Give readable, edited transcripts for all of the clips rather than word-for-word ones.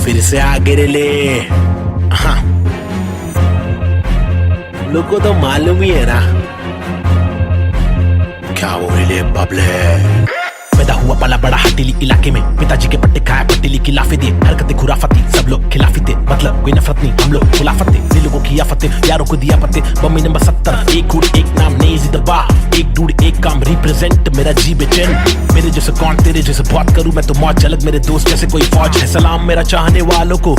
फिर से आगे ले। हाँ, लोग को तो मालूम ही है ना क्या वो ले बबले। पैदा हुआ पला बड़ा हटीली इलाके में, पिताजी के पट्टे खाया पट्टीली की लाफे दिए, हरकतें खुराफती सब लोग खिलाफी थे, मतलब कोई नफरत नहीं हम लोग खुलाफत थे, दिल लोगों की आफतें यारों को दिया पते। मम्मी नंबर 70 एक उड़ एक नाम नहीं जिंदबा, एक डूड एक काम रिप्रेजेंट मेरा जी बेचैन। मेरे जैसे कौन तेरे जैसे बहुत करूं मैं तो मौज झलक, मेरे दोस्त जैसे कोई फौज है। सलाम मेरा चाहने वालों को,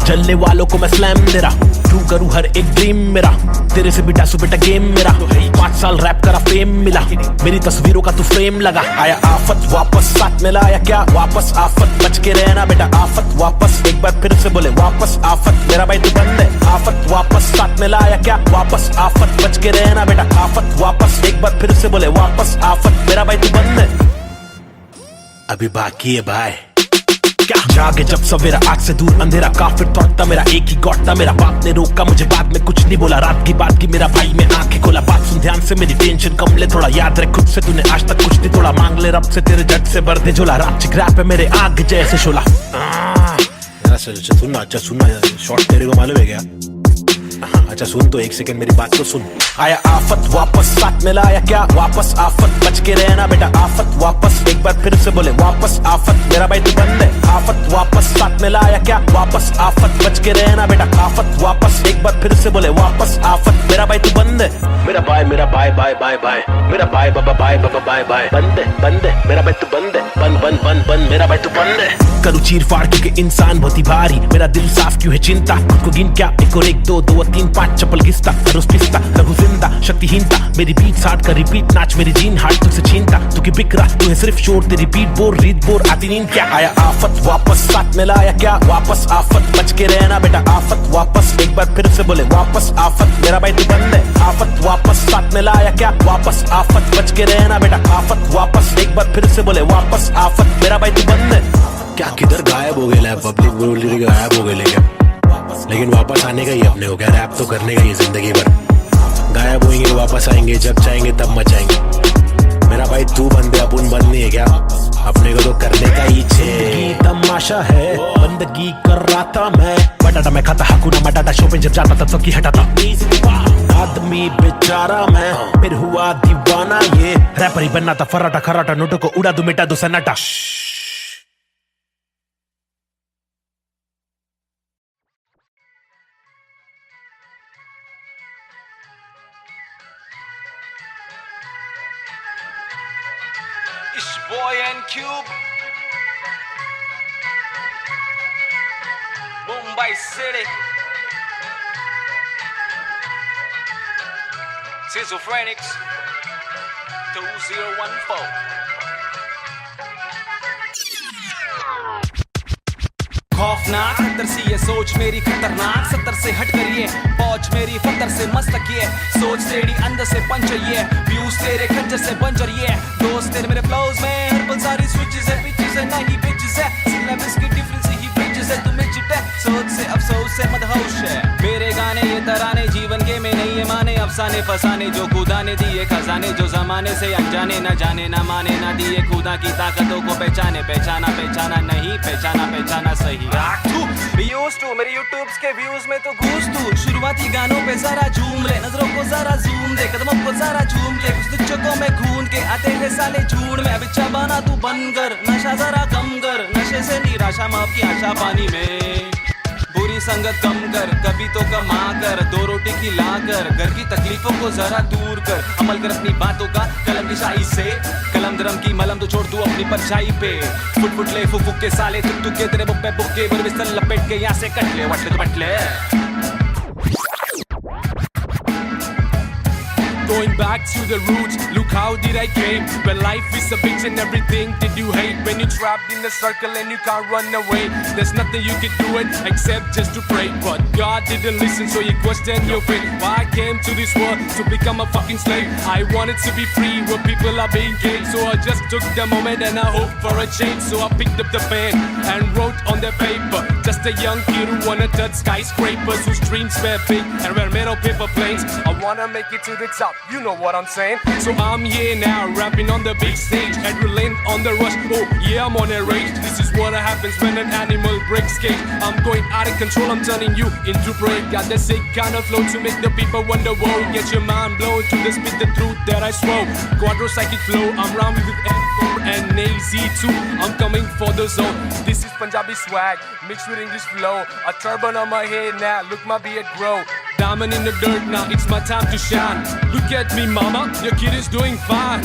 जलने वालों को मैं स्लैम दे रहा, ट्रू करूं हर एक ड्रीम मेरा, तेरे से भी डासू बेटा गेम मेरा। 5 साल रैप करा फेम मिला, मेरी तस्वीरों का तू फ्रेम लगा। आया आफत वापस साथ में लाया क्या वापस आफत, बच के रहना बेटा आफत वापस, एक बार फिर से बोले वापस आफत, मेरा भाई तू बंद है। आफत वापस साथ में लाया क्या वापस आफत, बच के रहना बेटा आफत वापस, एक बार फिर से बोले वापस आफत, मेरा भाई तू बंद है। अभी बाकी है भाई क्या जागे जब सवेरा, आग से दूर अंधेरा, काफिर तोड़ता मेरा एक ही गॉड था, मेरा बाप ने रोका मुझे बाद में कुछ नहीं बोला, रात की बात की मेरा भाई में आंखें खोला। बात सुन ध्यान से मेरी टेंशन कम ले थोड़ा, याद रख खुद से तूने आज तक कुछ नहीं तोड़ा, मांग ले रब से तेरे जट से भर दे झोला, रात चिकराप है मेरे आग जैसे शोला। सुनना अच्छा सुनना, शॉर्ट तेरे को मालूम है क्या? अच्छा सुन तो एक सेकंड मेरी बात तो सुन। आया आफत वापस साथ में लाया क्या वापस आफत, बच के रहना बेटा आफत वापस, एक बार फिर से बोले वापस आफत, मेरा भाई तू बंद है। आफत वापस साथ में लाया क्या वापस आफत, बच के रहना बेटा आफत वापस, एक बार फिर से बोले वापस आफत, मेरा भाई तू बंद है। मेरा भाई बाय बाय बाय, मेरा भाई बाबा बाय बाय, बंद है मेरा भाई तू बंद है, बंद मेरा भाई तू बंद है। करूँ चीर फाड़ क्योंकि इंसान बहुत ही भारी, मेरा दिल साफ क्यों है चिंता, खुद को गिन क्या 1 और 1 2 2 और 3 5 चप्पल घिसता, रोज पिसता रघु जिंदा शक्तिहीनता, मेरी बीट साठ का रिपीट नाच मेरी जीन हार्ट तुझसे छीनता, तू की बिक रहा तू है सिर्फ शोर, तेरी बीट बोर रीत बोर आती नींद क्या। आया आफत वापस साथ में लाया क्या वापस आफत, बच के रहना बेटा आफत वापस, एक बार फिर से बोले वापस आफत, मेरा भाई तू बंद है। आफत वापस साथ में लाया क्या वापस आफत, बच के रहना बेटा आफत वापस, एक बार फिर से बोले वापस आफत, मेरा भाई तू बंद है। क्या किधर गायब हो गया पब्लिक बोली गायब हो गए क्या, लेकिन वापस आने का ही अपने हो गया, रैप तो करने का ही जिंदगी भर, गायब होंगे वापस आएंगे जब चाहेंगे तब मचाएंगे। मेरा भाई तू बंदे अपन बंद नहीं है क्या, अपने को तो करने का ही छे तमाशा है, बंदगी कर रहा था मैं, बटाटा मैं खाता हकुना मटाटा, शो पे जब जाता तब सबकी हटाता, आदमी बेचारा मैं फिर हुआ दीवाना, ये रैपर ही बनना था फराटा खराटा, नोटों को उड़ा दू मिटा दू सन्नाटा। It's boy and Cube, Mumbai City, Schizophrenics 2014. खौफनाक खतर सी ये सोच मेरी खतरनाक, 70 से हट कर ये पहुंच मेरी फतर से मस्तक ये सोच तेरी अंदर से पंचर ये व्यूज तेरे खंजर से बंजर ये दोस्त तेरे मेरे फ्लोज में हर सारी स्विचेस है पिचेस है नहीं बिचेस है सिलेबस की डिफरेंस ही ब्रिजेस है तुम्हें चिट है सोच से अफसोस से मदहोश है मेरे गाने ये तराने जीवन के में नहीं है माने अफसाने फसाने जो खुदा ने दिए खजाने जो जमाने से अनजाने न जाने न माने न दिए खुदा की ताकतों को पहचाने पहचाना नहीं पहचाना सही मेरे यूट्यूब्स के व्यूज में तो घूस तू शुरुआती गानों पे जरा झूम ले नजरों को जरा जूम दे कदमों को जरा झूम के कुछ चक्कों में खून के आते हैं साले झूठ में अब इच्छा बना तू बंद कर नशा जरा कम कर नशे से निराशा माफ की आशा पानी में बुरी संगत कम कर कभी तो कमा कर दो रोटी खिला कर घर की तकलीफों को जरा दूर कर अमल कर अपनी बातों का कलम की शाही से कलम दरम की मलम तो छोड़ तू अपनी परछाई पे फुट ले फुक के साले तुक के तेरे बुक पे बुक्के बर बिस्तर लपेट के यहाँ से कट ले वट ले Going back to the roots, look how did I came. When life is a bitch and everything did you hate. When you're trapped in a circle and you can't run away. There's nothing you can do it except just to pray. But God didn't listen so you question your fate. Why I came to this world to become a fucking slave. I wanted to be free where people are being caged. So I just took the moment and I hoped for a change. So I picked up the pen and wrote on the paper. Just a young kid who wanna touch skyscrapers. Whose dreams were big and were made of paper planes. I wanna make it to the top. You know what I'm saying? So I'm here now, rapping on the big stage. Adrenaline on the rush, oh yeah I'm on a rage. This is what I happens when an animal breaks cage. I'm going out of control, I'm turning you into prey. Got that sick kind of flow to make the people wonder, whoa. Get your mind blown to the speed, the truth that I swore. Quadro-psychic flow, I'm rhyming with M4 and AZ2. I'm coming for the zone. This is Punjabi swag, mixed with English flow. A turban on my head now, look my beard grow. Diamond in the dirt now, it's my time to shine. Look at me mama, your kid is doing fine.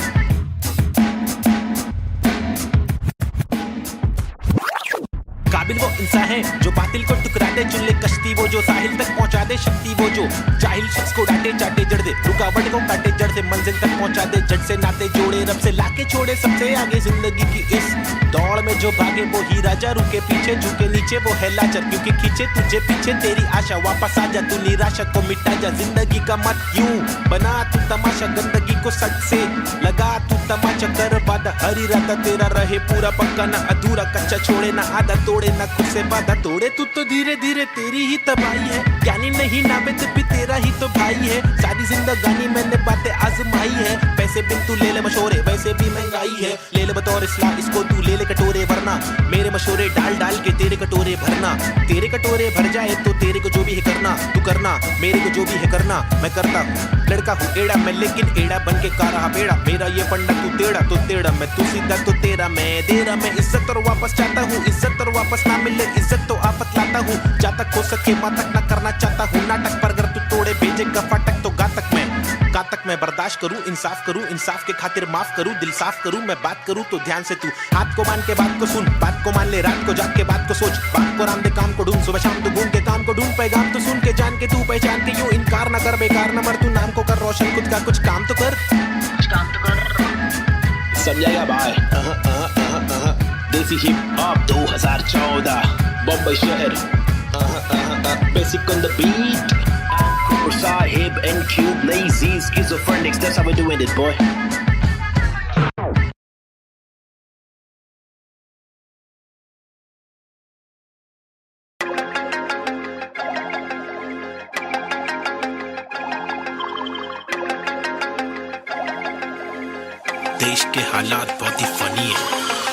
काबिल वो इंसान है जो बातिल को टुकरा दे, चुन ले कश्ती वो जो साहिल तक पहुंचा दे, शक्ति वो जो जाहिल शख्स को डांटे चाटे जड़ दे, रुकावट को काटे जड़ से मंजिल तक पहुंचा दे, जड़ से नाते जोड़े रब से लाके छोड़े सबसे आगे जिंदगी की इस दौड़ में जो भागे वो ही राजा, रुके पीछे झुके नीचे वो है लाचार, क्योंकि खींचे तुझे पीछे तेरी आशा, वापस आ जा तू निराशा को मिटा जा, जिंदगी का मत यूं बना तू तमाशा, गंदगी को सच से लगा तू तमाचा, कर वादा हर इरादा तेरा रहे पूरा पक्का, ना अधूरा कच्चा छोड़े ना आधा तोड़े, ना खुद से वादा तोड़े, तू तो धीरे धीरे तेरी ही तबाही है, ज्ञानी नहीं नाबिद भी तेरा ही तो भाई है, सारी जिंदगानी मैंने बातें आजमाई है, पैसे बिन तू ले ले मशोरे वैसे भी महंगाई है, ले ले बतौर इस्लाम इसको तू ले ले कटोरे, वरना मेरे मशोरे डाल डाल के तेरे कटोरे भरना, तेरे कटोरे भर जाए तो तेरे को जो भी है करना, तू करना मेरे को जो भी है करना, मैं करता हूँ, लड़का हूँ एड़ा मैं लेकिन एड़ा बन के का रहा बेड़ा, मेरा ये फंडा तू टेढ़ा तो टेढ़ा, मैं तू सीधा तो तेरा मैं दे रहा, मैं इज्जत और वापस चाहता हूँ, इज्जत और वापस ना मिले इज्जत तो आफत लाता हूँ, जब तक हो सके मातक ना करना चाहता हूँ नाटक, पर अगर तू तोड़े भेजेगा फाटक तो गातक मैं बर्दाश्त करूँ, इंसाफ के खातिर माफ करूँ, दिल साफ करूँ, मैं बात करूँ तो ध्यान से तू हाथ को मान के बात को सुन, बात को मान ले रात को जाग के बात को सोच, बात को राम दे काम को ढूंढ, सुबह शाम तू घूम के काम को ढूंढ, पैगाम तो सुन के जान के तू पहचान के यूं इनकार न कर, बेकार न मर, तू नाम को कर रोशन, खुद का कुछ काम तो कर, समझेगा भाई। देसी हिप हॉप 2014 बम्बई शहर, basic on the beat, Sahib and Cube, lazy, schizophrenics, that's how we're doing it, boy. देश के हालात बहुत ही फनी है,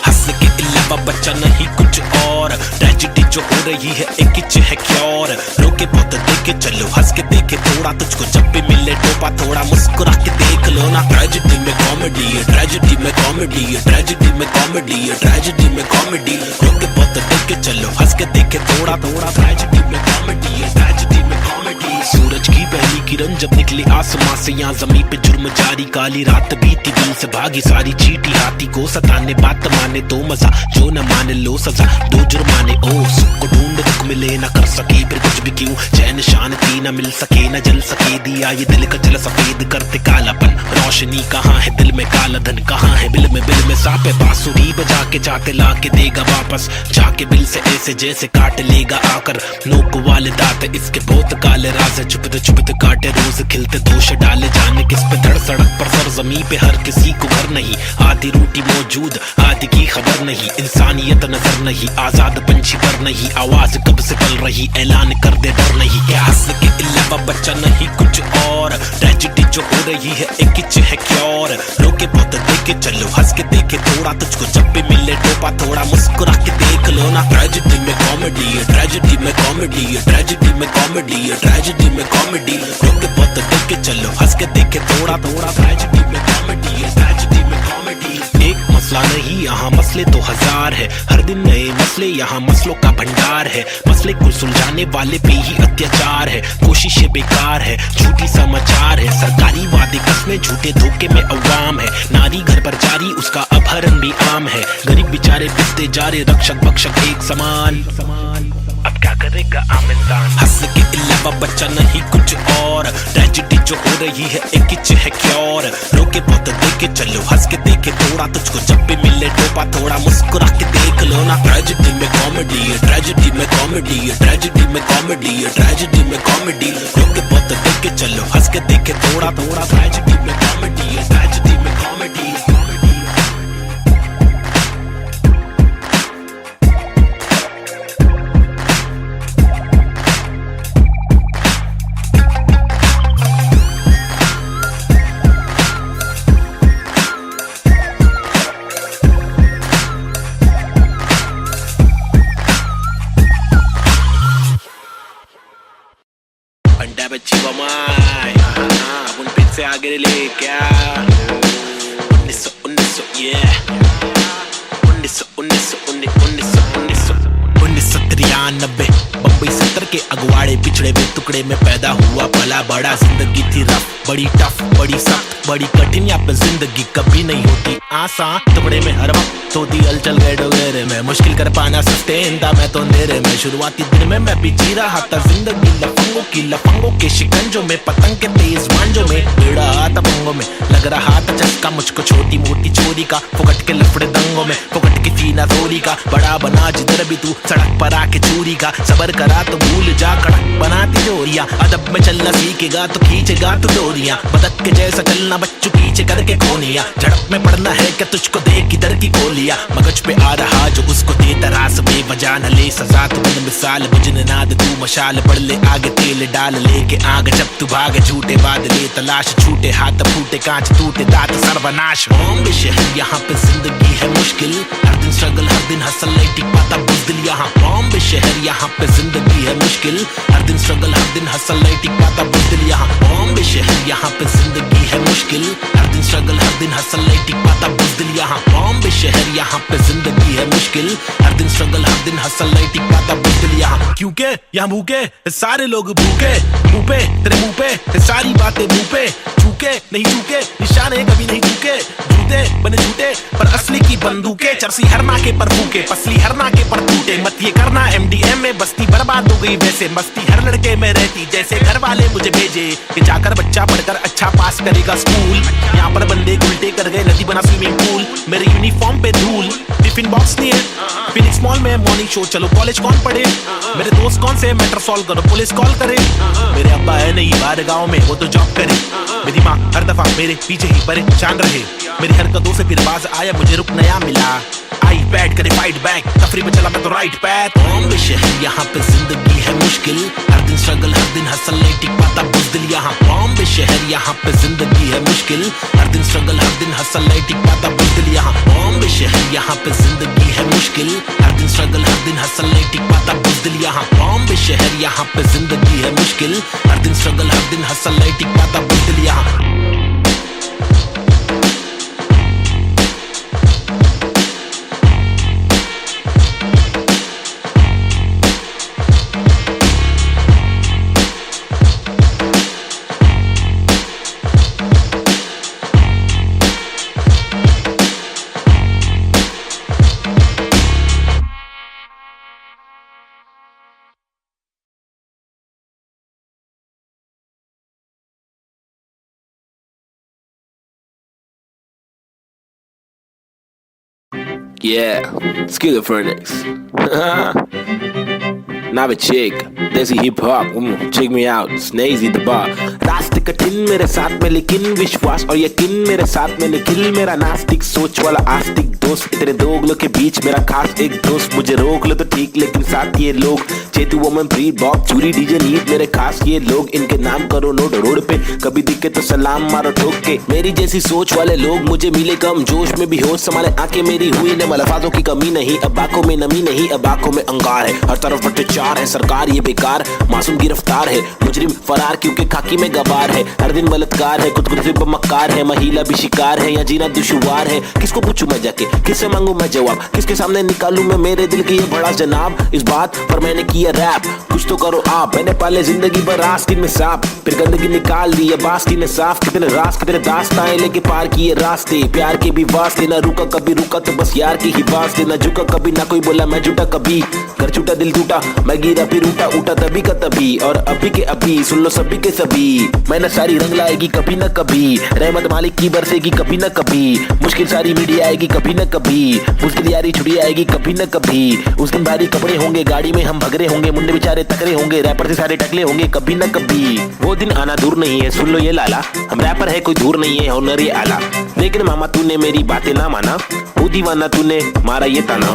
हंस के अलावा बच्चा नहीं कुछ और, ट्रेजेडी जो हो रही है एक इच है क्योर, रोके बहुत देखे चलो हंस के देखे थोड़ा, तुझको जब भी मिले टोपा थोड़ा मुस्कुरा के देख लो ना, ट्रेजेडी में कॉमेडी है, ट्रेजेडी में कॉमेडी है, ट्रेजेडी में कॉमेडी है, ट्रेजेडी में कॉमेडी, रोके बहुत देखे चलो हंस के देखे थोड़ा थोड़ा, ट्रेजेडी में कॉमेडी है, ट्रेजेडी में कॉमेडी। सूरज की पहली किरण जब निकली आसमां से, यहाँ जमीन पे जुर्म जारी, काली रात बीती दिल से भागी सारी, चीटी हाथी को सताने बात माने तो मजा, जो न माने लो सजा, दो जुर्माने ओ सुख को ढूंढ दुख मिले ना कर सके फिर कुछ भी क्यों, चैन शांति न मिल सके न जल सके, दिया ये दिल का जल सफेद करते कालापन, रोशनी कहाँ है दिल में, काला धन कहाँ है बिल में सांपे, बांसुरी बजा के जाते ला के देगा वापस, जाके बिल से ऐसे जैसे काट लेगा आकर, नोक वाले दांत इसके बहुत काले राज है, चुपते काटे रोज खिलते दोष डाले, जाने किस पे धड़ सड़क पर सर जमी पे हर किसी को घर नहीं, आधी रोटी मौजूद आधी की खबर नहीं, इंसानियत नजर नहीं, आजाद पंछी पर नहीं, आवाज कब से पल रही, ऐलान कर दे डर नहीं, क्या हंस के अलावा बच्चा नहीं कुछ और, ट्रेजेडी जो हो रही है एक इच है क्योर, रोके बहुत देखे चलो हंस के देखे थोड़ा, तुझको जब भी मिले टोपा थोड़ा मुस्कुरा के देख लो ना, ट्रेजेडी में कॉमेडी है, ट्रेजेडी में कॉमेडी है, ट्रेजेडी में कॉमेडी है, ट्रेजेडी में कॉमेडी, रोके बहुत देखे चलो हंस के देखे थोड़ा थोड़ा, ट्रेजेडी में कॉमेडी है, ट्रेजेडी में कॉमेडी। एक मसला नहीं यहाँ मसले तो हजार है, हर दिन नए मसले यहाँ मसलों का भंडार है, मसले को सुलझाने वाले पे ही अत्याचार है, कोशिशें बेकार है, झूठी समाचार है, सरकारी वादे कस्में झूठे धोखे में अवाम है, नारी घर पर जारी उसका अपहरण भी आम है, गरीब बेचारे पिसते जा रहे रक्षक भक्षक एक समान, अब क्या करेगा आम इंसान, हंस के अलावा बच्चा नहीं कुछ और, ट्रेजेडी जो हो रही है एक इच है क्योर, रोके बहुत देखे चलो हंस के देखे थोड़ा, तुझको जब भी मिले टोपा थोड़ा मुस्कुरा के देख लो ना, ट्रेजेडी में कॉमेडी है, ट्रेजेडी में कॉमेडी है, ट्रेजेडी में कॉमेडी है, ट्रेजेडी में कॉमेडी, रोके बहुत देखे चलो हंस के देखे थोड़ा थोड़ा, ट्रेजेडी में कॉमेडी है, ट्रेजेडी में कॉमेडी। बिछड़े हुए टुकड़े में पैदा हुआ पला बड़ा। जिंदगी थी रफ, बड़ी टफ, बड़ी सख्त, बड़ी कठिन। यहाँ पे जिंदगी कभी नहीं होती आसान। टुकड़े में हर वक्त होती हलचल गए डोगरे में। मुश्किल कर पाना सस्टेन था मैं तो अंधेरे में। शुरुआती दिन में मैं भी जी रहा था जिंदगी लफंगों के शिकंजों में, पतंग के तेज मांझों में। बेड़ा आता पंगों में, लग रहा था चस्का मुझको छोटी मोटी चोरी का। फुकट के लफड़े दंगों में, फुकट की सीना थोड़ी का। बड़ा बना जिधर भी तू सड़क पर आके चूरी का। सबर करा तो भूल जा कड़क बनाती जोरियां। अदब में चलना सीखेगा तो खींचेगा तो डोरियां। बदक के जैसा चलना बच्चों पीछे करके कोनिया। झड़प में पड़ना है क्या तुझको देख इधर की गोलियां। मगज पे आ रहा जो उसको दे तरास बेवजह न ले सजा। तू बन मिसाल बुझने नाद तू मशाल। बढ़ ले आगे तेल डाल लेके आग। जब तू भागे झूठे बादले तलाश। छूटे हाथ फूटे कांच टूटे दांत सर्वनाश। बॉम्बे शहर यहाँ पे जिंदगी है मुश्किल। हर दिन स्ट्रगल हर दिन हसल नहीं टिक पाता बुज़दिल यहाँ। बॉम्बे शहर यहाँ पे जिंदगी है मुश्किल। हर दिन स्ट्रगल हर दिन हसल नहीं टिक पाता बुज़दिल यहाँ। बॉम्बे शहर यहाँ पे जिंदगी है मुश्किल। हर दिन स्ट्रगल हर दिन हसल नहीं टिक पाता बुज़दिल यहाँ। बॉम्बे शहर यहाँ पे जिंदगी है मुश्किल। हर दिन स्ट्रगल हर दिन हसल नहीं टिक पाता बुज़दिल यहाँ। क्योंकि यहाँ भूखे सारे लोग भूखे। मुंह पे तेरे मुंह पे सारी बातें मुंह पे। चूके नहीं चूके निशाने कभी नहीं चूके। जूते बने झूठे पर असली की बंदूकें। चरसी हर नाके पर फूके पसली हर नाके पर टूटे। मत ये करना MDM में बस्ती बर्बाद हो गई वैसे। मस्ती हर लड़के में रहती जैसे घर वाले मुझे भेजे कि जाकर बच्चा पढ़कर अच्छा पास करेगा स्कूल। यहाँ पर बंदे उल्टे कर गए नदी बना स्विमिंग पूल। मेरे यूनिफॉर्म पे धूल टिफिन बॉक्स नहीं है। फिनिक्स मॉल में मॉर्निंग शो चलो कॉलेज कौन पढ़े। मेरे दोस्त कौन से मैटर सॉल्व करो पुलिस कॉल करे। मेरे अब्बा है नहीं बाहर गाँव में वो तो जॉब करे। मेरी माँ हर दफा मेरे पीछे ही परेशान रहे। मेरी हरकतों से फिर बाज आया मुझे रुक नया मिला। आई बैठ करे फाइट बैक तफरी में चला मैं तो राइट पैथ। बॉम्बे शहर यहाँ पे जिंदगी है मुश्किल। हर दिन स्ट्रगल हर दिन हसल नहीं टिक पाता बुज़दिल यहाँ। बॉम्बे शहर यहाँ पे जिंदगी है मुश्किल। हर दिन स्ट्रगल हर दिन हसल नहीं टिक पाता बुज़दिल यहाँ। बॉम्बे शहर यहाँ पे जिंदगी है मुश्किल। हर दिन स्ट्रगल हर दिन हसल नहीं टिक पाता बुज़दिल यहाँ। बॉम्बे शहर यहाँ पे जिंदगी है मुश्किल। हर दिन स्ट्रगल हर दिन हसल नहीं टिक पाता बुज़दिल यहाँ। Yeah, schizophrenics. Now a chick, desi hip hop. Check me out, Snazy the bar. रास्ते कठिन मेरे साथ में लेकिन विश्वास और यकीन मेरे साथ में निखिल। मेरा नास्तिक सोच वाला आस्तिक दोस्त। तेरे दोगलों के बीच मेरा खास एक दोस्त। मुझे रोक लो तो ठीक लेकिन साथ ये लोग। चेतु वोमन प्रीत बॉब चूरी डीजे नीट मेरे खास ये लोग। इनके नाम करो नोट रोड पे कभी दिखे तो सलाम मारो ठोक के। मेरी जैसी सोच वाले लोग मुझे मिले कम जोश में भी होश संभाले आंखें मेरी हुई न मलफाजों की कमी नहीं। अब आंखों में नमी नहीं अब आंखों में अंगार है। हर तरफ भ्रष्टाचार है सरकार ये बेकार। मासूम गिरफ्तार है मुजरिम फरार क्योंकि खाकी में गवार है। हर दिन बलात्कार है खुदकुशी पर मक्कार है। महिला भी शिकार है या जीना दुश्वार है। किसको पूछूं मैं जाके किससे मांगू मैं जवाब। किसके सामने निकालूं मैं मेरे दिल की ये बड़ा जनाब। इस बात पर मैंने किया रैप कुछ तो करो आप। मैंने पाले जिंदगी भर आस्तीन में सांप फिर गंदगी निकाल दी अब आस्तीन ने साफ। कितने रास कितने दास्ताएं लेके पार किए रास्ते। प्यार के भी वास्ते ना रुका कभी रुका तो बस यार की ही वास्ते। ना झुका कभी ना कोई बोला मैं झूठा कभी। घर छूटा दिल टूटा मैं गिरा फिर उठा उठा तभी का तभी। और अभी के अभी सुन लो सभी के सभी। मैंने सारी रंग लाएगी कभी न कभी। रहमत मालिक की बरसेगी कभी न कभी। मुश्किल सारी मीडिया आएगी कभी न कभी। मुश्किल यारी छुड़ी आएगी कभी न कभी। उस दिन भारी कपड़े होंगे गाड़ी में हम भगरे होंगे। मुंडे बेचारे तकरे होंगे रैपर से सारे टकले होंगे कभी न कभी। वो दिन आना दूर नहीं है सुन लो ये लाला। हम रैपर है कोई दूर नहीं है हुनर ये आला। लेकिन मामा तूने मेरी बातें ना माना। वो दीवाना तूने मारा ये ताना।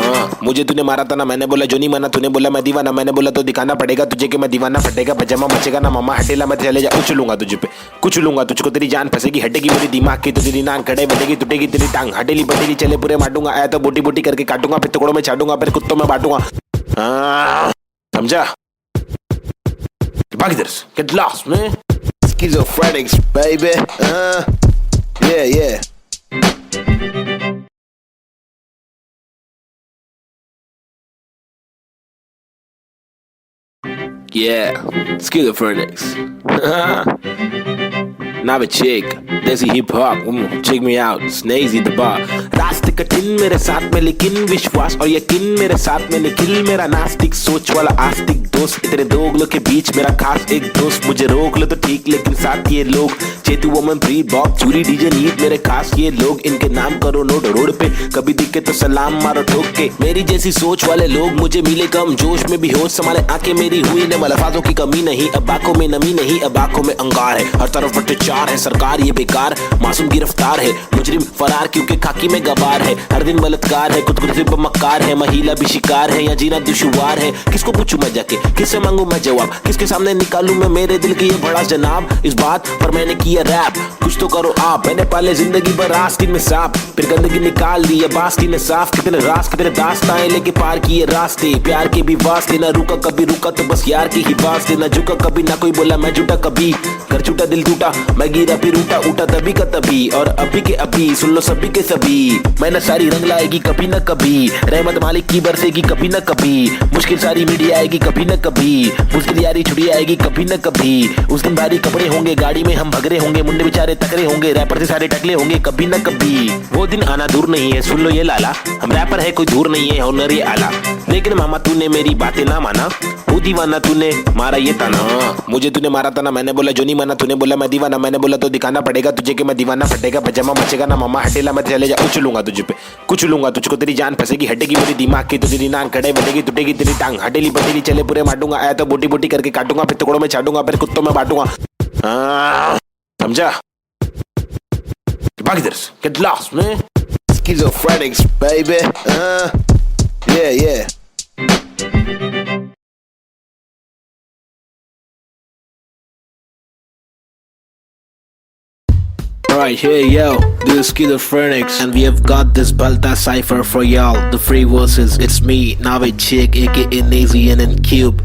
मुझे तूने मारा था ना मैंने बोला जो नहीं माना। तूने बोला मैं दीवाना मैंने बोला तो दिखाना पड़ेगा तुझे कि मैं दीवाना। फटेगा पजामा मचेगा ना मामा हटेला मैं चले जा उछलूंगा तुझे पे कुचलूंगा तुझको। तेरी जान फंसेगी हटेगी मेरी दिमाग की तो तेरी नान खड़े बढ़ेगी टूटेगी तेरी टांग। हटेली बटेली चले पूरे मारूंगा आया तो बोटी बोटी करके काटूंगा फिर टुकड़ों में छाटूंगा फिर कुत्तों में बांटूंगा। समझा भाग इधर से get lost man. Schizophrenics baby. Yeah. Yeah, schizophrenics. Now a chick, desi hip hop, check me out, Snazy the bar. रास्ते कठिन मेरे साथ में लेकिन विश्वास और यकीन मेरे साथ में निखिल मेरा नास्तिक सोच वाला आस्तिक दोस्त इतने दोगलों के बीच मेरा खास एक दोस्त मुझे रोक लो तो ठीक लेकिन साथ ये लोग चेतु वोमन प्री बॉब चूरी डीजे नीट मेरे खास ये लोग इनके नाम करो नोट रोड पे कभी दिखे तो सलाम मारो ठोक के मेरी जैसी सोच वाले लोग मुझे मिले कम जोश में भी होश संभाले आंखें मेरी हुई न मलफाजों की कमी नहीं अब आंखों में नमी नहीं अब आंखों में अंगार है हर तरफ भ्रष्टाचार है सरकार ये बेकार मासूम गिरफ्तार है मुजरिम फरार क्योंकि खाकी में गवार है हर दिन बलात्कार है खुदकुशी पर मक्कार है महिला भी शिकार है या जीना दुश्वार है किसको पूछूं मैं जाके किससे मांगू मैं जवाब किसके सामने निकालूं मैं मेरे दिल की ये बड़ा जनाब इस बात पर मैंने किया रैप कुछ तो करो आप मैंने पाले जिंदगी भर आस्तीन में सांप फिर गंदगी निकाल दी अब आस्तीन ने साफ कितने रास कितने दास्ताएं लेके पार किए रास्ते प्यार के भी वास्ते ना रुका कभी रुका तो बस यार की ही वास्ते ना झुका कभी ना कोई बोला मैं झूठा कभी घर छूटा दिल टूटा मैं गिरा फिर उठा तभी का तभी और अभी के अभी सुन लो सभी के सभी मेहनत सारी रंग लाएगी कभी न कभी रहमत मालिक की बरसेगी कभी न कभी मुश्किल सारी मीडिया आएगी कभी न कभी मुश्किल यारी छुड़ी आएगी कभी न कभी उस दिन भारी कपड़े होंगे गाड़ी में हम भगरे होंगे मुंडे बेचारे तकरे होंगे रैपर से सारे टकले होंगे कभी न कभी वो दिन आना दूर नहीं है सुन लो ये लाला हम रैपर है कोई दूर नहीं है हुनर ये आला लेकिन मामा तूने मेरी बातें ना माना वो दीवाना तूने मारा ये ताना मुझे तूने मारा था ना मैंने बोला जो नहीं माना तूने बोला मैं दीवाना मैंने बोला तो दिखाना पड़ेगा तुझे कि मैं दीवाना फटेगा पजामा मचेगा ना मामा हटेला मैं चले जा उछलूंगा तुझे पे कुछ लूंगा तुझको तेरी जान फंसेगी हटेगी मेरी दिमाग की तो तेरी नान खड़े बढ़ेगी टूटेगी तेरी टांग हटेली बटेली चले पूरे मारूंगा आया तो बोटी बोटी करके काटूंगा फिर टुकड़ों में छाटूंगा फिर कुत्तों में बांटूंगा समझा भाग इधर से get lost man schizophrenics baby yeah Alright, hey yo, this is Schizophrenics and we have got this Balta cipher for y'all. The free verses, it's me, Navid Chick, aka Nazy and Cube.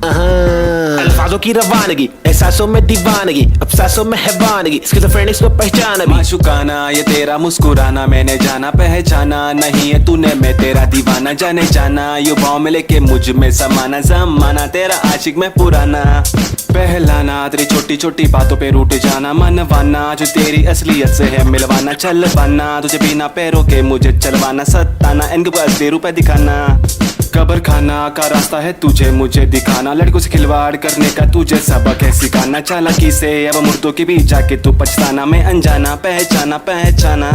अल्फाजों की रवानगी एहसासों में दीवानगी अफसासों में हैवानगी स्किज़ोफ्रेनिक्स को पहचाना भी माशुकाना ये तेरा मुस्कुराना मैंने जाना पहचाना नहीं है तूने मैं तेरा दीवाना जाने जाना युवाओं में लेके मुझ में समाना जमाना तेरा आशिक में पुराना पहलाना तेरी छोटी छोटी बातों पे रूठ जाना मनवाना जो तेरी असलियत से है मिलवाना चल पाना तुझे बिना पैरों के मुझे चलवाना सताना इनके को असली रूप दिखाना कब्र खाना का रास्ता है तुझे मुझे दिखाना लड़कों से खिलवाड़ करने का तुझे सबक है सिखाना चालाकी से अब मुर्दों के बीच जाके तू पछताना मैं अनजाना पहचाना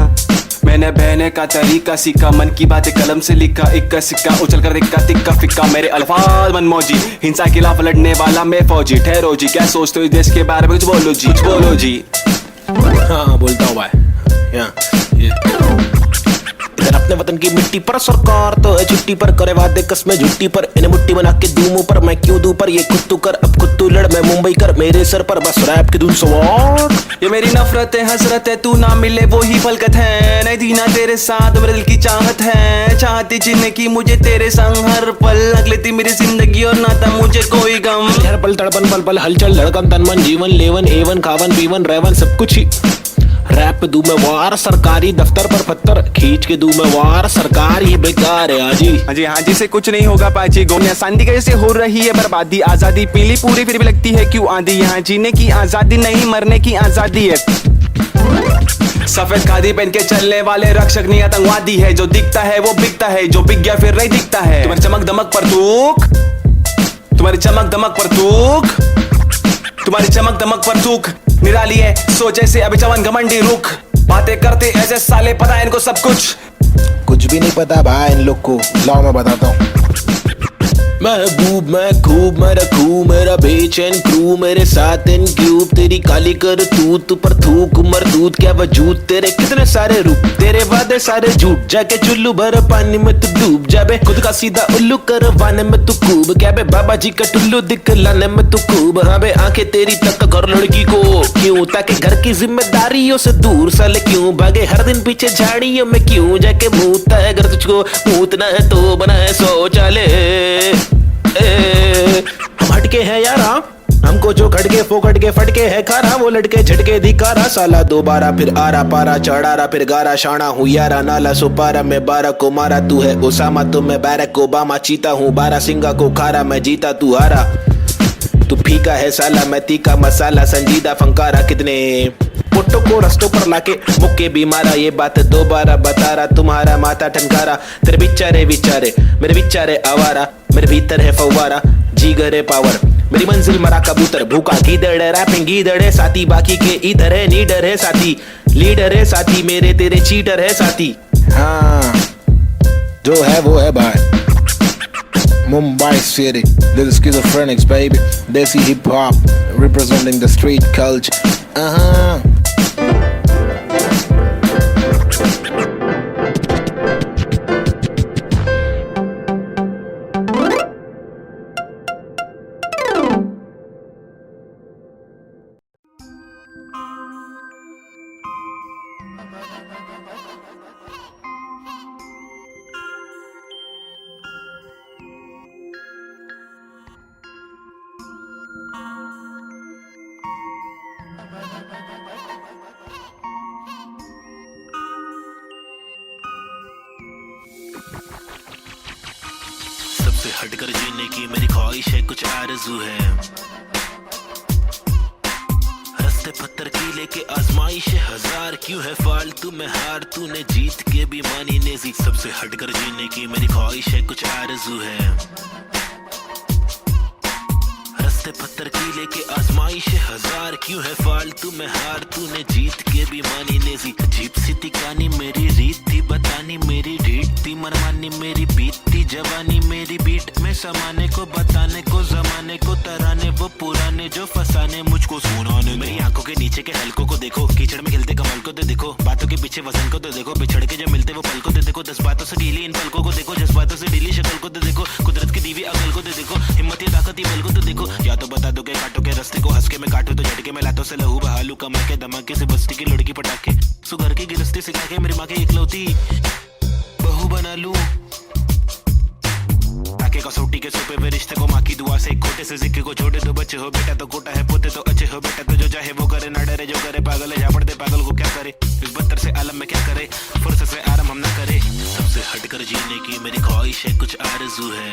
मैंने बहने का तरीका सीखा मन की बातें कलम से लिखा इक्का सिक्का उछल कर दिक्का तिक्का फिक्का मेरे अल्फाज मनमौजी हिंसा के खिलाफ लड़ने वाला मैं फौजी ठहरो जी क्या सोचते हो इस देश के बारे में कुछ बोलो जी हाँ बोलता हूँ भाई इधर अपने वतन की मिट्टी पर सरकार तो है छुट्टी पर करे वादे कसमें झुट्टी पर इन्हें मुट्ठी बना के दूं मुंह पर मैं क्यों दूं पर ये खुद तू कर अब खुद तू लड़ मैं मुंबई कर मेरे सर पर बस रैप के दूं सवार ये मेरी नफरत है हसरत है तू ना मिले वो ही फलकत है नहीं दीना तेरे साथ मेरे दिल की चाहत है चाहती जीने की मुझे तेरे संग हर पल लग लेती मेरी जिंदगी और ना था मुझे कोई गम हर पल तड़पन पल पल हलचल धड़कन तन मन जीवन लेवन एवन खावन पीवन रेवन सब कुछ ही रैप पे दूं मैं वार सरकारी दफ्तर पर पत्थर खींच के दूं मैं वार सरकार ये बेकार है हाँ जी से कुछ नहीं होगा पाजी गोनिया शांति कैसे हो रही है बर्बादी आजादी पीली पूरी फिर भी लगती है क्यों आंधी यहाँ जीने की आजादी नहीं मरने की आजादी है सफेद खादी पहन के चलने वाले रक्षक नहीं आतंकवादी है जो दिखता है वो बिकता है जो बिक गया फिर नहीं दिखता है तुम्हारी चमक दमक पर तूक तुम्हारी चमक दमक पर तूक निराली है सोचे से अभी चवन घमंडी रुख बातें करते ऐसे साले पता है इनको सब कुछ भी नहीं पता भाई इन लोग को लाओ मैं बताता हूँ महबूब मैं खूब मैं रखूं मेरा बेचैन क्रू मेरे साथ इन क्यूब तेरी काली कर तू पर थूक मरदूत क्या वजूद तेरे कितने सारे रूप तेरे वादे सारे झूठ जाके चुल्लू भर पानी में तू डूब जाबे खुद का सीधा उल्लू करवाने में तू खूब क्या बे बाबा जी का टुल्लू दिखलाने में तू खूब हाँ बे आंखें तेरी तक घर लड़की को क्यों ताकि घर की जिम्मेदारियों से दूर साले क्यों भागे हर दिन पीछे झाड़ियों में क्यों जाके मूतता है अगर तुझको मूतना है तो बना है शौचालय हम हटके हैं यार हमको जो खटके फोकट के फटके है खारा वो लटके झटके दिखारा साला दोबारा फिर आरा पारा चढ़ारा फिर गारा शाना हूँ यारा नाला सुपारा मैं 12 को मारा तू है ओसामा तो मैं बैरक ओबामा चीता हूँ 12 सिंगा को खारा मैं जीता तू हारा तू फीका है साला मैं तीखा मसाला संजीदा फंकारा कितने पुट्टो को रस्तों पर लाके मुक्के भी मारा ये बात दोबारा बता रहा तुम्हारा माथा ठनकारा तेरे बिचारे विचारे मेरे बिचारे आवारा मेरे भीतर है फव्वारा जीगर है पावर मेरी मंजिल मरा कबूतर भूखा गीदड़ है रैपिंग गीदड़ है साथी बाकी के इधर है नीडर है साथी लीडर है साथी मेरे तेरे चीटर है साथी हाँ जो है वो है भाई Mumbai City, this is Schizophrenics baby. Desi hip hop representing the street culture. सबसे हटकर जीने की मेरी ख्वाहिश है कुछ आरज़ू है रस्ते पत्थर की लेके आजमाइश हजार क्यों है फालतू में हार तूने जीत के भी मानी नेजी सबसे हटकर जीने की मेरी ख्वाहिश है कुछ आरज़ू है रस्ते पत्थर की लेके आजमाइश हजार क्यों है फालतू में हार तूने जीत के भी मानी नेजी अजीब सी तिकानी मेरी रीत थी बतानी मेरी रीत थी मनमानी मेरी बीत थी जवानी मेरी बीट में समाने को बताने को जमाने को तराने वो पुराने जो फसाने मुझको सुनाने मेरी आंखों के नीचे के हलकों को देखो कीचड़ में खिलते कमल को तो देखो बातों के पीछे वजन को तो देखो बिछड़ के जब मिलते वो पल को तो देखो 10 बातों से ढीली इन पलकों को देखो जज्बातों से ढीली शक्ल को तो देखो कुदरत की दीवी अकल को तो देखो हिम्मत या ताकत बल को तो देखो या तो बता दो के काटो के रास्ते को हंस के मैं काटू तो झटके में लातों से लहू बहालू कमा के धमाके से बस्ती की लड़की पटाखे सुगर की गिरस्ती सिखा के मेरी माँ की इकलौती बहू बना लूं ताकि कसौटी के सोपे में रिश्ते को माँ की दुआ से खोटे से सिक्के को छोटे तो बच्चे हो बेटा तो कोटा है पोते तो अच्छे हो बेटा तो जो चाहे वो करे ना डरे जो करे पागल है जा पड़ते पागल को क्या करे इस बदतर से आलम में क्या करे फुर्सत से आराम हम ना करे सबसे हटकर जीने की मेरी ख्वाहिश है कुछ आरज़ू है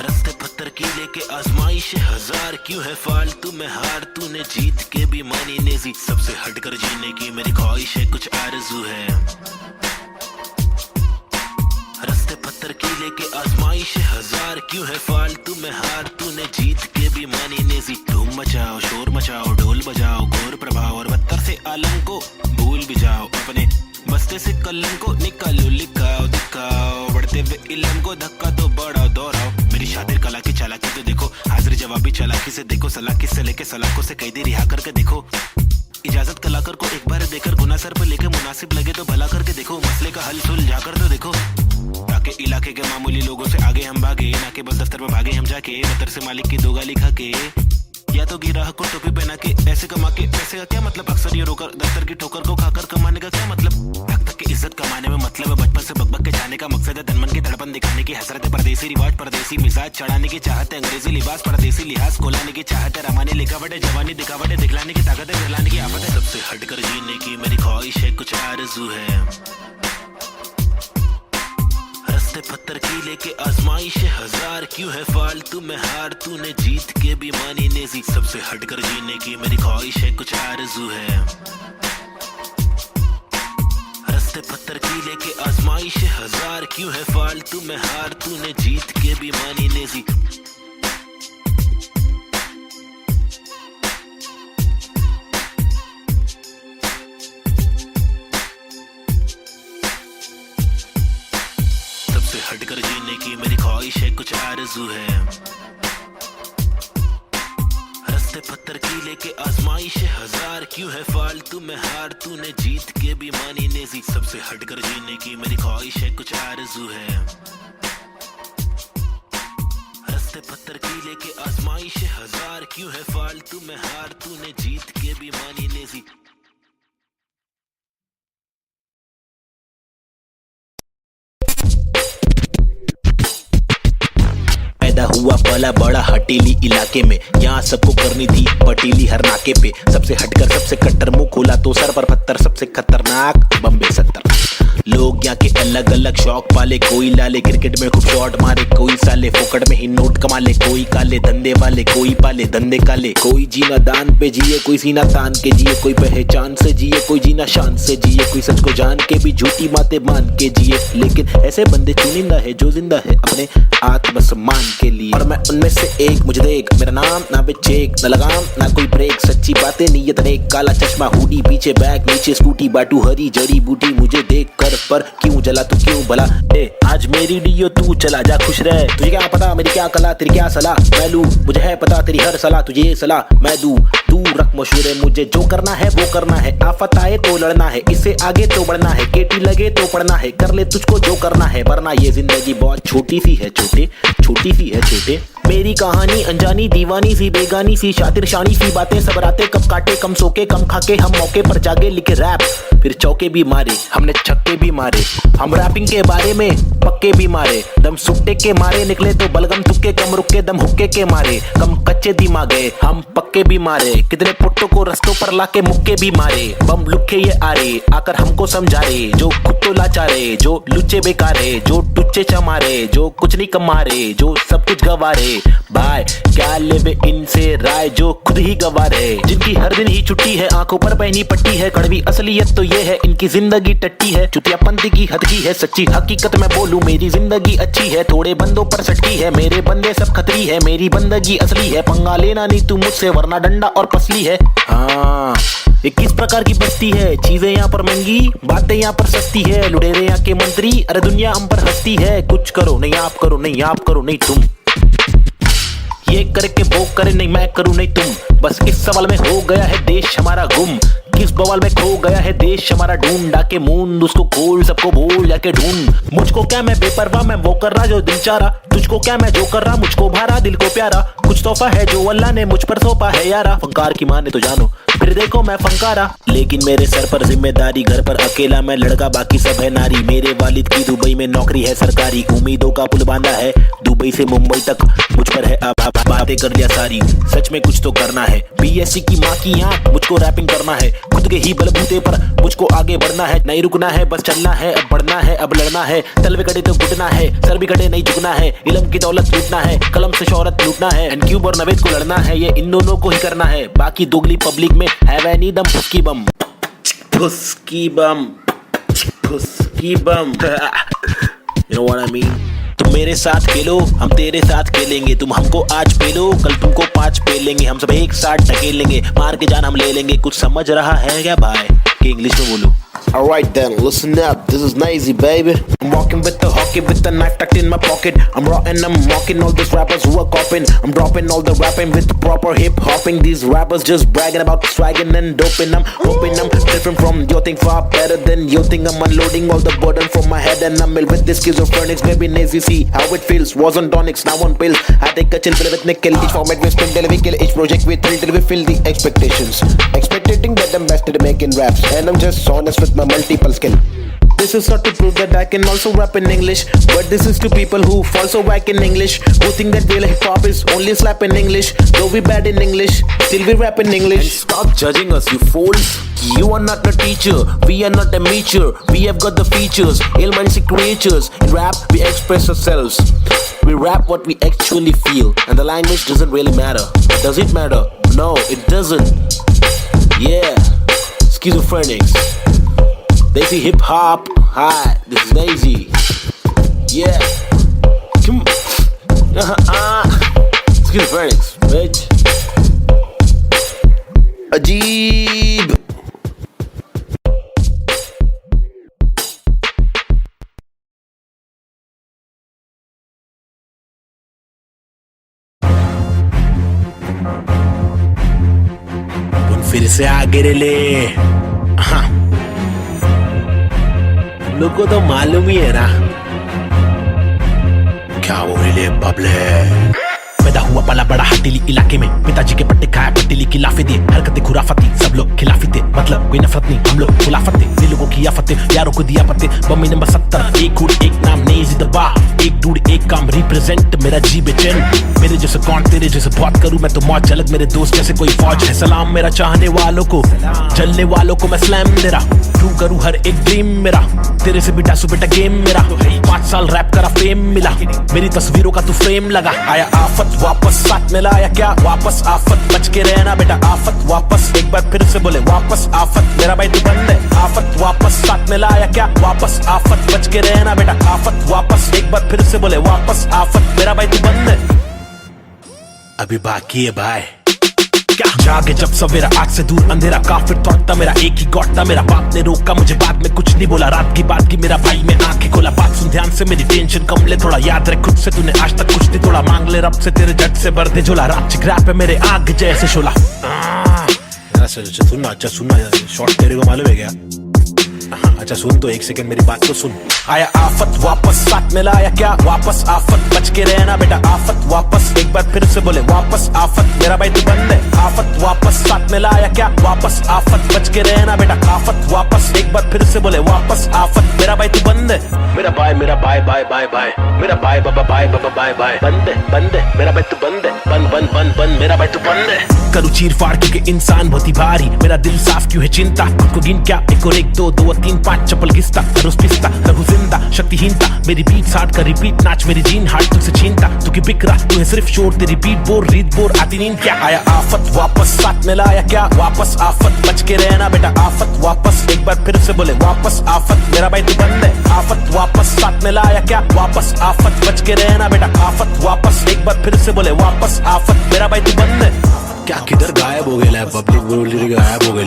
रस्ते पत्थर की लेके आजमाइश हजार क्यों है फालतू में हार तूने जीत के भी मानी नेजी सबसे हटकर जीने की मेरी ख्वाहिश है कुछ आरज़ू है रस्ते पत्थर की लेके आजमाइश हजार क्यों है फालतू में हार तूने जीत के भी मानी नेजी धूम मचाओ शोर मचाओ ढोल बजाओ घोर प्रभाव और बदतर से आलम को भूल भी जाओ अपने बस्ते से कलम को निकालो लिखाओ दिखाओ बढ़ते हुए इलम को धक्का तो बढ़ाओ दोहराओ मेरी शातिर कला की चालाकी तो देखो हाजिर जवाबी चालाकी से देखो सलाकी से लेके सलाखों से कैदी रिहा करके देखो इजाजत कलाकार को एक बार देकर गुना सर पर लेके मुनासिब लगे तो भला करके देखो मसले का हल सुलझा कर तो देखो ताकि इलाके के मामूली लोगों से आगे हम भागे ना कि बस दफ्तर में भागे हम जाके दफ्तर से मालिक की दो गाली खा के या तो गिराह को टोपी पहना के ऐसे कमा के पैसे का क्या मतलब अक्सर ये रोकर दफ्तर की ठोकर को खाकर कमाने का क्या मतलब तक की इज्जत कमाने में मतलब है बचपन से बकबक के जाने का मकसद है तनमन की धड़पन दिखाने की हसरत है परदेसी रिवाज परदेसी मिजाज चढ़ाने की चाहत है अंग्रेजी लिबास परदेसी लिहाज कोलाने की चाहत है रमाने लिखावट है जवानी दिखावट है दिखलाने की ताकत है दिखलाने की आफत है सबसे हटकर जीने की मेरी ख्वाहिश है कुछ आरज़ू है रस्ते पत्थर की लेके आजमाइश हजार क्यों है फालतू में हार तूने जीत के भी मानी नेजी सबसे हटकर जीने की मेरी ख्वाहिश है कुछ आरज़ू है रस्ते पत्थर की लेके आजमाइश हजार क्यों है फालतू में हार तूने जीत के भी मानी नेजी हटकर जीने की मेरी ख्वाहिश है कुछ आरज़ू है रस्ते पत्थर की लेके आजमाइश हजार क्यों है फालतू में हार तूने जीत के भी मानी नेजी सबसे हटकर जीने की मेरी ख्वाहिश है कुछ आरज़ू है रस्ते पत्थर की लेके आजमाइश हजार क्यों है फालतू में हार तूने जीत के भी मानी नेजी हुआ पला बड़ा हटेली इलाके में यहाँ सबको करनी थी पटेली हर नाके पे सबसे हटकर सबसे कट्टर मुंह खोला तो सर पर पत्थर सबसे खतरनाक बम्बे 70 लोग यहाँ के अलग अलग शौक पाले, कोई लाले क्रिकेट में खूब शॉट मारे, कोई साले फोकट में ही नोट कमा ले, कोई काले धंधे वाले, कोई पाले धंधे काले, कोई जीना दान पे जिए, कोई सीना तान के जिए, कोई पहचान से जिए, कोई जीना शान से जिए, कोई सच को जान के भी झूठी बातें मान के जिए। लेकिन ऐसे बंदे चुनिंदा है जो जिंदा है अपने आत्मसम्मान के लिए, और मैं उनमें से एक। मुझे देख, मेरा नाम ना पे चेक, ना लगाम ना कोई ब्रेक, सच्ची बातें नीयत नेक, काला चश्मा हुडी पीछे बैग नीचे स्कूटी, बाटू हरी जड़ी बूटी, मुझे देख कर पर क्यों जला तू क्यों भला। आज मेरी डीओ तू चला जा खुश रह, तुझे क्या पता मेरी क्या कला, तेरी क्या सलाह मैं लूं, मुझे है पता तेरी हर सलाह, तुझे ये सलाह मैं दूं। तू रख मशहूर, मुझे जो करना है वो करना है, आफत आए तो लड़ना है, इससे आगे तो बढ़ना है, केटी लगे तो पढ़ना है, कर ले तुझको जो करना है, वरना ये जिंदगी बहुत छोटी सी है छोटे, छोटी सी है छोटे। मेरी कहानी अनजानी दीवानी सी बेगानी सी, शातिर शानी सी बातें, सब रातें कब काटे कम सोके कम खाके, हम मौके पर जागे लिखे रैप, फिर चौके भी मारे हमने छक्के भी मारे, हम रैपिंग के बारे में पक्के भी मारे, दम सुट्टे के मारे निकले तो बलगम तुक्के, कम रुके दम हुक्के के मारे, कम कच्चे दिमागे हम पक्के भी मारे, कितने पुट्टों को रस्तों पर लाके मुक्के भी मारे, बम लुक्के ये आरे आकर हमको समझा रे, जो खुद तो लाचारे, जो लुच्चे बेकारे, जो टुच्चे चमारे, जो कुछ नहीं कमारे, जो सब कुछ गवारे, भाई क्या लेवे इनसे राय, जो खुद ही गवारे, जिनकी हर दिन ही छुट्टी है, आंखों पर पहनी पट्टी है, कड़वी असलियत तो ये है इनकी जिंदगी टट्टी है, चुतियापंथी की हद की है, सच्ची हकीकत मैं बोलूं मेरी जिंदगी अच्छी है, थोड़े बंदों पर सटकी है, मेरे बंदे सब खतरी है, मेरी बंदगी असली है, पंगा लेना नहीं तू मुझसे वरना डंडा और पसली है। हाँ, ये किस प्रकार की बस्ती है, चीजें यहाँ पर महंगी बातें यहाँ पर सस्ती है, लुटेरे यहाँ के मंत्री, अरे दुनिया हम पर हंसती है, कुछ करो नहीं आप करो नहीं आप करो नहीं तुम, ये करके वो करे नहीं मैं करूं नहीं तुम, बस इस सवाल में हो गया है देश हमारा गुम, किस बवाल में खो गया है देश हमारा, ढूंढ डाके मूंद उसको खोल सबको बोल जाके ढूंढ, मुझको क्या मैं बेपरवाह मैं वो कर रहा जो दिल चाह रहा, तुझको क्या मैं जो कर रहा मुझको भारा दिल को प्यारा, कुछ तोहफा है जो अल्लाह ने मुझ पर सौंपा है यारा, फंकार की माने तो जानो फिर देखो मैं फंकारा, लेकिन मेरे सर पर जिम्मेदारी, घर पर अकेला मैं लड़का बाकी सब है नारी, मेरे वालिद की दुबई में नौकरी है सरकारी, उम्मीदों का पुल बांधा है दुबई से मुंबई तक, मुझ पर है अब बातें कर लिया सारी, सच में कुछ तो करना है, बीएससी की माँ की आंख मुझको रैपिंग करना है, खुद के ही बलबूते पर मुझको आगे बढ़ना है, नहीं रुकना है बस चलना है, अब बढ़ना है अब लड़ना है, तलवे कटे तो घुटना है, सर भी कटे नहीं झुकना है, इल्म की दौलत लूटना है, कलम से शोहरत लूटना है, एनक्यूब और नवेद को लड़ना है, ये इन दोनों को ही करना है, बाकी दोगली पब्लिक में है वह नी दम फुसकी बम, फुसकी बम, फुसकी बम, you know what I mean? तुम मेरे साथ खेलो हम तेरे साथ खेलेंगे, तुम हमको आज पेलो कल तुमको 5 पेलेंगे, हम सब एक साथ ढकेलेंगे, मार के जान हम ले लेंगे, कुछ समझ रहा है क्या भाई कि इंग्लिश में बोलो। Alright then, listen up, this is Nazy baby. I'm walking with the hockey with the knife tucked in my pocket, I'm raw and I'm mocking all these rappers who are copying, I'm dropping all the rapping with proper hip hopping, these rappers just bragging about swagging and doping, I'm hoping I'm different from your thing, far better than your thing, I'm unloading all the burden from my head and I'm ill with this schizophrenics, baby Nazy, see how it feels, was on tonics, now on pills, I take a chill pill with nickel, each format we spin till we kill, each project we thrill till we fill the expectations, expecting that I'm best at making raps, and I'm just honest with my multiple skill. This is not to prove that I can also rap in English, but this is to people who fall so whack in English, who think that real hip hop is only slap in English, though we bad in English, still we rap in English. And stop judging us, you fools. You are not a teacher, we are not a amateur, we have got the features, ill-minded creatures. In rap, we express ourselves. We rap what we actually feel, and the language doesn't really matter. Does it matter? No, it doesn't. Yeah, schizophrenics. They see hip hop. Hi, this is Nazy. Yeah, come. Schizophrenics, bitch. Ajeeb. फिर से आगे ले। हाँ, लोग को तो मालूम ही है ना क्या बोले बबले। पैदा हुआ पला बड़ा हटीली इलाके में, पिताजी के पट्टे खाया पट्टीली की लाफे दिए, हरकतें खुराफती सब लोग खिलाफी थे, मतलब कोई नफरत नहीं हम लोग खिलाफत थे, दिल लोगों की आफतें यारों को दिया पत्ते, बम्मी नंबर 70 एक हुड एक नाम नेजी दबा, एक डूड एक काम रिप्रेजेंट मेरा जी बेचैन, मेरे जैसे कौन तेरे जैसे बहुत करूं मैं तो मौज झलक मेरे दोस्त जैसे कोई फौज है, सलाम मेरा चाहने वालों को, जलने वालों को मैं स्लैम दे रहा, ट्रू करूं हर एक ड्रीम मेरा, तेरे से बेटा बेटा गेम मेरा, 5 साल रैप करा फेम मिला, मेरी तस्वीरों का तू फ्रेम लगा, आया आफत वापस साथ में लाया क्या वापस आफत, बच के रहना बेटा आफत वापस, एक बार फिर से बोले वापस आफत, मेरा भाई तू बंद है, आफत वापस साथ में लाया क्या वापस आफत, बच के रहना बेटा आफत वापस, एक बार फिर से बोले वापस आफत, मेरा भाई तू बंद है, अभी बाकी है भाई क्या जागे जब सवेरा, आज से दूर अंधेरा काफिर थॉट था मेरा, एक ही गॉड था मेरा, बाप ने रोका मुझे बाद में कुछ नहीं बोला, रात की बात की मेरा भाई में आंखें खोला, बात सुन ध्यान से मेरी टेंशन कम ले थोड़ा, याद रख खुद से तूने आज तक कुछ नहीं तोड़ा, मांग ले रब से तेरे जट से भर दे झोला, रात चिकराप है मेरे आग जैसे शोला, सुनना अच्छा सुनना शॉर्ट तेरे को मालूम है क्या, अच्छा सुन तो एक सेकंड मेरी बात तो सुन, आया आफत वापस साथ में लाया क्या वापस आफत, बच के रहना बेटा आफत वापस, एक बार फिर से बोले वापस आफत, मेरा भाई तू बंद है, आफत वापस साथ में लाया क्या वापस आफत, बच के रहना बेटा आफत वापस, एक बार फिर से बोले वापस आफत, मेरा भाई तू बंद है, मेरा बाय बाय बाय बाय, मेरा बाय बाबा बाय बाय, बंद है मेरा भाई तू बंद है, बंद मेरा भाई तू बंद है, करूँ चीर फाड़ क्योंकि इंसान बहुत ही भारी, मेरा दिल साफ क्यों है चिंता, खुद को गिन क्या 1 और 1 2 2 और 3 5 चप्पल घिसता, रोज पिसता रघु जिंदा शक्तिहीनता, मेरी बीट साठ का रिपीट नाच मेरी जीन हार्ट तुझसे छीनता, तू की बिक रहा तू है सिर्फ शोर, तेरी बीट बोर रीत बोर आती नींद क्या, आया आफत वापस साथ में लाया क्या वापस आफत, बच के रहना बेटा आफत वापस, एक बार फिर से बोले वापस आफत, मेरा भाई तू बंद है, आफत वापस साथ में लाया क्या वापस आफत, बच के रहना बेटा आफत वापस, एक बार फिर से बोले वापस आफत, मेरा भाई तू बंद है, क्या किधर गायब हो गया पब्लिक बोल गायब हो गए,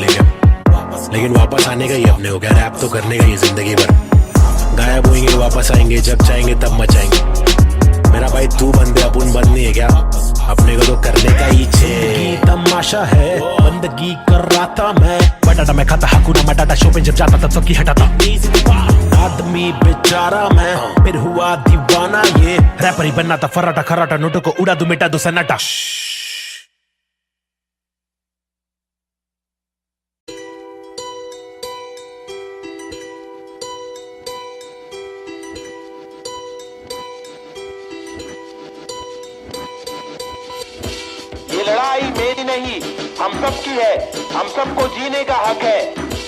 लेकिन वापस आने का ही अपने हो गया, रैप तो करने का ही जिंदगी भर, गायब होंगे वापस आएंगे जब चाहेंगे तब मचाएंगे, मेरा भाई तू बंद है अपन बंद नहीं है क्या, अपने को तो करने का ही छे, तमाशा है बंदगी कर रहा था मैं, बटाटा मैं खाता हकुना मटाटा, शो पे जब जाता तब सबकी हटाता, आदमी बेचारा मैं फिर हुआ दीवाना, ये रैपर ही बनना था फर्राटा खर्राटा, नोटों को उड़ा दो मिटा दो सन्नाटा, लड़ाई मेरी नहीं हम सब की है, हम सबको जीने का हक है,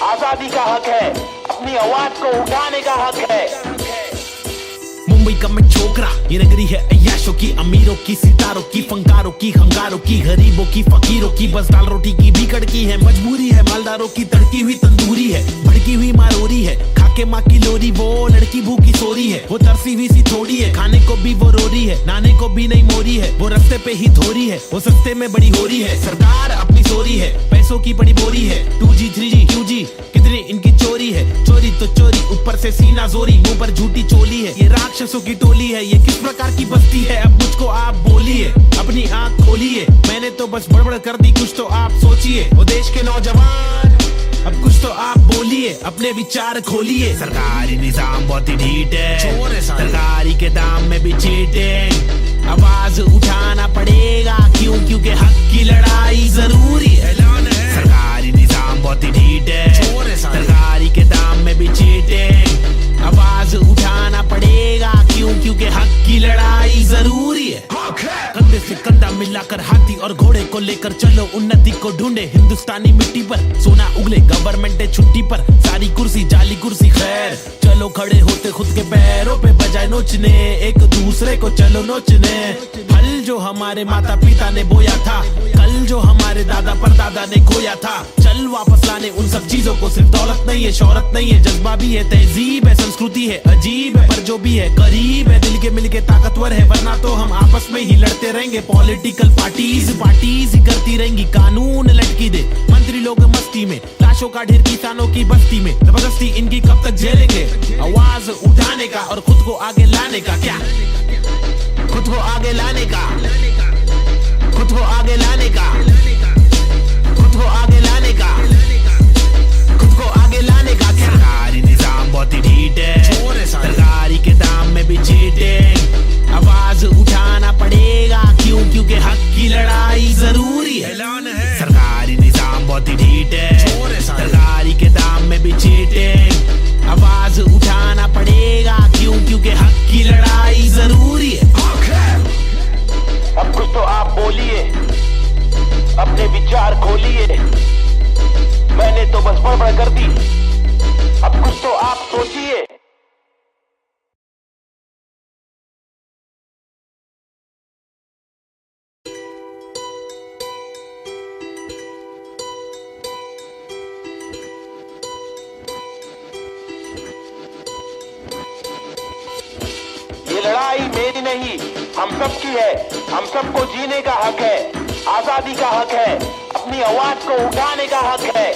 आजादी का हक है, अपनी आवाज को उठाने का हक है, मुंबई का मैं छोकरा, ये नगरी है अय्याशों की, अमीरों की, सितारों की, फंकारों की, हंगारों की, गरीबों की, फकीरों की, बस दाल रोटी की भी कड़की है, मजबूरी है मालदारों की, तड़की हुई तंदूरी है, भड़की हुई मारोरी है, खाके माँ की लोरी, वो लड़की भूखी सोरी है, वो तरसी हुई सी थोड़ी है, खाने को भी वो रोरी है, नाने को भी नहीं मोरी है, वो रास्ते पे ही धोरी है, वो सस्ते में बड़ी हो रही है, सरकार अपनी सोरी है, पैसों की बड़ी बोरी है, 2G 3G QG कितनी इनकी चोरी है, चोरी तो चोरी ऊपर से सीना जोरी, मुंह पर झूठी चोली है, ये राक्षसों की टोली है, ये किस प्रकार की बस्ती है, अब मुझको आप बोलिए, अपनी आंख खोलिए, मैंने तो बस बड़बड़ कर दी, कुछ तो आप सोचिए, वो देश के नौजवान अब कुछ तो आप बोलिए, अपने विचार खोलिए, सरकारी निजाम बहुत ही ढीठ है, सरकारी के दाम में भी चीटिंग, आवाज उठाना पड़ेगा क्यों, क्योंकि हक की लड़ाई जरूरी है, सरकारी निजाम बहुत ही ढीठ है, सरकारी के दाम में भी चीटिंग, आवाज उठाना पड़ेगा क्यों, क्योंकि हक की लड़ाई जरूरी है, कंधे से कंधा मिलाकर हाथी और घोड़े को लेकर चलो, उन्नति को ढूंढे हिंदुस्तानी मिट्टी पर, सोना उगले गवर्नमेंट है छुट्टी पर, सारी कुर्सी जाली कुर्सी खैर, चलो खड़े होते खुद के पैरों पे बजाय नोचने, एक दूसरे को चलो नोचने, फल जो हमारे माता पिता ने बोया था, कल जो हमारे दादा परदादा ने खोया था, चल वापस लाने उन सब चीजों को, सिर्फ दौलत नहीं है शोहरत नहीं है, जज्बा भी है, तहजीब है, संस्कृति है, अजीब है पर जो भी है करीब है, दिल के मिलके ताकतवर है, वरना तो हम आपस में ही लड़ते रहेंगे, पॉलिटिकल पार्टीज ही करती रहेंगी, कानून लटकी दे मंत्री लोग मस्ती में, लाशों का ढेर किसानों की बस्ती में, जबरदस्ती इनकी कब तक झेलेंगे, आवाज उठाने का और खुद को आगे लाने का, क्या खुद को आगे लाने का, खुद को आगे लाने का, खुद को आगे लाने का, खुद को आगे लाने का, सरकारी निजाम बहुत ही ढीठ है, सरकारी के दाम में भी चीटिंग, आवाज उठाना पड़ेगा क्यों, क्योंकि लड़ाई मेरी नहीं, हम सब की है। हम सबको जीने का हक है, आजादी का हक है, अपनी आवाज को उठाने का हक है।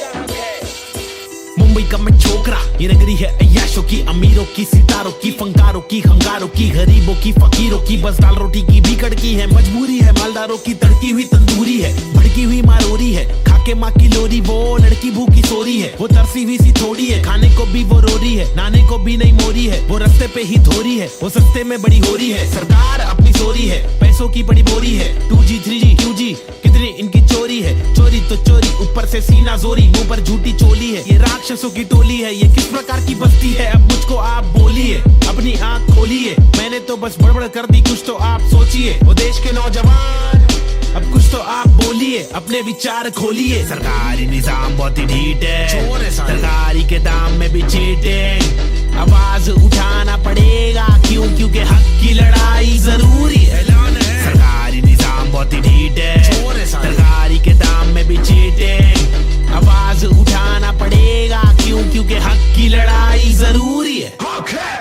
मुंबई का मैं छोकरा, ये नगरी है अय्याशों की, अमीरों की, सितारों की, फंकारों की, हंगारों की, गरीबों की, फकीरों की, बस दाल रोटी की भी कड़की है। मजबूरी है मालदारों की, तड़की हुई तंदूरी है, भड़की हुई मारोरी है, खाके माँ की लोरी, वो लड़की भूखी सोरी है, वो तरसी हुई सी थोड़ी है, खाने को भी वो रोरी है, नाने को भी नहीं मोरी है, वो रास्ते पे ही धोरी है, वो सस्ते में बड़ी हो रही है। सरकार अपनी सोरी है, पैसों की बड़ी बोरी है, 2G 3G QG कितनी इनकी चोरी है। चोरी तो चोरी, ऊपर से सीना जोरी, मुंह पर झूठी चोली है, ये राक्षसों की टोली है। ये किस प्रकार की बस्ती है, अब मुझको आप बोलिए, अपनी आंख खोलिए। मैंने तो बस बड़बड़ कर दी, कुछ तो आप सोचिए। वो देश के नौजवान, अब कुछ तो आप बोलिए, अपने विचार खोलिए। सरकारी निजाम बहुत ही ढीठ है, सरकारी के दाम में भी चीटिंग। आवाज उठाना पड़ेगा, क्यों? क्योंकि हक की लड़ाई जरूरी है। सरकारी निजाम बहुत ही ढीठ है, सरकारी के दाम में भी चीटिंग। आवाज उठाना पड़ेगा, क्यों? क्योंकि हक की लड़ाई जरूरी है।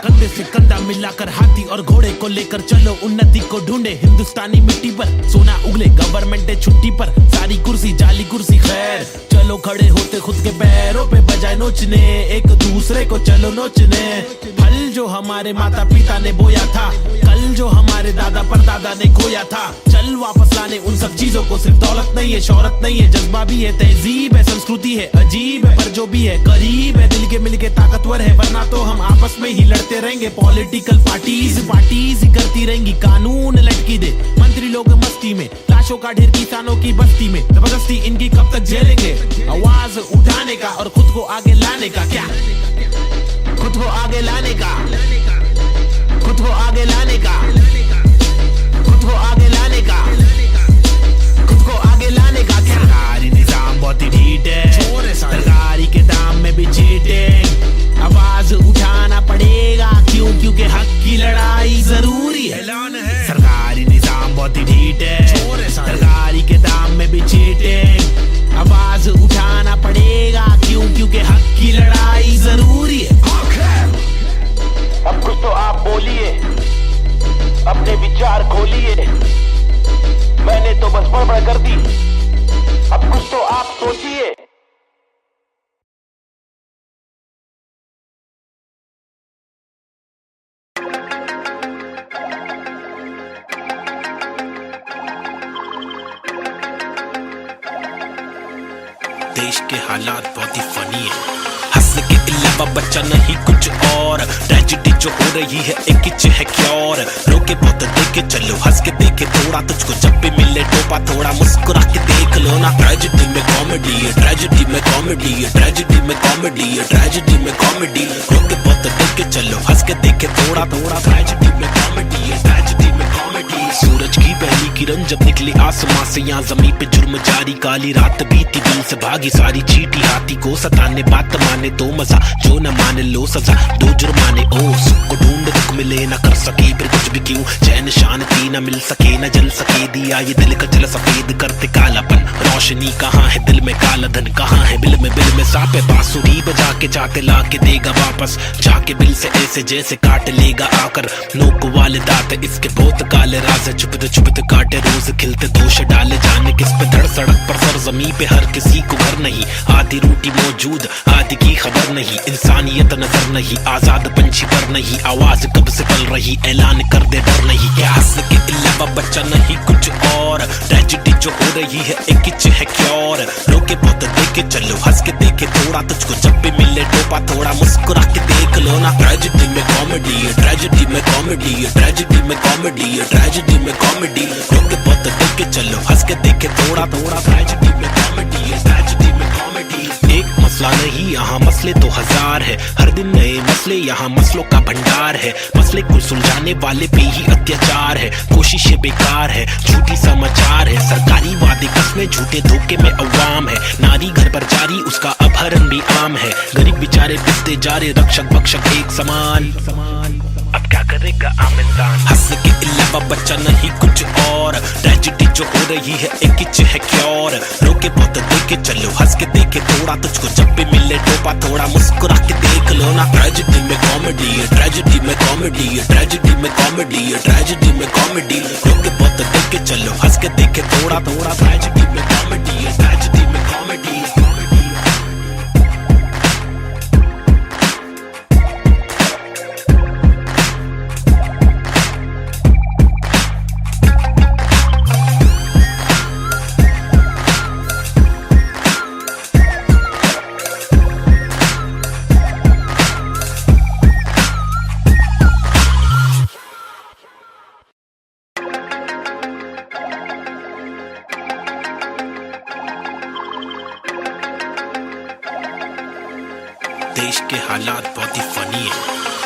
कंधे से कंधा मिलाकर हाथी और घोड़े को लेकर चलो, उन्नति को ढूंढे हिंदुस्तानी मिट्टी पर। सोना उगले गवर्नमेंट है छुट्टी पर, सारी कुर्सी जाली कुर्सी खैर। चलो खड़े होते खुद के पैरों पे, बजाय नोचने एक दूसरे को चलो नोचने। फल जो हमारे माता पिता ने बोया था, कल जो हमारे दादा परदादा ने खोया था, चल वापस लाने उन सब चीजों को। सिर्फ दौलत नहीं है, शोहरत नहीं है, जज्बा भी है, तहजीब है, संस्कृति है, अजीब है, पर जो भी है करीब है, दिल के मिलके ताकतवर है। वरना तो हम आपस में ही लड़ते रहेंगे। पॉलिटिकल पार्टीज ही करती रहेंगी, कानून लटकी दे मंत्री लोग मस्ती में, लाशों का ढेर किसानों की बस्ती में। जबरदस्ती इनकी कब तक झेलेंगे, आवाज उठाने का और खुद को आगे लाने का। क्या खुद को आगे लाने का, खुद को आगे लाने का, खुद को आगे लाने का, खुद को आगे लाने का। सरकारी निजाम बहुत ही ढीठ है, सरकारी के दाम में भी चीटिंग। आवाज उठाना पड़ेगा, क्यों? क्योंकि हक की लड़ाई जरूरी है। सरकारी निजाम बहुत ही ढीठ है, सरकारी के दाम में भी चीटिंग। आवाज उठाना पड़ेगा, क्यों? क्योंकि हक की लड़ाई जरूरी है। अब कुछ तो आप बोलिए, अपने विचार खोलिए। मैंने तो बस बड़बड़ कर दी, अब कुछ तो आप सोचिए। देश के हालात बहुत ही फनी है, हंसने के अलावा बच्चा नहीं कुछ और। ट्रेजेडी जो हो रही है एक ही है क्योर। रोके बहुत देखे चलो, हंस के देखे थोड़ा, तुझको जब भी मिले टोपा थोड़ा मुस्कुरा के देख लो ना। ट्रेजेडी में कॉमेडी है, ट्रेजेडी में कॉमेडी है, ट्रेजेडी में कॉमेडी है, ट्रेजेडी में कॉमेडी। रोके बहुत देखे चलो, हंस के देखे थोड़ा थोड़ा, ट्रेजेडी में कॉमेडी है, ट्रेजेडी में कॉमेडी। सूरज की पहली किरण जब निकली आसमां से, यहाँ जमीन पे जुर्म जारी, काली रात बीती, दिल से भागी सारी चीटी। हाथी को सताने बात माने तो मजा, जो न माने लो सजा, दो जुर्माने। ओ सुख को ढूंढ दुख मिले न कर सके फिर कुछ भी, क्यों? चैन शांति न मिल सके न जल सके, दिया ये दिल का जल सफेद करते कालापन। रोशनी कहाँ है दिल में, काला धन कहाँ है बिल में सांप है। बांसुरी बजा के चाहते ला के देगा वापस, जाके बिल से ऐसे जैसे काट लेगा आकर। नोक वाले दांत इसके बहुत काले राज, चुपते चुपते काटे रोज खिलते दोष डाले। जाने किस पे धड़ सड़क पर सर जमी पे, हर किसी को घर नहीं, आधी रोटी मौजूद आधी की खबर नहीं। इंसानियत नजर नहीं, आजाद पंछी पर नहीं, आवाज कब से पल रही, ऐलान कर दे डर नहीं। क्या हंसने के अलावा बच्चा नहीं कुछ और। ट्रेजेडी जो हो रही है एक ही है क्योर। रोके बहुत देखे चलो, हंस के देखे थोड़ा, तुझको जब भी मिले टोपा थोड़ा मुस्कुरा के देख लो ना। ट्रेजेडी में कॉमेडी है, ट्रेजेडी में कॉमेडी है, ट्रेजेडी में कॉमेडी है, ट्रेजेडी में कॉमेडी। रोके बहुत देखे चलो, हंस के देखे थोड़ा थोड़ा, ट्रेजेडी में कॉमेडी है, ट्रेजेडी में कॉमेडी। एक मसला नहीं यहाँ मसले तो हजार है, हर दिन नए मसले यहाँ मसलों का भंडार है। मसले को सुलझाने वाले पे ही अत्याचार है, कोशिशें बेकार है, झूठी समाचार है। सरकारी वादे कसमें झूठे धोखे में अवाम है, नारी घर पर जारी उसका अपहरण भी आम है। गरीब बेचारे पिसते जा रहे, रक्षक भक्षक एक समान। अब क्या करे करेगा आमिर। हंस के अलावा बच्चा नहीं कुछ और, ट्रेजेडी जो हो रही है एक ही है क्योर। रोके बहुत देखे चलो, हंस के देखे थोड़ा, तुझको जब भी मिले टोपा थोड़ा मुस्कुरा के देख लो ना। ट्रेजेडी में कॉमेडी है, ट्रेजेडी में कॉमेडी है, ट्रेजेडी में कॉमेडी है, ट्रेजेडी में कॉमेडी। रोके बहुत देखे चलो, हंस के देखे थोड़ा थोड़ा, ट्रेजेडी में कॉमेडी है, ट्रेजेडी में कॉमेडी। देश के हालात बहुत ही फनी है,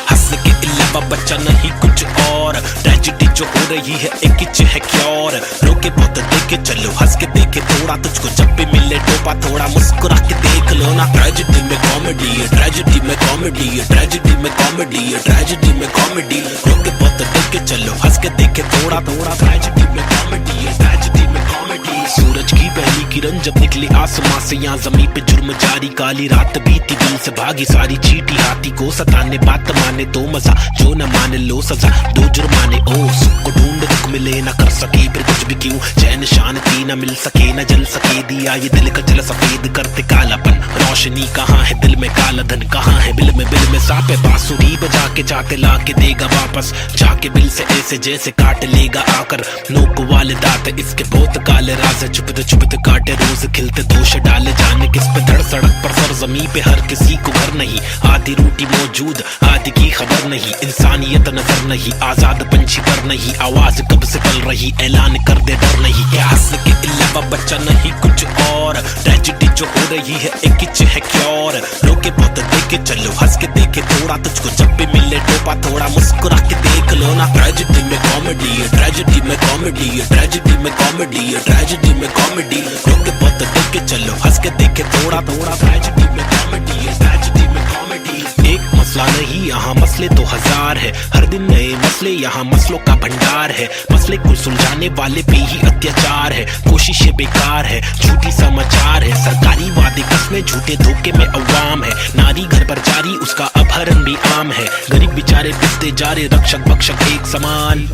हंस के अलावा बच्चा नहीं कुछ और। ट्रेजेडी जो हो रही है एक ही है क्योर। रोके बहुत देखे चलो, हंस के देखे थोड़ा, तुझको जब भी मिले टोपा थोड़ा मुस्कुरा के देख लो ना। ट्रेजेडी में कॉमेडी है, ट्रेजेडी में कॉमेडी है, ट्रेजेडी में कॉमेडी है, ट्रेजेडी में कॉमेडी। रोके बहुत देखे चलो, हंस के देखे थोड़ा थोड़ा, ट्रेजेडी में कॉमेडी है, ट्रेजेडी में कॉमेडी। सूरज की पहली किरण जब निकली आसमां से, यहाँ जमीन पे जुर्म जारी, काली रात बीती, दिल से भागी सारी चीटी। हाथी को सताने बात माने तो मजा, जो न माने लो सजा, दो जुर्माने। ओ सुख को ढूंढ दुख मिले न कर सके फिर कुछ भी क्यों, चैन शांति न मिल सके न जल सके, दिया ये दिल का जल सफेद करते कालापन। रोशनी कहाँ है दिल में, काला धन कहाँ है बिल में सांप है। बांसुरी बजा के चाहते ला के देगा वापस, जाके बिल से ऐसे जैसे काट लेगा आकर। नोक वाले दांत इसके बहुत काले राज, चुपते चुपते काटे रोज खिलते दोष डाले। जाने किस पे धड़ सड़क पर सर जमी पे, हर किसी को घर नहीं, आधी रोटी मौजूद आधी की खबर नहीं। इंसानियत नजर नहीं, आजाद पंछी पर नहीं, आवाज कब से पल रही, ऐलान कर दे डर नहीं। क्या हंस के अलावा बच्चा नहीं कुछ और, ट्रेजेडी जो हो रही है एक ही है क्योर। रोके बहुत देखे चलो, हंस के देखे थोड़ा, तुझको जब भी मिले टोपा थोड़ा मुस्कुरा के देख लो ना। ट्रेजेडी में कॉमेडी है, ट्रेजेडी में कॉमेडी है, ट्रेजेडी में कॉमेडी है, ट्रेजेडी में कॉमेडी। रोके बहुत देखे चलो, हंस के देखे थोड़ा थोड़ा, ट्रेजेडी में कॉमेडी है, ट्रेजेडी में कॉमेडी। एक मसला नहीं यहाँ मसले तो हजार है, हर दिन नए मसले यहाँ मसलों का भंडार है। मसले को सुलझाने वाले पे ही अत्याचार है, कोशिशें बेकार है, झूठी समाचार है। सरकारी वादे कसमें झूठे धोखे में अवाम है, नारी घर पर जारी उसका अपहरण भी आम है। गरीब बेचारे पिसते जा रहे, रक्षक भक्षक एक समान,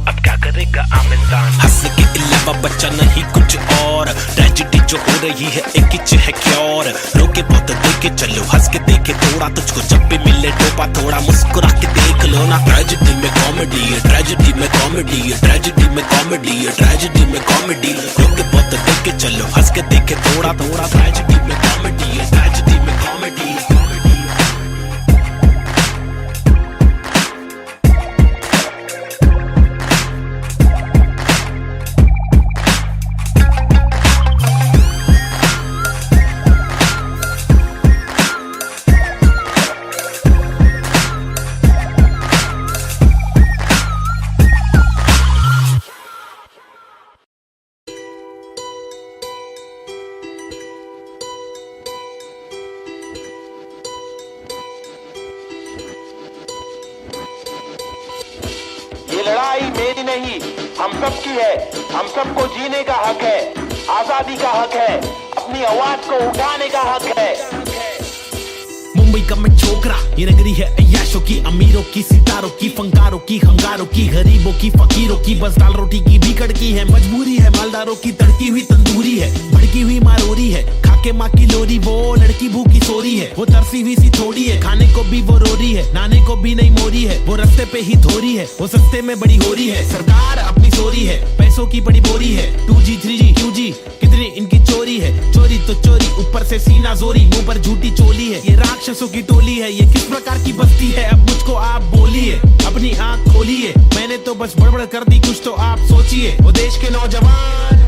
अब क्या करेगा आम इंसान। हंस के अलावा बच्चा नहीं कुछ और, ट्रेजेडी जो हो रही है एक ही है क्योर। रोके बहुत देखे चलो, हंस के देखे थोड़ा, तुझको जब भी मिले टोपा थोड़ा मुस्कुरा के देख लो ना। ट्रेजेडी में कॉमेडी है, ट्रेजेडी में कॉमेडी है, ट्रेजेडी में कॉमेडी है, ट्रेजेडी में कॉमेडी। रोके बहुत देखे चलो, हंस के देखे थोड़ा थोड़ा, ट्रेजेडी में कॉमेडी है, ट्रेजेडी में कॉमेडी। ये लड़ाई मेरी नहीं, हम सब की है। हम सबको जीने का हक है, आजादी का हक है, अपनी आवाज को उठाने का हक है। मुंबई का मैं छोकरा, ये नगरी है अय्याशों की, अमीरों की, सितारों की, फंकारों की, हंगारों की, गरीबों की, फकीरों की। बस दाल रोटी की भी कड़की है, मजबूरी है मालदारों की, तड़की हुई तंदूरी है, भड़की हुई मारोरी है, खाके माँ की लोरी। वो लड़की भूखी सोरी है, वो तरसी हुई सी थोड़ी है, खाने को भी वो रोरी है, नाने को भी नहीं मोरी है। वो रस्ते पे ही धोरी है, वो सस्ते में बड़ी हो रही है। सरकार अपनी सोरी है, पैसों की बड़ी बोरी है। 2G 3G QG कितनी इनकी चोरी है, चोरी तो चोरी, ऊपर से सीना जोरी, मुंह पर झूठी चोली है। ये राक्षसों की टोली है, ये किस प्रकार की बस्ती है, अब मुझको आप बोलिए, अपनी आंख खोलिए। मैंने तो बस बड़बड़ कर दी, कुछ तो आप सोचिए। वो देश के नौजवान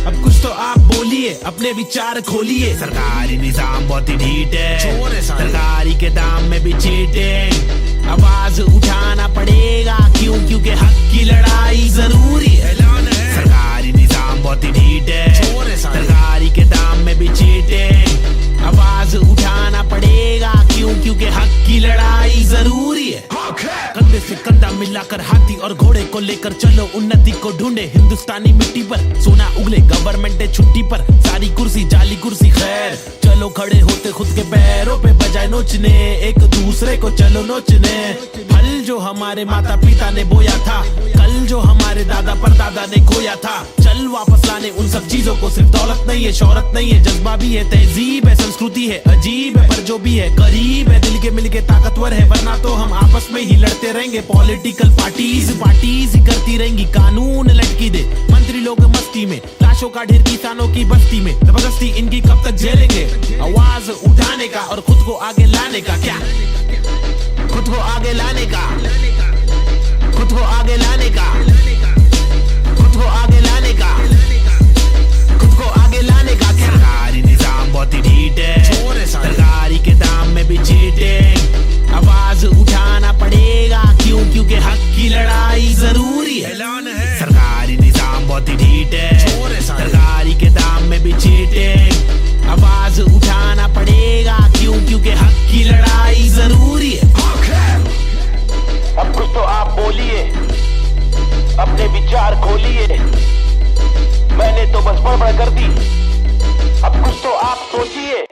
अब कुछ तो आप बोलिए, अपने विचार खोलिए। सरकारी निजाम बहुत ही ढीठ है, सरकारी के दाम में भी चीटिंग। आवाज उठाना पड़ेगा क्यों, क्योंकि हक की लड़ाई जरूरी है। सरकारी निजाम बहुत ही ढीठ है, सरकारी के दाम में भी चीटिंग। आवाज उठाना पड़ेगा क्यों, क्योंकि हक की लड़ाई जरूरी है। कंधे से कंधा मिलाकर हाथी और घोड़े को लेकर चलो उन्नति को ढूंढे। हिंदुस्तानी मिट्टी पर सोना उगले, गवर्नमेंट है छुट्टी पर, सारी कुर्सी जाली कुर्सी खैर। चलो खड़े होते खुद के पैरों पे बजाय नोचने, एक दूसरे को चलो नोचने। फल जो हमारे माता पिता ने बोया था, कल जो हमारे दादा परदादा ने खोया था, चल वापस लाने उन सब चीजों को। सिर्फ दौलत नहीं है, शोहरत नहीं है, जज्बा भी है, तहजीब है, संस्कृति है, अजीब है पर जो भी है करीब है, दिल के मिलके ताकतवर है। वरना तो हम आपस में ही लड़ते रहेंगे। पॉलिटिकल पार्टीज ही करती रहेंगी, कानून लटकी दे मंत्री लोग मस्ती में, लाशों का ढेर किसानों की बस्ती में। जबरदस्ती इनकी कब तक झेलेंगे? आवाज उठाने का और खुद को आगे लाने का। क्या खुद को आगे लाने का, खुद को आगे लाने का, खुद को आगे लाने का, खुद को आगे लाने का। सरकारी निजाम बहुत ही ढीठ है, सरकारी के दाम में भी चीटिंग। आवाज उठाना पड़ेगा क्यों? क्योंकि हक की लड़ाई जरूरी है। सरकारी निजाम बहुत ही ढीठ है, सरकारी के दाम में भी चीटिंग। आवाज उठाना पड़ेगा क्यों? क्योंकि हक की लड़ाई जरूरी है। अब कुछ तो आप बोलिए, अपने विचार खोलिए। मैंने तो बस बड़बड़ कर दी, अब कुछ तो आप सोचिए।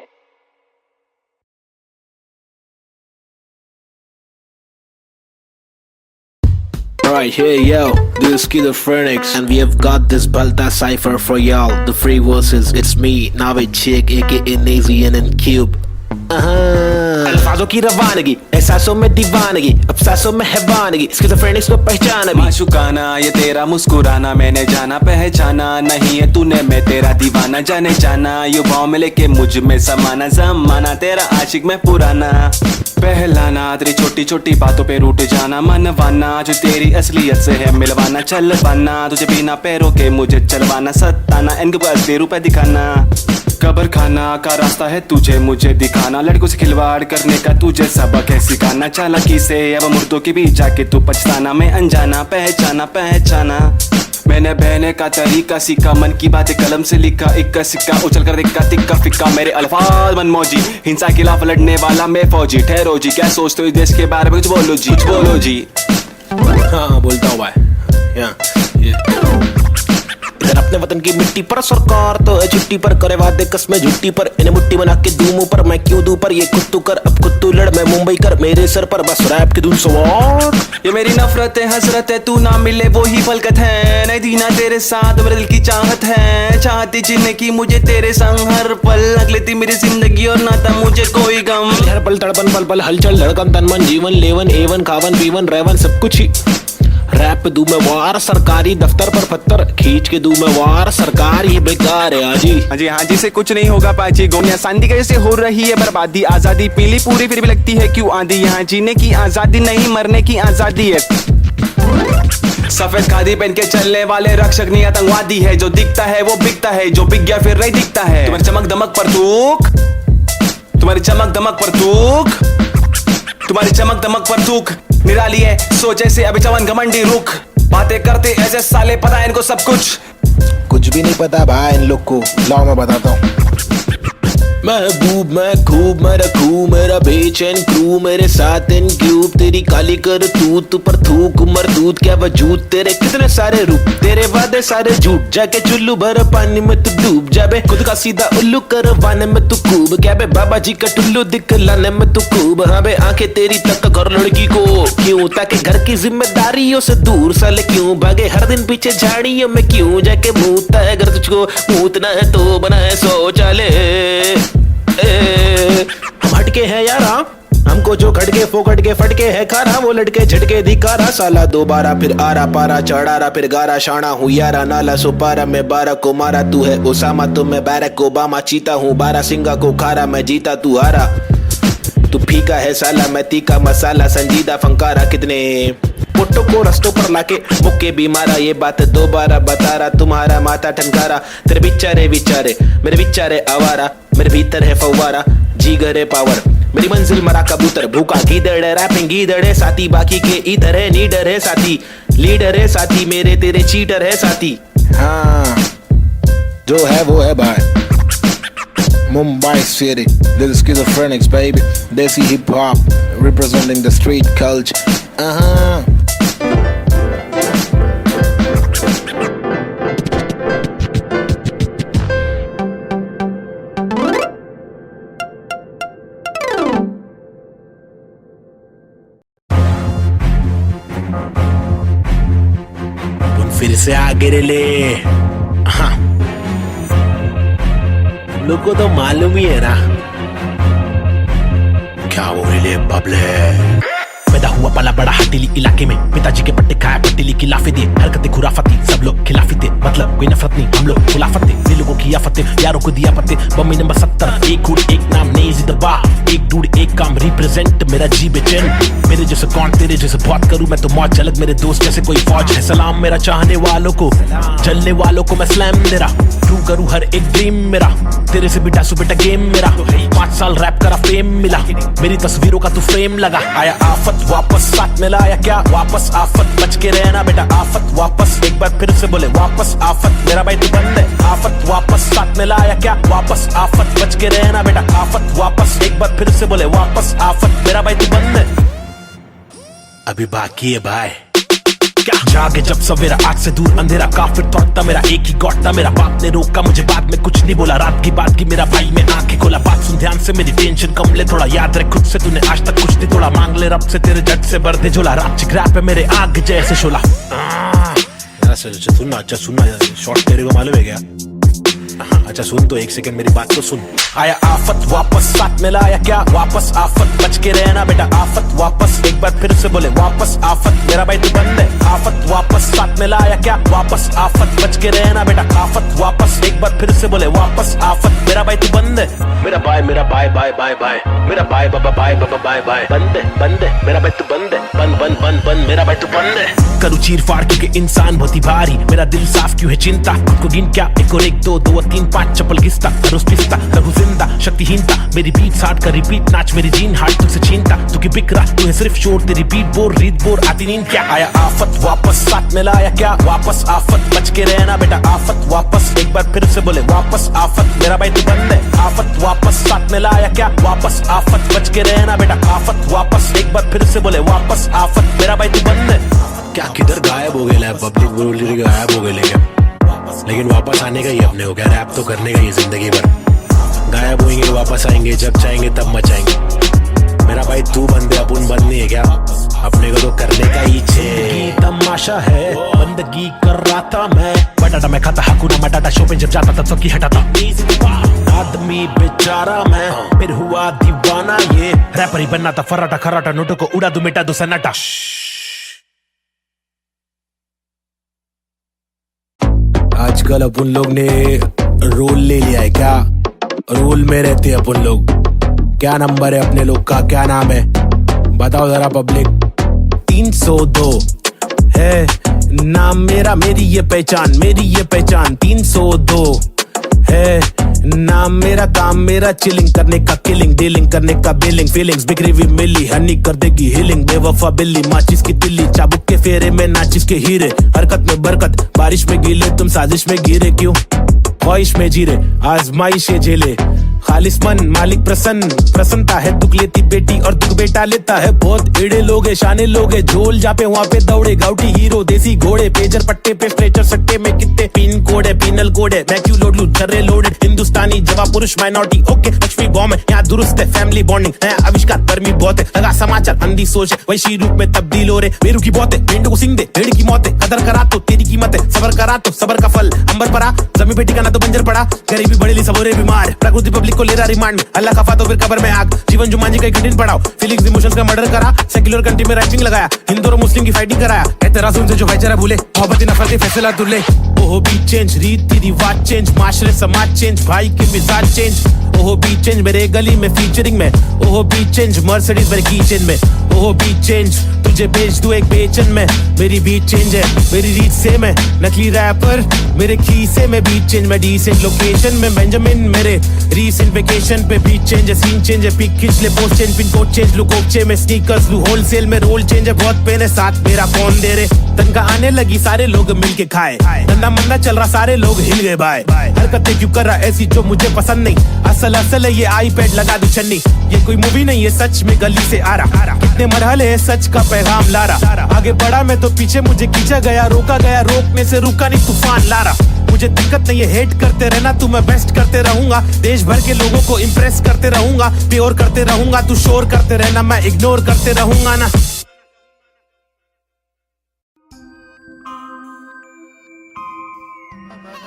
Right here, yo, this is Schizophrenics, and we have got this Balta cipher for y'all. The free verses, it's me, Navid Chick, aka Nazian and Cube. अल्फाजों की रवानगी, एहसासों में दीवानगी, अफसासों में हैवानगी, स्किज़ोफ्रेनिक्स को पहचान भी। माशुकाना ये तेरा मुस्कुराना, मैंने जाना पहचाना नहीं है तूने, मैं तेरा दीवाना जाने जाना। युवाओं में लेके मुझ में समाना, जमाना तेरा आशिक में पुराना। पहलाना तेरी छोटी छोटी बातों पे रूठ जाना, मनवाना जो तेरी असलियत से है मिलवाना। चल पाना तुझे बिना पैरों के मुझे चलवाना, सताना इनके असली रूप दिखाना। कब्र खाना का रास्ता है तुझे मुझे दिखाना, लड़कों से खिलवाड़ करने का तुझे सबक है सिखाना। चालाकी से अब मुर्दों के बीच जाके तू पछताना, मैं अनजाना पहचाना पहचाना। मैंने बहने का तरीका सीखा, मन की बातें कलम से लिखा, इक्का सिक्का उछल कर दिक्का तिक्का फिक्का। मेरे अल्फाज मनमौजी, हिंसा के खिलाफ लड़ने वाला मैं फौजी। ठहरो जी, क्या सोचते हो इस देश के बारे में? कुछ बोलो जी, कुछ बोलो जी। हाँ बोलता हूँ भाई। इधर अपने वतन की मिट्टी पर सरकार तो है छुट्टी पर, करे वादे कस्में झुट्टी पर, इन्हें मुट्ठी बना के दूं मुंह पर। मैं क्यों दूं पर, ये खुद तू कर, अब खुद तू लड़, मैं मुंबई कर, मेरे सर पर बस रैप की धुन सवार। ये मेरी नफरत है हसरत है, तू ना मिले वो ही फलकत है। नहीं दीना तेरे साथ मेरे दिल की चाहत है, चाहती जीने की मुझे तेरे संग हर पल। अगले थी मेरी जिंदगी और ना था मुझे कोई गम। हर पल तड़पन पल पल हलचल धड़कन तन मन जीवन लेवन एवन खावन पीवन रेवन सब कुछ ही। रैप दूं मैं वार, सरकारी दफ्तर पर पत्थर खींच के दूं मैं वार, सरकार ये बेकार है। हाँ जी से कुछ नहीं होगा पाजी। गोनिया शांति कैसे हो रही है बर्बादी, आजादी पीली पूरी फिर भी लगती है क्यों आंधी। यहाँ जीने की आजादी नहीं, मरने की आजादी है। सफेद खादी पहन के चलने वाले रक्षक नहीं आतंकवादी है, जो दिखता है वो बिकता है, जो बिक गया फिर नहीं दिखता है। तुम्हारी चमक दमक पर थूक, तुम्हारी चमक दमक पर थूक, तुम्हारी चमक दमक पर थूक। निराली है सोच ऐसे अभी जवान घमंडी रुख, बातें करते ऐसे साले पता है इनको सब कुछ भी नहीं पता भाई इन लोग को। लाओ मैं बताता हूँ। महबूब मैं खूब मैं रखूं मेरा बेचैन क्रू, मेरे साथ इन क्यूब तेरी काली कर तू पर थूक मरदूत क्या वजूद तेरे, कितने सारे रूप तेरे वादे सारे झूठ। जाके चुल्लू भर पानी में तू डूब जाबे, खुद का सीधा उल्लू करवाने में तू खूब। क्या बे बाबा जी का टुल्लू दिखलाने में तू खूब। हाँ बे आंखें तेरी तक घर लड़की को क्यों, ताकि घर की जिम्मेदारियों से दूर साले क्यों भागे। हर दिन पीछे झाड़ियों में क्यों जाके मूतता है, घर तुझको मूतना है तो बनाए शौचालय। हम हटके हैं यारा, हमको जो खटके फोकट के फटके है खारा, वो लटके झटके दिखारा। साला दोबारा फिर आरा पारा चढ़ारा फिर गारा शाना हूँ यारा, नाला सुपारा मैं 12 को मारा। तू है ओसामा तो मैं बैरक ओबामा, चीता हूँ 12 सिंगा को खारा, मैं जीता तू हारा। तू फीका है साला मैं तीखा मसाला, संजीदा फंकारा। कितने पुट्टों को रस्तों पर लाके मुक्के भी मारा, ये बात दोबारा बता रहा तुम्हारा माथा ठनकारा। तेरे बिचारे विचारे मेरे विचारे आवारा, मेरे भीतर है फव्वारा जीगर है पावर। मेरी मंजिल मरा कबूतर भूखा गीदड़ रैपिंग गीदड़ है साथी, बाकी के इधर है नीडर है साथी, लीडर है साथी, मेरे तेरे चीटर है साथी। हाँ जो है वो है भाई। Mumbai City, this is Schizophrenics baby, Desi hip hop representing the street culture. फिर से आगे रे ले। हाँ, लोग को तो मालूम ही है ना क्या वो ले बबले। पैदा हुआ पला बड़ा हटीली इलाके में, पिताजी के पट्टे खाया पतीली की लाफे दिए, हरकतें खुराफती सब लोग खिलाफी थे, मतलब कोई नफरत नहीं हम लोग खुलाफत थे, दिल लोगों की आफतें यारों को दिया पते। बम्मी नंबर 70 एक हुड एक नाम नहीं जिंदबा, एक डूड एक काम रिप्रेजेंट मेरा जी बेचैन। मेरे जैसे कौन तेरे जैसे बात करूं मैं तो मौज अलग, मेरे दोस्त जैसे कोई फौज है। सलाम मेरा चाहने वालों को, जलने वालों को मैं स्लैम दे रहा, ट्रू करूं हर एक ड्रीम मेरा, तेरे से भी डासू बेटा गेम मेरा। 5 साल रैप करा फेम मिला, मेरी तस्वीरों का तू फ्रेम लगा। आया आफत वापस साथ में लाया क्या वापस आफत, बच के रहना बेटा आफत वापस, एक बार फिर से बोले वापस आफत, मेरा भाई तू बंद है। आफत वापस साथ में लाया क्या वापस आफत, बच के रहना बेटा आफत वापस, एक बार फिर से बोले वापस आफत, मेरा भाई तू बंद है। अभी बाकी है भाई क्या जागे जब सवेरा, आग से दूर अंधेरा काफिर तोड़ता मेरा, एक ही गौटता मेरा बाप ने रोका मुझे, बाद में कुछ नहीं बोला, रात की बात की मेरा भाई मैं आंखें खोला, बात सुन ध्यान से मेरी टेंशन कम ले थोड़ा, याद रख खुद से तूने आज तक कुछ नहीं तोड़ा, मांग ले रब से तेरे जट से भर दे झोला, रात चिक रैप है मेरे आग जैसे शोला। सुनना अच्छा सुनना, शॉर्ट तेरे को मालूम है क्या? अच्छा सुन तो एक सेकंड मेरी बात तो सुन। आया आफत वापस साथ में लाया क्या वापस आफत, बच के रहना बेटा आफत वापस, एक बार फिर से बोले वापस आफत, मेरा भाई तू बंद है। आफत वापस साथ में लाया क्या वापस आफत, बच के रहना बेटा आफत वापस, एक बार फिर से बोले वापस आफत, मेरा भाई तू बंद है। मेरा भाई बाय बाय, मेरा भाई बाबा बाय बाय, बंद है मेरा भाई तू बंद है, बंद मेरा भाई तू बंद है। करूँ चीर फाड़ क्योंकि इंसान बहुत ही भारी, मेरा दिल साफ क्यों है चिंता, खुद को गिन क्या 1 और 1 2 2 और 3 5 चप्पल घिसता, रोज पिसता रहूं जिंदा शक्तिहीनता, मेरी बीट साठ का रिपीट नाच मेरी जीन हार्ट तुझसे छीनता, तू की बिक रहा तू है सिर्फ शोर, तेरी बीट बोर रीत बोर आती नींद क्या। आया आफत वापस साथ में लाया क्या वापस आफत, बच के रहना बेटा आफत वापस, एक बार फिर से बोले वापस आफत, मेरा भाई तू बंद है। आफत वापस साथ में लाया क्या वापस आफत, बच के रहना बेटा आफत वापस, एक बार फिर से बोले वापस आफत, मेरा भाई तू बंद है। क्या किधर गायब हो गया पब्लिक बोली गायब हो गए, लेकिन वापस आने का ही अपने को क्या, रैप तो करने का ही जिंदगी भर, गायब होंगे वापस आएंगे जब चाहेंगे तब मचाएंगे। मेरा भाई तू बंदे अपन बंद नहीं है क्या, अपने को तो करने का ही छे तमाशा है, बंदगी कर रहा था मैं, बटाटा मैं खाता हकूना मटाटा, शो पे जब जाता था सबकी हटाता, आदमी बेचारा मैं फिर हुआ दीवाना, ये रैपर ही बनना था फर्राटा खर्राटा, नोटों को उड़ा दू मिटा दू सन्नाटा। आजकल अपन लोग ने रोल ले लिया है क्या, रोल में रहते हैं अपन लोग, क्या नंबर है अपने लोग का, क्या नाम है बताओ जरा पब्लिक। 302 है नाम मेरा, मेरी ये पहचान 302 है नाम मेरा, काम मेरा चिलिंग करने का, किलिंग डीलिंग करने का, बिलिंग फीलिंग्स बिखरी हुई मिली, हनी कर देगी हीलिंग, बेवफा बिल्ली माचिस की तिल्ली, चाबुक के फेरे में नाचिस के हीरे, हरकत में बरकत बारिश में गीले, तुम साजिश में गिरे क्यों, ख्वाहिश में जीरे आजमाइशें झेले, खालिस मन मालिक प्रसन्नता है, दुख लेती बेटी और दुख बेटा लेता है, बहुत एड़े लोग है शाने लोग है, झोल जापे वहाँ पे दौड़े गाउटी हीरो देसी घोड़े, पेजर पट्टे पे स्ट्रेचर सट्टे में कितने पिन कोड है, पिनल कोड है, मैं क्यों लोड लूं जर्रे लोडेड, हिंदुस्तानी जवाब पुरुष माइनॉरिटी ओके, लक्ष्मी बॉम्ब है यहाँ दुरुस्त है, फैमिली बॉन्डिंग नया आविष्कार गर्मी बहुत है, लगा समाचार अंधी सोच है, वैशी रूप में तब्दील हो रहे, बेरू की बहुत है, भेंड को सिंह दे भेड़ की मौत है, कदर करा तो तेरी कीमत है, सबर करा तो सबर का फल अंबर पड़ा, जमी पे ठिकाना तो बंजर पड़ा, गरीबी बढ़ेली सबोरे बीमार, प्रकृति पब्लिक को ले रहा रिमांड में, अल्लाह खफा तो फिर कबर में आग, जीवन जुमान जी का कठिन पड़ाओ, फीलिंग्स इमोशंस का मर्डर करा, सेक्युलर कंट्री में राइटिंग लगाया, हिंदू और मुस्लिम की फाइटिंग कराया, एतराज उनसे जो भाईचारा भूले, मोहब्बत नफरत फैसला दुल्ले, ओहो बी चेंज रीति रिवाज चेंज, माशरे समाज चेंज, भाई के मिजाज चेंज, ओहो बी चेंज मेरे गली में फीचरिंग में, ओहो बी चेंज मर्सिडीज मेरे कीचेन में, ओहो बी चेंज तुझे भेज दूं एक बेचन में, मेरी बीट चेंज है मेरी रीत से मैं नकली रैपर, मेरे खीसे में बीट चेंज, मैं डिसेंट लोकेशन में बेंजामिन, मेरे रीसेंट वेकेशन पे बीट चेंज है, सीन चेंज है, पिक खींच ले post change, pin code change लू कोकचे में स्नीकर्स लू होलसेल में, रोल चेंज है बहुत पेन है साथ मेरा कौन दे रे, तनका आने लगी सारे लोग मिलके खाए, धंधा मंदा चल रहा सारे लोग हिल गए भाई, हरकतें क्यों कर रहा ऐसी जो मुझे पसंद नहीं, असल है ये आईपैड लगा दू छन्नी, ये कोई मूवी नहीं है सच में गली से आ रहा, कितने मरहले है सच का पैगाम ला रहा, आगे बढ़ा मैं तो पीछे मुझे खींचा गया, रोका गया रोकने से रुका नहीं तूफान ला रहा, मुझे दिक्कत नहीं है हेट करते रहना, तू मैं बेस्ट करते रहूंगा, देश भर के लोगों को इम्प्रेस करते रहूंगा, प्योर करते रहूंगा, तू शोर करते रहना मैं इग्नोर करते रहूंगा ना। सबसे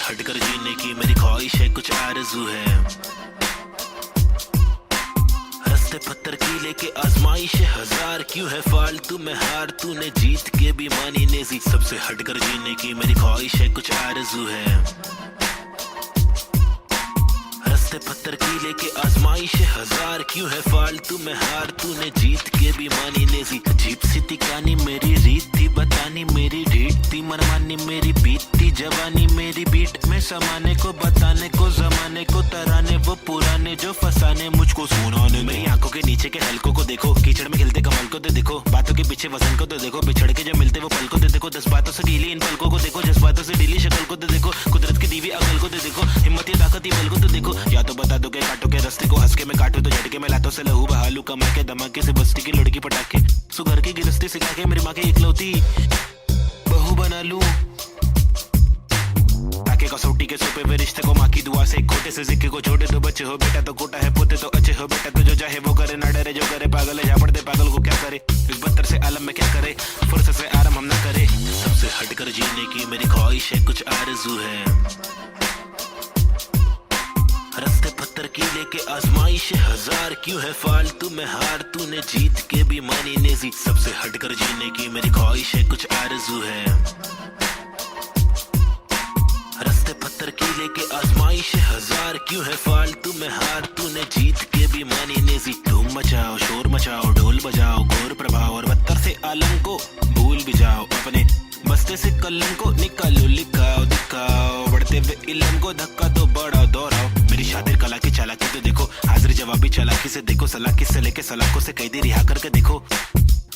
हटकर जीने की मेरी ख्वाहिश है, कुछ आरज़ू है। रस्ते पत्थर की लेके आजमाइश हजार, क्यों है फालतू में हार, तूने जीत के भी मानी नेजी। सबसे हटकर जीने की मेरी ख्वाहिश है, कुछ आरज़ू है। रस्ते पत्थर की लेके आजमाइश हजार, क्यों है फालतू में हार, तूने जीत के भी मानी नेजी। अजीब सी थी कहानी मेरी, रीत थी बतानी मेरी, ढीठ थी मनमानी मेरी, बीतती जवानी मेरी, बीट में समाने को बताने को जमाने को तराने, वो पुराने जो फसाने मुझको सुनाने। मेरी आंखों के नीचे के हलकों को देखो, कीचड़ में खिलते कमल को तो देखो, बातों के पीछे वजन को तो देखो, बिछड़ के जब मिलते वो पल को तो देखो, 10 बातों से ढीली इन पलकों को देखो, जज्बातों से ढीली शक्ल को तो देखो, कुदरत की दीवी अकल को तो देखो, हिम्मत या ताकत बल को तो देखो। या तो बता दो के काटो के रास्ते को, हंस के मैं काटू तो झटके में लातों से लहू बहालू, कमा के धमाके से बस्ती की लड़की पटाके, सुगर की गिरस्ती सिखा के मेरी माँ की इकलौती बहू बना लूं, ताकि कसौटी के सोपे वे रिश्ते को माँ की दुआ से, खोटे से सिक्के को छोटे तो बच्चे हो बेटा, तो कोटा है पोते तो अच्छे हो बेटा, तो जो चाहे वो करे, ना डरे जो करे पागल है, झापड़ दे पागल को क्या करे, इस बदतर से आलम में क्या करे, फुर्सत से आराम हम ना करे। सबसे हटकर जीने की मेरी ख्वाहिश है, कुछ आरज़ू है। रस्ते पत्थर की लेके आजमाइश हजार, क्यों है फालतू में हार, तूने जीत के भी मानी नेजी। सबसे हटकर जीने की मेरी ख्वाहिश है, कुछ आरज़ू है। रस्ते पत्थर की लेके आजमाइश हजार, क्यों है फालतू में हार, तूने जीत के भी मानी नेजी। धूम मचाओ शोर मचाओ ढोल बजाओ, घोर प्रभाव और बदतर से आलम को भूल भी जाओ, अपने बस्ते से कलम को निकालो, लिखाओ दिखाओ, बढ़ते हुए इल्म को धक्का दो, बढ़ाओ दोहराओ। मेरी शातिर कला की चालाकी तो देखो, हाजिर जवाबी चालाकी से देखो, सलाकी से लेके सलाखों से कैदी रिहा करके देखो,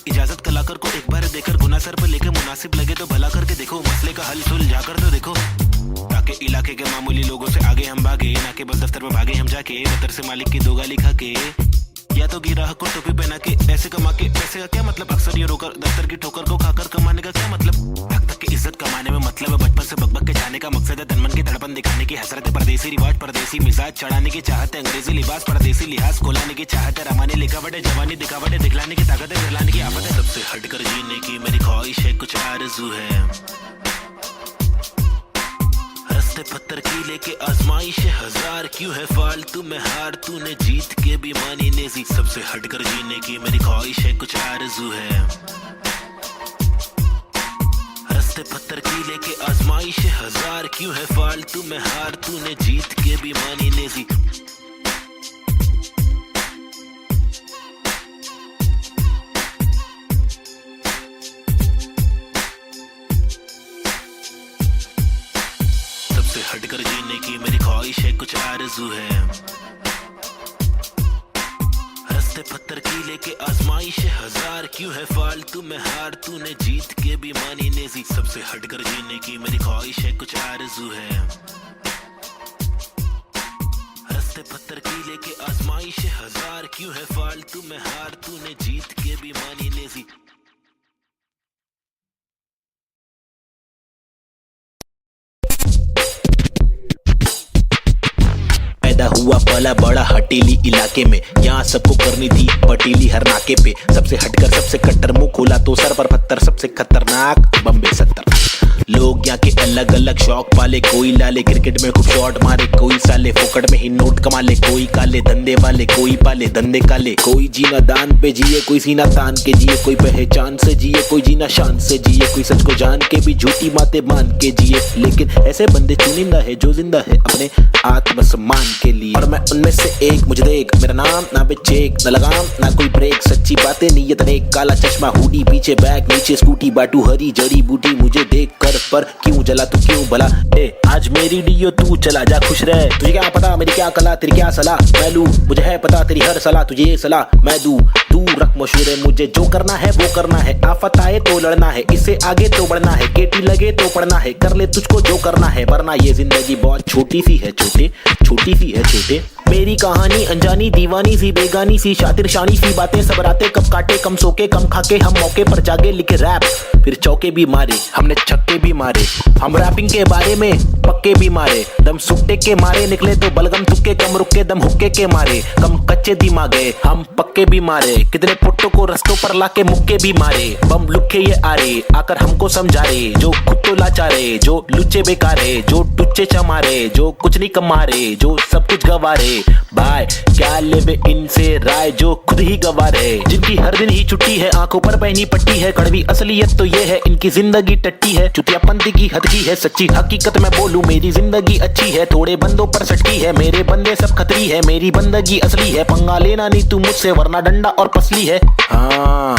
इजाजत कलाकार को एक बार देकर गुना सर पर लेके मुनासिब लगे तो भला करके देखो, मसले का हल सुलझा कर तो देखो, ताकि इलाके के मामूली लोगों से आगे हम भागे, ना कि बस दफ्तर में भागे हम जाके, दफ्तर से मालिक की दो गाली खा के, या तो गिराह को टोपी पहना के ऐसे कमा के, पैसे का क्या मतलब, अक्सर ये रोकर दफ्तर की ठोकर को खाकर कमाने का क्या मतलब, हक तक की इज्जत कमाने में मतलब है, बचपन से बकबक के जाने का मकसद है, तनमन की धड़पन दिखाने की हसरत है, परदेसी रिवाज परदेसी मिजाज चढ़ाने की चाहत है, अंग्रेजी लिबास परदेसी लिहाज खोलाने की चाहत है, रमाने लिखावट है, जवानी दिखावट है, दिखलाने की ताकत है, दिखलाने की आफत है। सबसे हटकर जीने की मेरी ख्वाहिश है, कुछ आरज़ू है। रस्ते पत्थर की लेके आजमाइश हजार, क्यों है फालतू में हार, तूने जीत के भी मानी नेजी। सबसे हटकर जीने की मेरी ख्वाहिश है, कुछ आरज़ू है। रस्ते पत्थर की लेके आजमाइश हजार, क्यों है फालतू में हार, तूने जीत के भी मानी नेजी। हटकर जीने की मेरी ख्वाहिश है, कुछ आरज़ू है। रस्ते पत्थर की लेके आजमाइश हजार, क्यों है फालतू में हार, तूने जीत के भी मानी नेजी। सबसे हटकर जीने की मेरी ख्वाहिश है, कुछ आरज़ू है। रस्ते पत्थर की लेके आजमाइश हजार, क्यों है फालतू में हार, तूने जीत के भी मानी नेजी। हुआ पला बड़ा हटेली इलाके में, यहाँ सबको करनी थी पटेली हर नाके पे। सबसे हटकर सबसे कट्टर मुंह खोला तो सर पर पत्थर, सबसे खतरनाक बम्बे 70। लोग यहाँ के अलग अलग शौक पाले, कोई लाले क्रिकेट में खूब शॉट मारे, कोई साले फोकट में ही नोट कमा ले, कोई काले धंधे वाले, कोई पाले धंधे काले, कोई जीना दान पे जिए, कोई सीना तान के जिए, कोई पहचान से जिए, कोई जीना शान से जिए, कोई सच को जान के भी झूठी बातें मान के जिए। लेकिन ऐसे बंदे चुनिंदा है जो जिंदा है अपने आत्मसम्मान के लिए, और मैं उनमें से एक। मुझे देख, मेरा नाम ना पे चेक, ना लगाम ना कोई ब्रेक, सच्ची बातें नीयत नेक, काला चश्मा हुडी पीछे बैग नीचे स्कूटी, बाटू हरी जड़ी बूटी, मुझे देख कर पर क्यों जला तू क्यों भला। आज मेरी डियो तू चला जा खुश रह, तुझे क्या पता मेरी क्या कला, तेरी क्या सलाह मैं लूं, मुझे है पता तेरी हर सलाह, तुझे ये सलाह मैं दूं। तू रख मशहूर, मुझे जो करना है वो करना है, आफत आए तो लड़ना है, इससे आगे तो बढ़ना है, केटी लगे तो पढ़ना है, कर ले तुझको जो करना है, वरना ये जिंदगी बहुत छोटी सी है छोटे, छोटी सी है छोटे। मेरी कहानी अनजानी दीवानी सी बेगानी सी शातिर शानी सी बातें सब रातें कब काटे कम सोके कम खाके हम मौके पर जागे लिखे रैप फिर चौके भी मारे हमने छक्के भी मारे हम रैपिंग के बारे में पक्के भी मारे दम सुट्टे के मारे निकले तो बलगम तुक्के कम रुके दम हुक्के के मारे कम कच्चे दिमागे हम पक्के भी मारे कितने पुट्टों को रस्तों पर लाके मुक्के भी मारे बम लुक्के ये आरे आकर हमको समझा रे जो खुद तो लाचारे जो लुच्चे बेकारे जो टुच्चे चमारे जो कुछ नहीं कमारे जो सब कुछ गवारे भाई क्या लेवे इनसे राय जो खुद ही गवारे जिनकी हर दिन ही छुट्टी है आंखों पर पहनी पट्टी है कड़वी असलियत तो ये है इनकी जिंदगी टट्टी है चुतियापंथी की हद की है सच्ची हकीकत मैं बोलूं मेरी जिंदगी अच्छी है थोड़े बंदों पर सटकी है मेरे बंदे सब खतरी है मेरी बंदगी असली है पंगा लेना नहीं तू मुझसे वरना डंडा और पसली है हाँ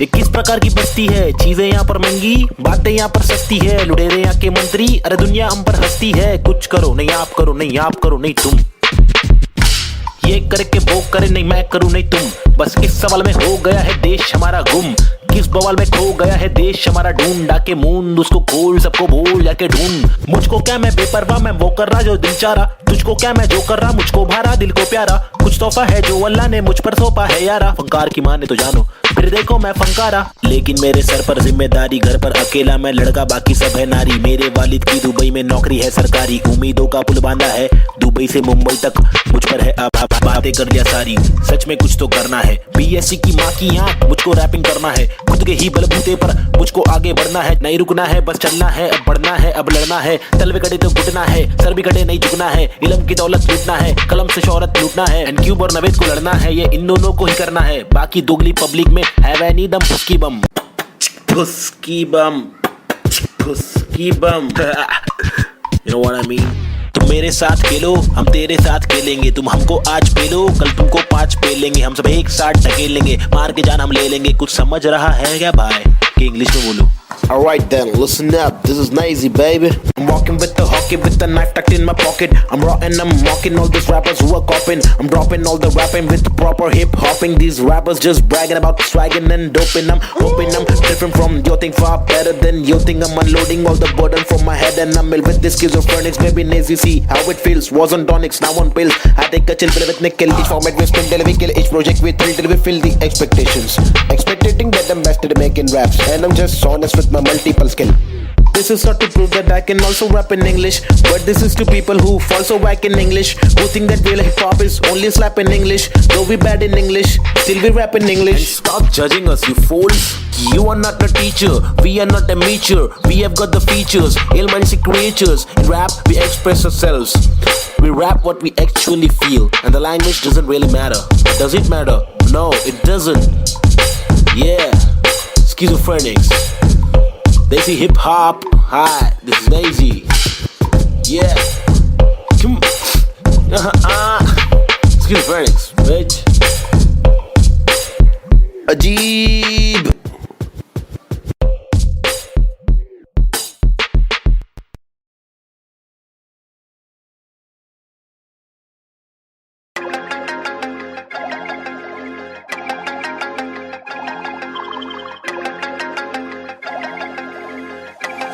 ये किस प्रकार की बस्ती है चीजें यहाँ पर महंगी बातें यहाँ पर सस्ती है लुटेरे यहाँ के मंत्री अरे दुनिया हम पर हंसती है कुछ करो नहीं आप करो नहीं आप करो नहीं तुम ये करके वो करे नहीं मैं करूं नहीं तुम बस इस सवाल में हो गया है देश हमारा गुम किस बवाल में खो गया है देश हमारा ढूंढ डाके मूंद उसको खोल सबको भूल जाके ढूंढ मुझको क्या मैं बेपरवाह मैं वो कर रहा जो दिल चाह रहा तुझको क्या मैं जो कर रहा मुझको भारा दिल को प्यारा कुछ तोहफा है जो अल्लाह ने मुझ पर सौंपा है यारा फंकार की माने तो जानो फिर देखो मैं फंकारा लेकिन मेरे सर पर जिम्मेदारी घर पर अकेला मैं लड़का बाकी सब है नारी मेरे वालिद की दुबई में नौकरी है सरकारी उम्मीदों का पुल बांधा है दुबई से मुंबई तक मुझ पर है अब बातें कर दिया सारी सच में कुछ तो करना है बीएससी की माँ की आंख मुझको रैपिंग करना है खुद के ही बलबूते पर मुझको आगे बढ़ना है नहीं रुकना है बस चलना है अब बढ़ना है अब लड़ना है तल भी कटे तो घुटना है सर भी कटे नहीं झुकना है इल्म की दौलत लूटना है कलम से शोहरत लूटना है एनक्यूब और नवेद को लड़ना है ये इन दोनों को ही करना है बाकी दोगली पब्लिक में है वह नी दम फुसकी बम फुसकी बम फुसकी बम you know what I mean तुम मेरे साथ खेलो हम तेरे साथ खेलेंगे तुम हमको आज पेलो कल तुमको 5 पेलेंगे हम सब एक साथ ढकेलेंगे मार के जान हम ले लेंगे कुछ समझ रहा है क्या भाई कि इंग्लिश में बोलो Alright then, listen up, this is Nazy baby. I'm walking with the hockey with the knife tucked in my pocket. I'm raw and I'm mocking all these rappers who are copying. I'm dropping all the rapping with the proper hip hopping. These rappers just bragging about swagging and doping. I'm hoping I'm different from your thing, far better than your thing. I'm unloading all the burden from my head and I'm ill with this schizophrenics. Baby Nazy, see how it feels. Was on tonics, now on pills. I take a chill pill with nickel. Each format we spin till we kill. Each project we thrill till we fill the expectations. Expecting that I'm best at making raps, and I'm just honest with my multiple skill. This is not to prove that I can also rap in English, but this is to people who fall so whack in English, who think that real hip hop is only slap in English. Though we bad in English, still we rap in English. And stop judging us, you fools. You are not a teacher, we are not amateur. We have got the features, ill-minded creatures. In rap, we express ourselves. We rap what we actually feel, and the language doesn't really matter. Does it matter? No, it doesn't. Yeah, schizophrenics. They see hip hop. Hi, this is Nazy. Yeah, come schizophrenics, bitch. Ajeeb.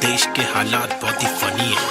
देश के हालात बहुत ही funny है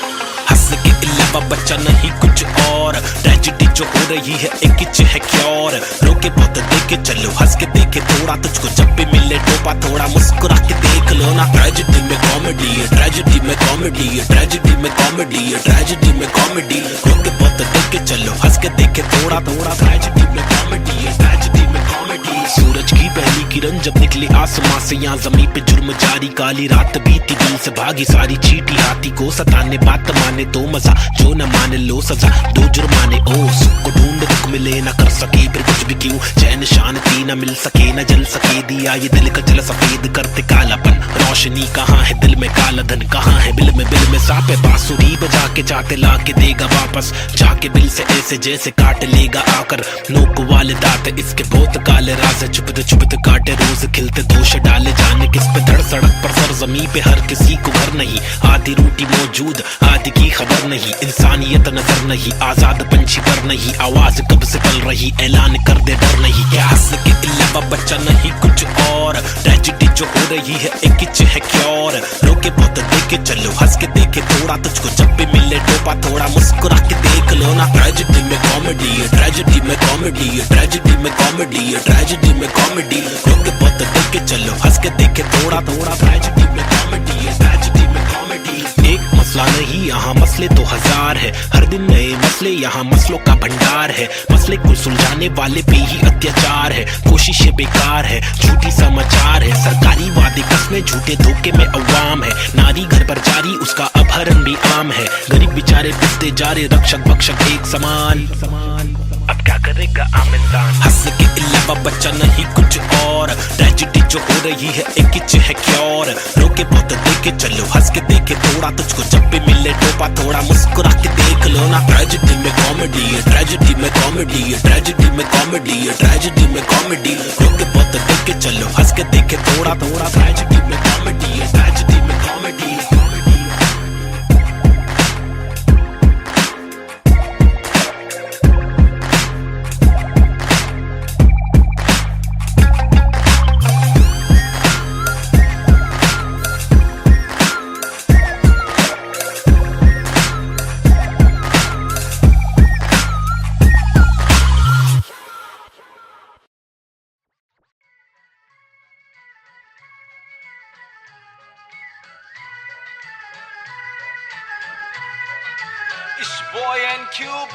हंस के अलावा बच्चा नहीं कुछ और ट्रेजेडी जो हो रही है एक है क्या और रोके बहुत देखे चलो हंस के देखे थोड़ा तुझको जब भी मिले टोपा थोड़ा मुस्कुरा के देख लो ना ट्रेजेडी में कॉमेडी है ट्रेजेडी में कॉमेडी है ट्रेजेडी में कॉमेडी है ट्रेजेडी में कॉमेडी रोके बहुत देखे चलो हंस के देखे थोड़ा थोड़ा ट्रेजेडी में कॉमेडी है ट्रेजेडी में कॉमेडी सूरज की पहली किरण जब निकले आसमां से यहाँ जमीन पे जुर्म जारी काली रात बीती दिल से भागी सारी चीटी हाथी को सताने बात माने तो मजा जो न माने लो सजा दो जुर्माने ओ सुख को ढूंढ दुख मिले न कर सके फिर कुछ भी क्यों चैन शांति न मिल सके न जल सके दिया ये दिल का जल सफेद करते कालापन रोशनी कहाँ है दिल में काला धन कहाँ है बिल में सांप है बांसुरी बजा के चाहते ला के देगा वापस जाके बिल से ऐसे जैसे काट लेगा आकर नोक वाले दांत इसके बहुत काले राज है चुपते चुपते काटे रोज खिलते दोष डाले जाने किस पे धड़ सड़क पर सरजमी पे हर किसी को घर नहीं, आधी रोटी मौजूद आधी की खबर नहीं, इंसानियत नजर नहीं, आजाद पंछी पर नहीं, आवाज कब से पल रही, ऐलान कर दे डर नहीं। क्या हंस के अलावा बच्चा नहीं कुछ और, ट्रेजेडी जो हो रही है एक है क्योर, रोके बहुत देखे चलो, हंस के देखे थोड़ा, तुझको जब भी मिले टोपा थोड़ा मुस्कुरा के देख लो ना। ट्रेजेडी में कॉमेडी है, ट्रेजेडी में कॉमेडी है, ट्रेजेडी में कॉमेडी है, ट्रेजेडी में कॉमेडी, रोके बहुत देखे चलो, हंस के देखे थोड़ा थोड़ा, ट्रेजेडी में कॉमेडी है, ट्रेजेडी में कॉमेडी। एक मसला नहीं यहाँ मसले तो हजार है, हर दिन नए मसले यहाँ मसलों का भंडार है, मसले को सुलझाने वाले पे ही अत्याचार है, कोशिशें बेकार है, झूठी समाचार है, सरकारी वादे कसमें झूठे धोखे में अवाम है, नारी घर पर जारी उसका अपहरण भी आम है, गरीब बेचारे पिसते जा रहे रक्षक भक्षक एक समान, अब क्या करेगा आम इंसान। हंस के अलावा बच्चा नहीं कुछ और, ट्रेजेडी जो हो रही है एक है क्योर, रोके बहुत देखे चलो, हंस के देखे थोड़ा, तुझको जब भी मिले टोपा थोड़ा मुस्कुरा के देख लो ना। ट्रेजेडी में कॉमेडी है, ट्रेजेडी में कॉमेडी है, ट्रेजेडी में कॉमेडी है, ट्रेजेडी में कॉमेडी, रोके बहुत देखे चलो, हंस के देखे थोड़ा थोड़ा, ट्रेजेडी में कॉमेडी है, ट्रेजेडी में comedy. It's boy and Cube,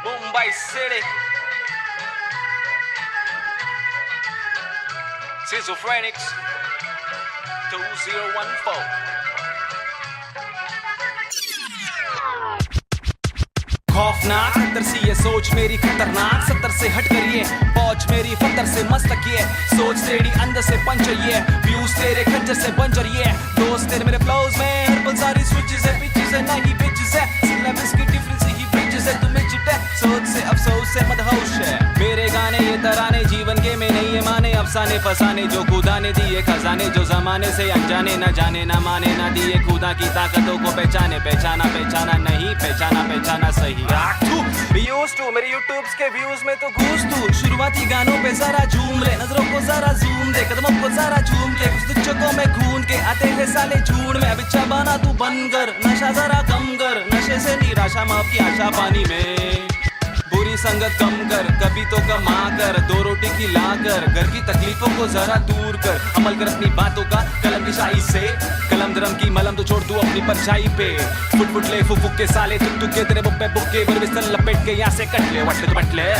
Mumbai City, Schizophrenics 2014. खौफनाक 70 सी ये सोच मेरी खतरनाक, 70 से हट कर ये पहुंच मेरी फतर से मस्तक ये, सोच तेरी अंदर से पंचर ये, व्यूज तेरे खंजर से बंजर ये, दोस्त तेरे मेरे फ्लोज में हर पल सारी स्विचेस है, पिचेस है नहीं बिचेस है, सिलेबस की डिफरेंस ही ब्रिजेस है, तुम्हें चिटे सोच से अफसोस से मदहोश है, मेरे गाने ये तराने जीवन के में नहीं ये माने, अफसाने फसाने जो खुदा ने दिए खजाने, जो जमाने से अनजाने न जाने न माने न दिए खुदा की ताकतों को पहचाने, पहचाना पहचाना नहीं पहचाना पहचाना सही। मेरे यूट्यूब्स के व्यूज में तो घूस तू, शुरुआती गानों पे जरा झूम ले, नजरों को जरा जूम दे, कदमों को जरा झूम के, कुछ दुचकों में खून के आते हैं साले झूठ में, अब इच्छा बना तू बन कर, नशा जरा कम कर, नशे से निराशा माफ की आशा पानी में, बुरी संगत कम कर, कभी तो कमा कर, दो रोटी खिला कर, घर की तकलीफों को जरा दूर कर, अमल कर अपनी बातों का कलम की शाही से, कलम दरम की मलम तो छोड़ तू अपनी परछाई पे, फुट फुट ले फुक फुक के साले तुक तुक के तेरे बुक्के बुक्के पर बिस्तर लपेट के यहाँ से कट ले वट ले बट ले।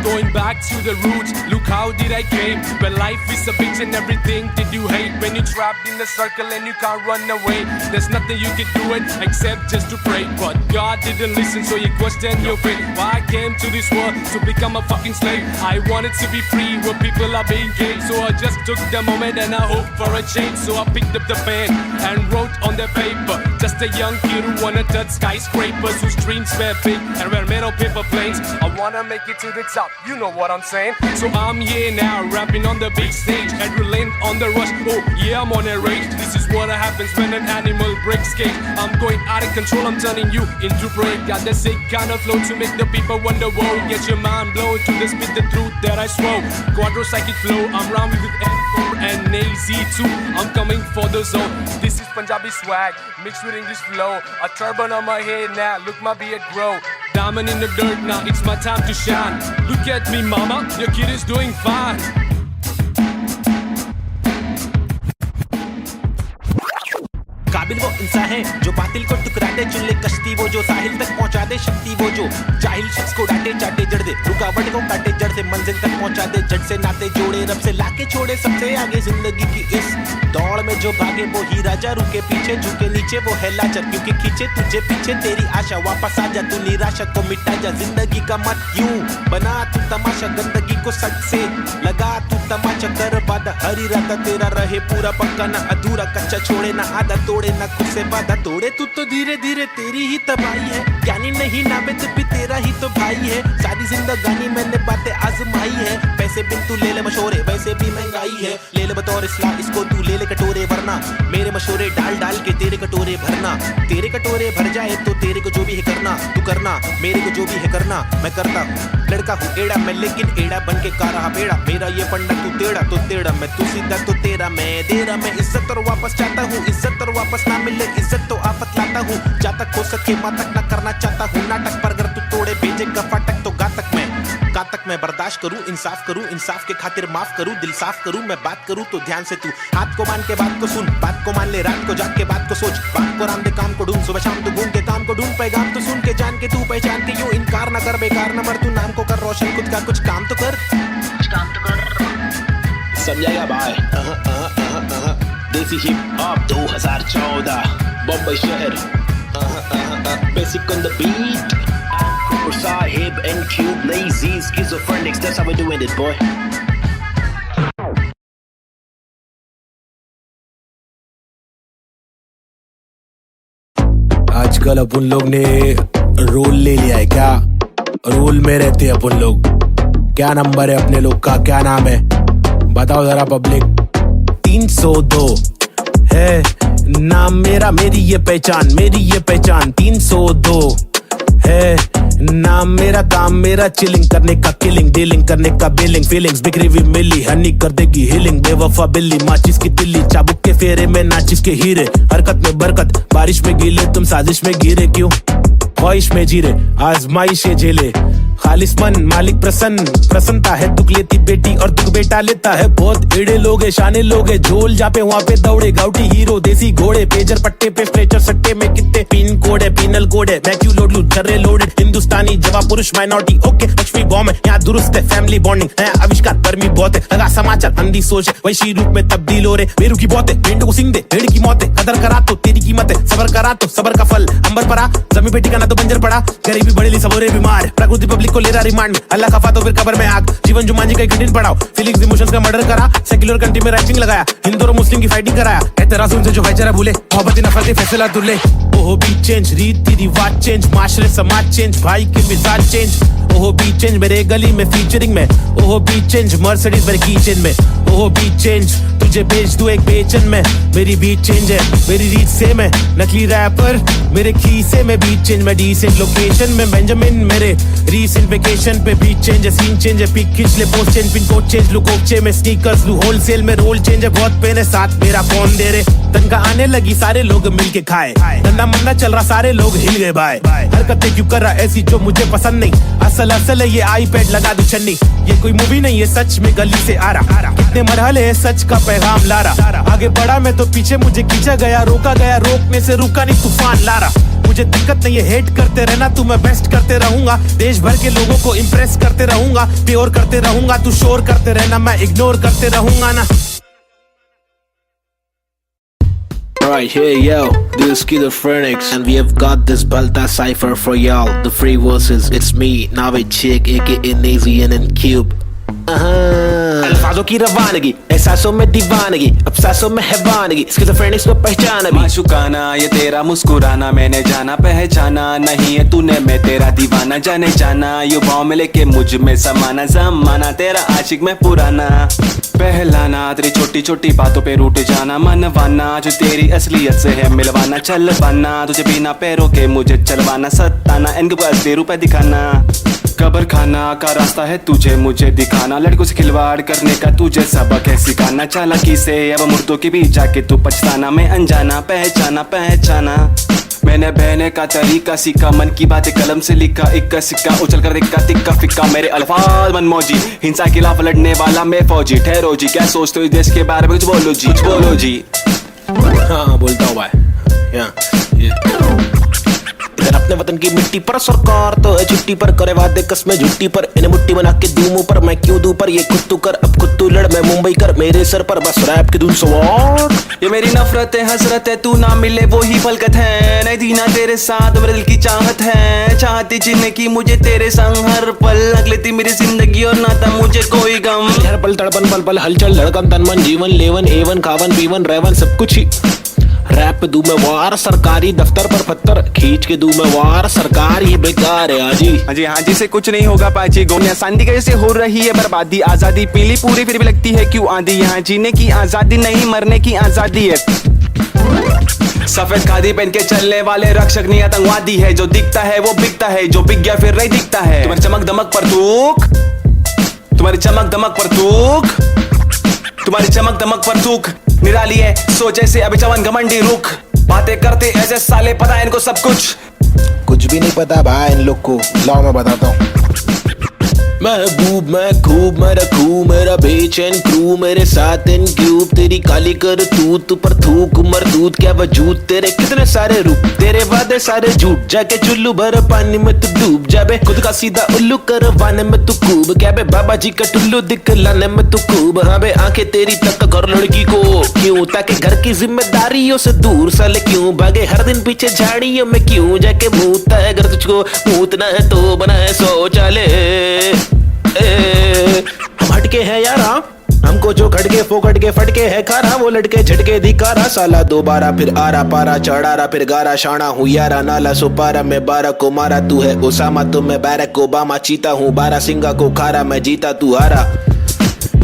Going back to the roots, look how did I came. When life is a bitch and everything did you hate. When you're trapped in the circle and you can't run away, there's nothing you can do it except just to pray. But God didn't listen, so you question your fate. Why I came to this world to become a fucking slave? I wanted to be free where people are being caged, so I just took the moment and I hoped for a change. So I picked up the pen and wrote on the paper, just a young kid who wanna touch skyscrapers, whose dreams were big and were made of paper planes. I wanna make it to the top, you know what I'm saying? So I'm here now, rapping on the big stage, adrenaline on the rush, oh yeah, I'm on a rage. This is what happens when an animal breaks cage. I'm going out of control, I'm turning you into prey. Got the sick kind of flow to make the people wonder, whoa. Get your mind blown to the spit the truth that I swore. Quadro psychic flow, I'm rhyming with N4 and AZ2. I'm coming for the zone. This is Punjabi swag, mixed with English flow. A turban on my head now, look my beard grow. Diamond in the dirt now, it's my time to shine. Look at me mama, your kid is doing fine. काबिल वो इंसान है जो बातिल को टुकरा दे, चुन ले कश्ती वो जो साहिल तक पहुंचा दे, शक्ति वो जो जाहिल शख्स को डांटे चाटे जड़ दे, रुकावट को काटे जड़ झट से मंजिल तक पहुंचा दे, झट से नाते जोड़े रब से, लाके छोड़े सबसे आगे जिंदगी की इस दौड़ में जो भागे वो ही राजा, रुके पीछे झुके नीचे वो है लाचार, क्योंकि खींचे तुझे पीछे तेरी आशा, वापस आ जा तू निराशा को मिटा जा, जिंदगी का मत यूं बना तू तमाशा, गंदगी को सच से लगा तू तमाचा, कर वादा हरी राता तेरा रहे पूरा पक्का, ना अधूरा कच्चा छोड़े ना आधा तोड़े, ना खुद से वादा तोड़े, तू तो धीरे धीरे तेरी ही तबाही है, ज्ञानी नहीं नाबिद भी तेरा ही तो भाई है, सारी जिंदगानी मैंने बातें आजमाई है, पैसे बिन तू ले ले मशोरे वैसे भी महंगाई है, ले ले बतौर इस्लाम इसको तू ले ले कटोरे, वरना मेरे मशोरे डाल डाल के तेरे कटोरे भरना, तेरे कटोरे भर जाए तो तेरे को जो भी है करना, तू करना मेरे को जो भी है करना, मैं करता हूँ, लड़का हूँ एड़ा मैं लेकिन एड़ा बन के का रहा बेड़ा, मेरा ये पंडा तू टेढ़ा तो टेढ़ा, मैं तू सीधा तो तेरा मैं दे रहा, मैं इज्जत और वापस चाहता हूँ, इज्जत और वापस ना मिले इज्जत तो आफत लाता हूँ, जा तक हो सके माँ तक ना करना चाहता हूँ नाटक, पर अगर तू तोड़े भेजेगा फाटक तो गातक मैं बर्दाश्त करूँ, इंसाफ के खातिर माफ करूँ, दिल साफ करूँ, मैं बात करूँ तो ध्यान से तू हाथ को मान के बात को सुन, बात को मान ले, रात को जाग के बात को सोच, बात को राम दे काम को ढूंढ, सुबह शाम तू घूम के काम को ढूंढ, पैगाम तो सुन के जान के तू पहचान के यूं इनकार ना कर, बेकार ना मर, तू नाम को कर रोशन, खुद का कुछ काम तो कर, समझाएगा भाई। देसी हिप हॉप 2014 बम्बई शहर, basic on the beat, Sahib and Cube, lazy schizophrenics, that's how we're doing it, boy. आजकल अपन लोग ने रोल ले लिया है क्या, रोल में रहते हैं अपन लोग, क्या नंबर है अपने लोग का, क्या नाम है बताओ जरा पब्लिक। 302 है नाम मेरा, मेरी ये पहचान 302 है नाम मेरा, काम मेरा चिलिंग करने का, किलिंग डीलिंग करने का, बिलिंग फीलिंग्स बिखरी हुई मिली, हनी कर देगी हीलिंग, बेवफा बिल्ली माचिस की तिल्ली, चाबुक के फेरे में नाचिस के हीरे, हरकत में बरकत बारिश में गीले, तुम साजिश में गिरे क्यों, ख्वाहिश में जीरे आजमाइशे झेले, खालिस मन मालिक प्रसन्नता है, दुख लेती बेटी और दुख बेटा लेता है, बहुत एड़े लोग है शाने लोग है, झोल जापे वहाँ पे दौड़े, गाउटी हीरो देसी घोड़े, पेजर पट्टे पे स्ट्रेचर सट्टे में कितने पिन कोड है, पिनल कोड है, मैं क्यों लोड लूं छर्रे लोडेड, हिंदुस्तानी जवाब पुरुष माइनॉरिटी, ओके लक्ष्मी बॉम्ब है यहाँ दुरुस्त है, फैमिली बॉन्डिंग है आविष्कार, गर्मी बहुत है, लगा समाचार अंधी सोच है, वैशी रूप में तब्दील हो रहे, बेरू की बहुत है, भेंड को सिंग दे भेड़ की मौत है, कदर करा तो तेरी कीमत है, सबर करा तो सबर का फल अंबर पड़ा, जमीन पे टिकाना तो बंजर पड़ा, गरीबी बढ़ेली सबोरे बीमार, प्रकृति पब्लिक को ले रहा रिमांड में, अल्लाह खफा तो फिर कब्र में आग, जीवन जुमान जी का एक पढ़ाओ, फीलिंग्स इमोशंस का मर्डर करा, सेक्युलर कंट्री में राइटिंग लगाया, हिंदू और मुस्लिम की फाइटिंग कराया, एतराज उनसे जो भाईचारा भूले, मोहब्बत नफरत फैसला दुल्ले, ओहो बीट चेंज, रीति रिवाज चेंज, माशरे समाज चेंज, भाई के मिजाज चेंज, ओहो बीट चेंज मेरे गली में फीचरिंग में, ओहो बीट चेंज मर्सिडीज मेरे कीचेन में, ओहो बीट चेंज तुझे बेच दूं एक बेचन में, मेरी बीट चेंज है मेरी रीच सेम है, नकली रैपर मेरे खीसे में, बीट चेंज मैं डिसेंट लोकेशन में, बेंजामिन मेरे रीसेंट वेकेशन पे, बीट चेंज है सीन चेंज है, पिक खींच ले post change, pin code change look ओचे में, स्नीकर्स लू होलसेल में, रोल चेंज है बहुत पेन है, साथ मेरा कौन दे रे, तनका आने लगी सारे लोग मिलके खाए, धंधा मंदा चल रहा सारे लोग हिल गए भाई, हरकतें क्यों कर रहा ऐसी जो मुझे पसंद नहीं, असल है ये आईपैड लगा दी छन्नी, ये कोई मूवी नहीं है सच में गली से आ रहा, कितने मरहले है सच का पैगाम ला रहा, आगे बढ़ा मैं तो पीछे मुझे खींचा गया, रोका गया रोकने से रुका नहीं तूफान ला रहा, मुझे दिक्कत नहीं है हेट करते रहना तू, मैं बेस्ट करते रहूंगा, देश भर के लोगों को इम्प्रेस करते रहूंगा, प्योर करते रहूंगा, तू शोर करते रहना मैं इग्नोर करते रहूंगा ना। Alright, here yo, this is Schizophrenics, and we have got this Balta cipher for y'all. The free verses, it's me, Navid Chick, aka Nazian and Cube. अल्फाजों की रवानगी, एहसासों में दीवानगी, अफसासों में हैवानगी, स्किज़ोफ्रेनिक्स को पहचाना भी, माशुकाना ये तेरा मुस्कुराना, मैंने जाना पहचाना नहीं है तूने, मैं तेरा दीवाना, जाने जाना युवाओं में लेके मुझ में समाना, जमाना तेरा आशिक में पुराना, पहलाना तेरी छोटी छोटी बातों पे रूठ जाना, मनवाना जो तेरी असलियत से है मिलवाना, चल पाना तुझे बिना पैरों के मुझे चलवाना, सताना इनको असली रूप दिखाना, कब्र खाना का रास्ता है तुझे मुझे दिखाना, लड़कों से खिलवाड़ करने का तुझे सबक है सिखाना, चालाकी से अब मुर्दों के बीच जाके तू पछताना, मैं अनजाना पहचाना, मैंने बहने का तरीका सीखा, मन की बातें कलम से लिखा, इक्का सिक्का उछल कर दिक्का तिक्का फिक्का, मेरे अल्फाज मनमौजी, हिंसा के खिलाफ लड़ने वाला मैं फौजी, ठहरो जी क्या सोचते हो इस देश के बारे में, कुछ बोलो जी। हाँ बोलता हूँ भाई, अपने वतन की मिट्टी पर। सरकार तो है छुट्टी पर, करे वादे कसमें झुट्टी पर, इन्हें मुट्ठी बना के दूं मुंह पर, मैं क्यों दूं पर, ये खुद तू कर अब खुद तू लड़, मैं मुंबई कर मेरे सर पर, बस रैप की धुन सवार। ये मेरी नफरत है हसरत है, तू ना मिले वो ही फलकत है, नहीं थी ना तेरे साथ मेरे दिल की चाहत है, चाहती जीने की मुझे तेरे संग हर पल, लग लेती मेरी जिंदगी और ना था मुझे कोई गम। हर पल तड़पन पल पल हलचल धड़कन तन मन जीवन लेवन एवन खावन पीवन रेवन सब कुछ ही। रैप दूं मैं वार, सरकारी दफ्तर पर पत्थर खींच के दूं मैं वार, सरकार ये बेकार है हाजी। हाँ जी से कुछ नहीं होगा पाजी, गोनिया शांति कैसे हो रही है बर्बादी, आजादी पीली पूरी फिर भी लगती है क्यों आंधी, यहाँ जीने की आजादी नहीं मरने की आजादी है। सफेद खादी पहन के चलने वाले रक्षक नहीं आतंकवादी है, जो दिखता है वो बिकता है, जो बिक गया फिर नहीं दिखता है। तुम्हारी चमक दमक पर थूक, तुम्हारी चमक दमक पर थूक, तुम्हारी चमक दमक पर थूक निराली है सोच ऐसे अभी चवन घमंडी रुख, बातें करते ऐसे साले पता है इनको सब कुछ भी नहीं पता भाई इन लोग को। लाओ मैं बताता हूँ। महबूब मैं खूब मैं रखूं मेरा बेचैन क्रू, मेरे साथ इन क्यूब, तेरी काली कर तू पर थूक मरदूत क्या वजूद, तेरे कितने सारे रूप, तेरे वादे सारे झूठ, जाके चुल्लू भर पानी में तू डूब जाबे, खुद का सीधा उल्लू करवाने में तू खूब, क्या बे बाबा जी का टुल्लू दिखलाने में तू खूब। हाँ बे आंखें तेरी तक घर लड़की को क्यों, ताकि घर की जिम्मेदारियों से दूर साले क्यों भागे, हर दिन पीछे झाड़ियों में क्यों जाके मूतता है, अगर तुझको मूतना है तो बना है शौचालय। हम हटके हैं यारा, हमको जो खटके फोकट के फटके है खारा, वो लटके झटके दिखारा, साला दोबारा फिर आरा पारा चढ़ारा फिर गारा, शाना हूँ यारा नाला सुपारा, मैं 12 को मारा तू है ओसामा, तो मैं बैरक ओबामा, चीता हूँ 12 सिंगा को खारा, मैं जीता तू हारा,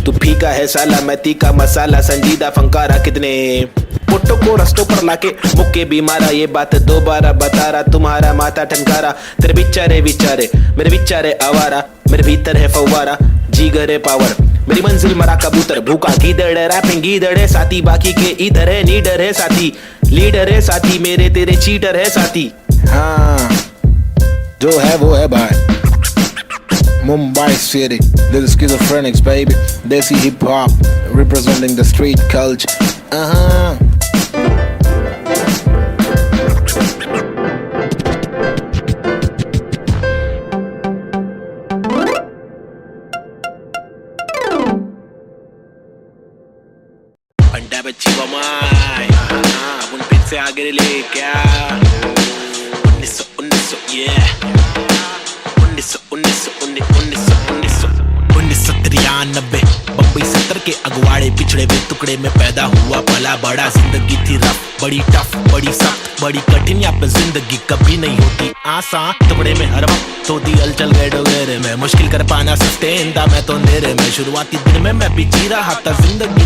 तू फीका है साला मैं तीखा मसाला, संजीदा फंकारा, कितने पुट्टो को रस्तों पर लाके मुक्के भी मारा, ये बात दोबारा बता रहा, तुम्हारा माथा ठनकारा, तेरे बिचारे विचारे मेरे बिचारे आवारा, मेरे भीतर है फव्वारा जीगर है पावर, मेरी मंजिल मरा कबूतर भूखा गीदड़ है, रैपिंग गीदड़ है साथी, बाकी के इधर है नीडर है साथी, लीडर है साथी, मेरे तेरे चीटर है साथी। हाँ जो है वो है भाई। Mumbai City, this is Schizophrenics baby, Desi hip hop representing the street culture. अंडा बच्ची बमाई, अब उन फिर से आगे ले क्या 1900 yeah 1993 बम्बई 70 के अगवाड़े पिछड़े हुए टुकड़े में पैदा हुआ पला बड़ा, जिंदगी थी रफ बड़ी टफ बड़ी सख्त बड़ी कठिन, यहाँ पे जिंदगी कभी नहीं होती आसान, टुकड़े में हर वक्त होती हलचल गए डोगरे में, मुश्किल कर पाना सस्टेन था मैं तो अंधेरे में, शुरुआती दिन में मैं भी जी रहा था जिंदगी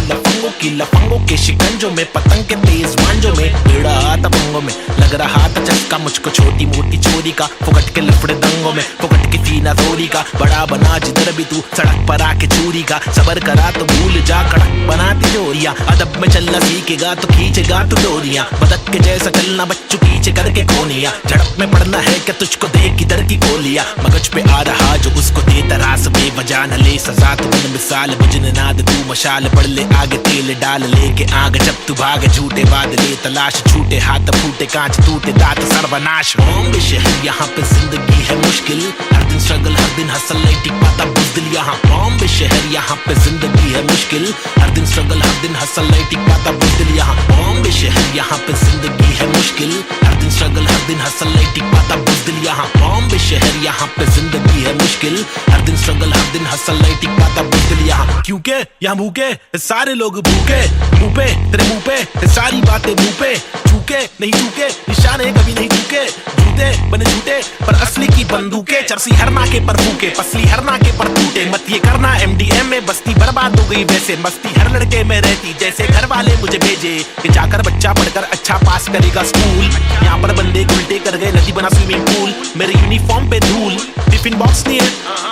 लफंगों के शिकंजों में, पतंग के तेज मांझों में, भिड़ा था पंगों में, लग रहा था चस्का मुझको छोटी मोटी चोरी का, फुकट के लफड़े दंगों में, फुकट की फीना थोड़ी का, बड़ा बना जिधर भी तू सड़क पर आके चूरी का, सबर करा तो भूल जा कड़क बनाती जोरिया, अदब में चलना सीखेगा तो खींचेगा तू डोरिया, बदक के जैसा चलना बच्चों पीछे करके कोनिया, झड़प में पड़ना है क्या तुझको देख किधर की गोलियां, मगज पे आ रहा जो उसको दे तरास बेवजह न ले सजा, तू बन मिसाल बुझन नाद तू मशाल, बढ़ ले आगे तेल डाल लेके आग, जब तू भागे झूठे बादले तलाश, छूटे हाथ फूटे कांच टूटे दांत सर्वनाश, बॉम्बे शहर यहाँ पे जिंदगी है मुश्किल, हर दिन स्ट्रगल हर दिन हसल नहीं टिक पाता बुज़दिल, यहाँ बॉम्बे शहर यहाँ पे जिंदगी है मुश्किल, हर दिन स्ट्रगल हर दिन हसल नहीं टिक पाता बुज़दिल, यहाँ बॉम्बे शहर यहाँ पे जिंदगी है मुश्किल, हर दिन स्ट्रगल हर दिन हसल नहीं टिक पाता बुज़दिल, यहाँ बॉम्बे शहर यहाँ पे जिंदगी है मुश्किल, हर दिन स्ट्रगल हर दिन हसल नहीं टिक पाता बुज़दिल, यहाँ क्योंकि यहाँ भूखे सारे लोग भूखे, मुंह पे तेरे मुंह पे सारी बातें मुंह पे, चूके नहीं चूके निशाने कभी नहीं चूके, जूते बने झूठे पर असली की बंदूकें, चरसी हर नाके पर फूके पसली हर नाके पर टूटे, मत ये करना MDM में बस्ती बर्बाद हो गई, वैसे मस्ती हर लड़के में रहती, जैसे घर वाले मुझे भेजे कि जाकर बच्चा पढ़कर अच्छा पास करेगा स्कूल, यहाँ पर बंदे उल्टे कर गए नदी बना स्विमिंग पूल, मेरे यूनिफॉर्म पे धूल, टिफिन बॉक्स नहीं है,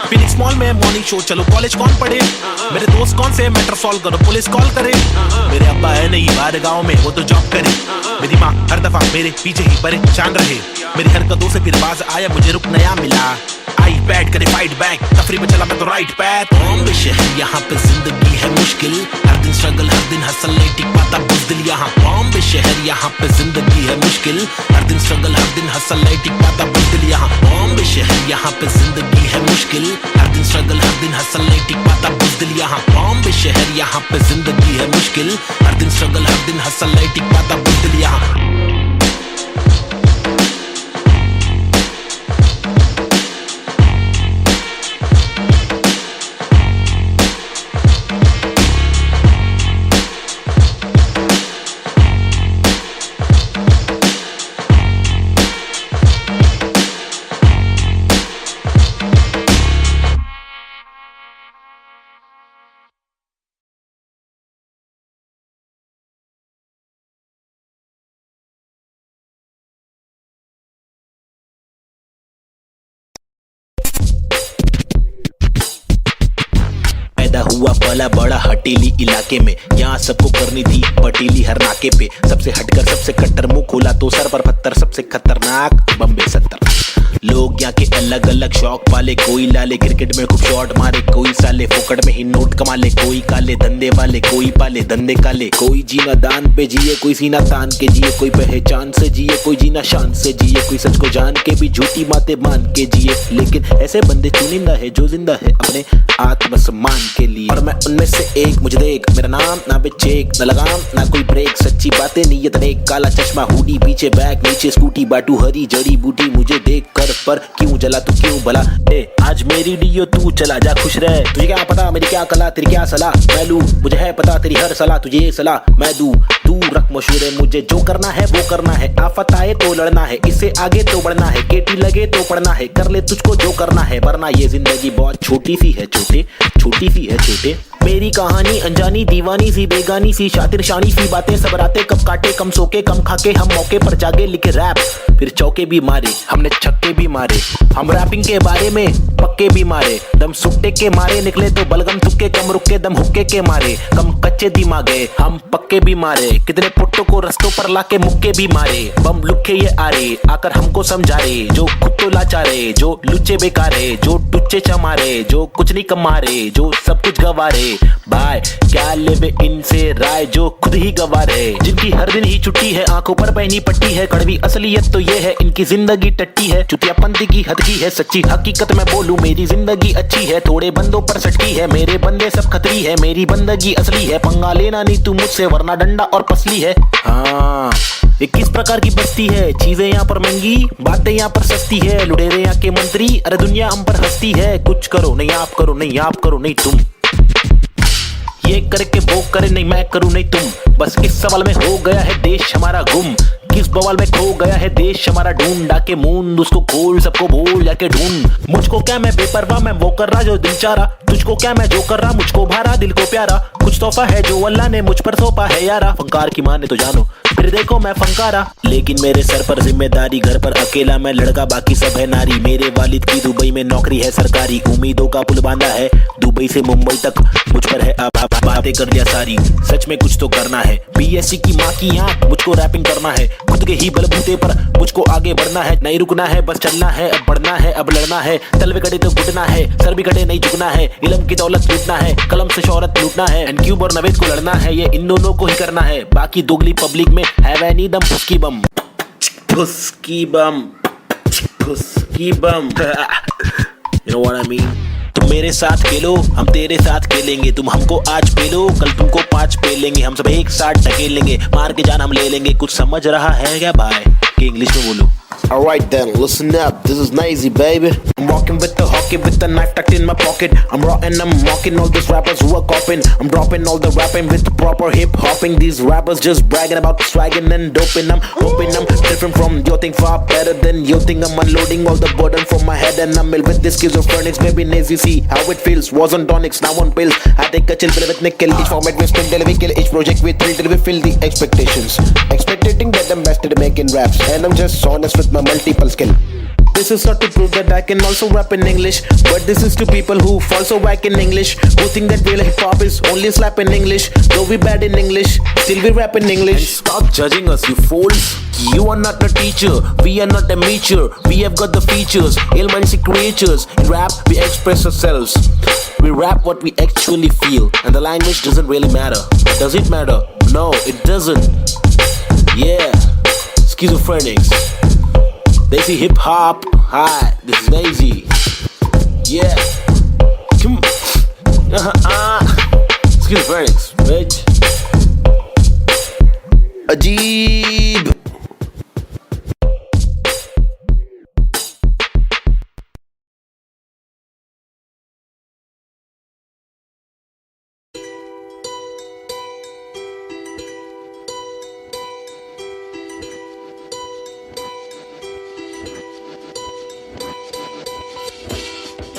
फिनिक्स मॉल में मॉर्निंग शो, चलो कॉलेज कौन पढ़े, मेरे दोस्त कौन से मैटर सॉल्व करो पुलिस कॉल करे, मेरे अब्बा है नहीं बाहर गाँव में वो तो जॉब करे, मेरी माँ हर दफा मेरे पीछे ही परेशान रहे, मेरी हरकतों से फिर बाज आया मुझे रुक नया मिला, आई बैट करे फाइट बैक, तफरी में चला मैं तो राइट पैथ, बॉम्बे शहर यहाँ पे जिंदगी है मुश्किल, हर दिन स्ट्रगल हर दिन हसल नहीं टिक पाता बुज़दिल, यहाँ बॉम्बे शहर यहाँ पे जिंदगी है मुश्किल, हर दिन स्ट्रगल हर दिन हसल नहीं टिक पाता यहाँ पे जिंदगी है मुश्किल, हर दिन स्ट्रगल, हर दिन हसल, नहीं टिक पाता बुज़दिल। यहाँ बॉम्बे शहर, यहाँ पे जिंदगी है मुश्किल, हर दिन स्ट्रगल, हर दिन हसल, नहीं टिक पाता बुज़दिल। यहाँ हुआ पला बड़ा हटीली इलाके में, यहाँ सबको करनी थी पटीली हर नाके पे। सबसे हटकर सबसे कट्टर, मुंह खोला तो सर पर पत्थर, सबसे खतरनाक बम्बे 70। लोग यहाँ के अलग अलग शौक पाले, कोई लाले क्रिकेट में खूब शॉट मारे, कोई साले फोकट में ही नोट कमा ले, कोई काले धंधे वाले, कोई पाले धंधे काले। कोई जीना दान पे जिए, कोई सीना तान के जिए, कोई पहचान से जिए, कोई जीना शान से जिए, कोई सच को जान के भी झूठी बातें मान के जिए। लेकिन ऐसे बंदे चुनिंदा है जो जिंदा है अपने आत्मसम्मान के लिए, और मैं उनमें से एक। मुझे देख, मेरा नाम ना बेचेक, ना लगाम ना कोई ब्रेक, सच्ची बातें नीयत नेक, काला चश्मा हुडी पीछे बैग, नीचे स्कूटी, बाटू हरी जड़ी बूटी। मुझे देख कर पर क्यों जला तू क्यों भला, आज मेरी डियो तू चला जा खुश रह। तुझे क्या पता मेरी क्या कला, तेरी क्या सलाह मैं लूं, मुझे है पता तेरी हर सलाह, तुझे सलाह मैं दूं। तू रख मशहूर है, मुझे जो करना है वो करना है, आफत आए तो लड़ना है, इससे आगे तो बढ़ना है, केटी लगे तो पढ़ना है, कर ले तुझको जो करना है, वरना ये जिंदगी बहुत छोटी सी है छोटे, छोटी सी है छोटे। मेरी कहानी अनजानी दीवानी सी, बेगानी सी, शातिर शानी सी बातें, सब रातें कब काटे, कम सोके कम खाके, हम मौके पर जागे, लिखे रैप फिर चौके भी मारे, हमने छक्के भी मारे। हम रैपिंग के बारे में पक्के भी मारे, दम सुट्टे के मारे निकले तो बलगम तुक्के, कम रुके दम हुक्के के मारे, कम कच्चे दिमागे हम पक्के भी मारे। कितने पुट्टों को रस्तों पर लाके मुक्के भी मारे, बम लुक्के ये आरे आकर हमको समझा रे, जो खुद तो लाचारे, जो लुच्चे बेकारे, जो टुच्चे चमारे, जो कुछ नहीं कमारे, जो सब कुछ गवारे। भाई क्या लेबे इनसे राय, जो खुद ही गवारे, जिनकी हर दिन ही छुट्टी है, आंखों पर पहनी पट्टी है, कड़वी असलियत तो ये है इनकी जिंदगी टट्टी है, चुतियापंती की हद की है, सच्ची हकीकत मैं बोलूं मेरी जिंदगी अच्छी है, थोड़े बंदों पर सटकी है, मेरे बंदे सब खतरी है, मेरी बंदगी असली है, पंगा लेना नहीं तू मुझसे वरना डंडा और पसली है। हाँ ये किस प्रकार की बस्ती है, चीजें यहाँ पर महंगी, बातें यहाँ पर सस्ती है, लुटेरे यहाँ के मंत्री, अरे दुनिया हम पर हंसती है। कुछ करो नहीं आप करो, नहीं आप करो नहीं तुम, ये करके वो करे नहीं मैं करूं नहीं तुम। बस इस सवाल में हो गया है देश हमारा गुम, किस बवाल में खो गया है देश हमारा, ढूंढा के मूंद उसको खोल, सबको बोल जाके ढूंढ। मुझको क्या मैं बेपरवाह, मैं वो कर रहा जो दिल चाह रहा, तुझको क्या मैं जो कर रहा, मुझको भारा दिल को प्यारा, कुछ तोहफा है जो अल्लाह ने मुझ पर सौंपा है यारा। फंकार की माने तो जानो फिर देखो मैं फंकारा, लेकिन मेरे सर पर जिम्मेदारी, घर पर अकेला मैं लड़का बाकी सब है नारी। मेरे वालिद की दुबई में नौकरी है सरकारी, उम्मीदों का पुल बांधा है दुबई से मुंबई तक, मुझ पर है बातें कर लिया सारी, सच में कुछ तो करना है। बीएससी की माँ की आंख, मुझको रैपिंग करना है, खुद के ही बलबूते पर मुझको आगे बढ़ना है, नहीं रुकना है बस चलना है, अब बढ़ना है अब लड़ना है, तलवे कटे तो घुटना है, सर भी कटे नहीं झुकना है, इल्म की दौलत लूटना है, कलम से शोहरत लूटना है, एंड क्यूब और नवेद को लड़ना है, ये इन दोनों को ही करना है, बाकी दोगली पब्लिक में है वह नहीं दम फुसकी बम, फुसकी बम, फुसकी बम। You know what I mean? तुम मेरे साथ खेलो हम तेरे साथ खेलेंगे, तुम हमको आज पेलो कल तुमको 5 पेलेंगे, हम सब एक साथ ढकेलेंगे, मार के जान हम ले लेंगे। कुछ समझ रहा है क्या भाई कि इंग्लिश में बोलो? Alright then, listen up, this is Nazy baby. I'm walking with the hockey with the knife tucked in my pocket. I'm raw and I'm mocking all these rappers who are copying. I'm dropping all the rapping with the proper hip hopping. These rappers just bragging about swagging and doping. I'm hoping I'm different from your thing, far better than your thing. I'm unloading all the burden from my head and I'm ill with this schizophrenics. Baby Nazy, see how it feels. Was on tonics, now on pills. I take a chill pill with nickel. Each format we spin till we kill. Each project we thrill till we fill the expectations. Expecting that I'm best at making raps, and I'm just honest with my multiple skill. This is not to prove that I can also rap in English, but this is to people who fall so whack in English, who think that real hip hop is only slap in English. Though we bad in English, still we rap in English. And stop judging us, you fools. You are not a teacher, we are not amateur. We have got the features, ill-minded creatures. In rap, we express ourselves. We rap what we actually feel, and the language doesn't really matter. Does it matter? No, it doesn't. Yeah, schizophrenics. Desi hip hop. Hi, this is Nazy. Yeah. Come. Schizophrenics, bitch. Ajeeb.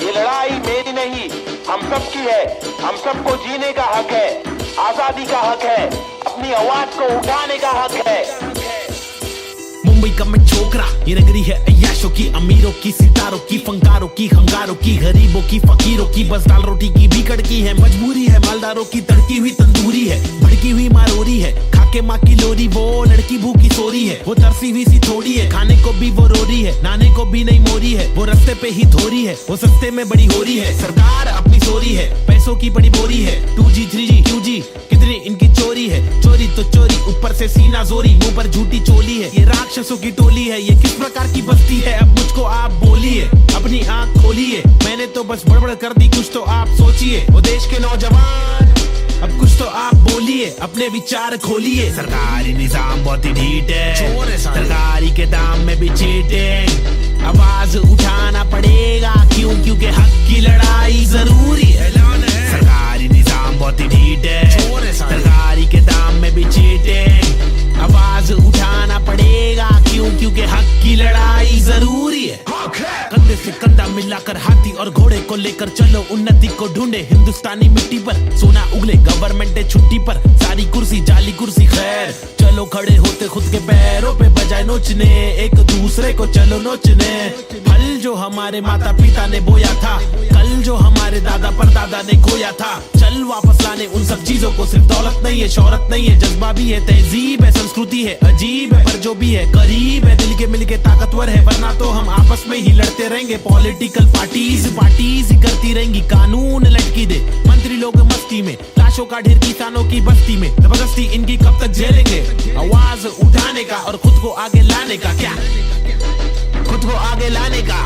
ये लड़ाई मेरी नहीं, हम सब की है। हम सबको जीने का हक है, आजादी का हक है, अपनी आवाज को उठाने का हक है। मुंबई का मैं छोकरा, ये नगरी है अय्याशों की, अमीरों की, सितारों की, फंकारों की, हंगारों की, गरीबों की, फकीरों की, बस दाल रोटी की भी कड़की है। मजबूरी है मालदारों की, तड़की हुई तंदूरी है, भड़की हुई मारोरी है, खाके माँ की लोरी, वो लड़की भूखी सोरी है, वो तरसी हुई सी थोड़ी है, खाने को भी वो रोरी है, नाने को भी नहीं मोरी है, वो रास्ते पे ही धोरी है, वो सस्ते में बड़ी हो रही है। सरकार अपनी सोरी है, पैसों की बड़ी बोरी है, 2G 3G QG कितनी इनकी चोरी है। चोरी तो चोरी, ऊपर से सीना जोरी, मुंह पर झूठी चोली है, ये राक्षसों की टोली है। ये किस प्रकार की बस्ती है, अब मुझको आप बोलिए, अपनी आंख खोलिए। मैंने तो बस बड़बड़ कर दी, कुछ तो आप सोचिए। वो देश के नौजवान, अब कुछ तो आप बोलिए, अपने विचार खोलिए। सरकारी निजाम बहुत ही ढीठ है, सरकारी के दाम में भी चीटिंग। आवाज उठाना पड़ेगा, क्यों? क्योंकि हक की लड़ाई जरूरी है। सरकारी निजाम बहुत ही ढीठ है, सरकारी के दाम में भी चीटिंग। आवाज उठाना पड़ेगा, क्यों? क्योंकि हक की लड़ाई जरूरी है। कंधे से कंधा मिलाकर हाथी और घोड़े को लेकर चलो, उन्नति को ढूंढे हिंदुस्तानी मिट्टी पर, सोना उगले गवर्नमेंट डे छुट्टी पर, सारी कुर्सी जाली कुर्सी खैर। चलो खड़े होते खुद के पैरों पे, बजाय नोचने एक दूसरे को चलो नोचने। फल जो हमारे माता पिता ने बोया था, कल जो हमारे दादा परदादा ने खोया था, चल वापस लाने उन सब चीजों को। सिर्फ दौलत नहीं है, शोहरत नहीं है, जज्बा भी है, तहजीब है, संस्कृति है, अजीब है, पर जो भी है करीब है, दिल के मिल के ताकतवर है। वरना तो हम आपस में ही लड़ते रहेंगे, पॉलिटिकल पार्टीज ही करती रहेंगी, कानून लटकी दे मंत्री लोग मस्ती में, लाशों का ढेर किसानों की बस्ती में। जबरदस्ती इनकी कब तक झेलेंगे, आवाज उठाने का और खुद को आगे लाने का। क्या खुद को आगे लाने का,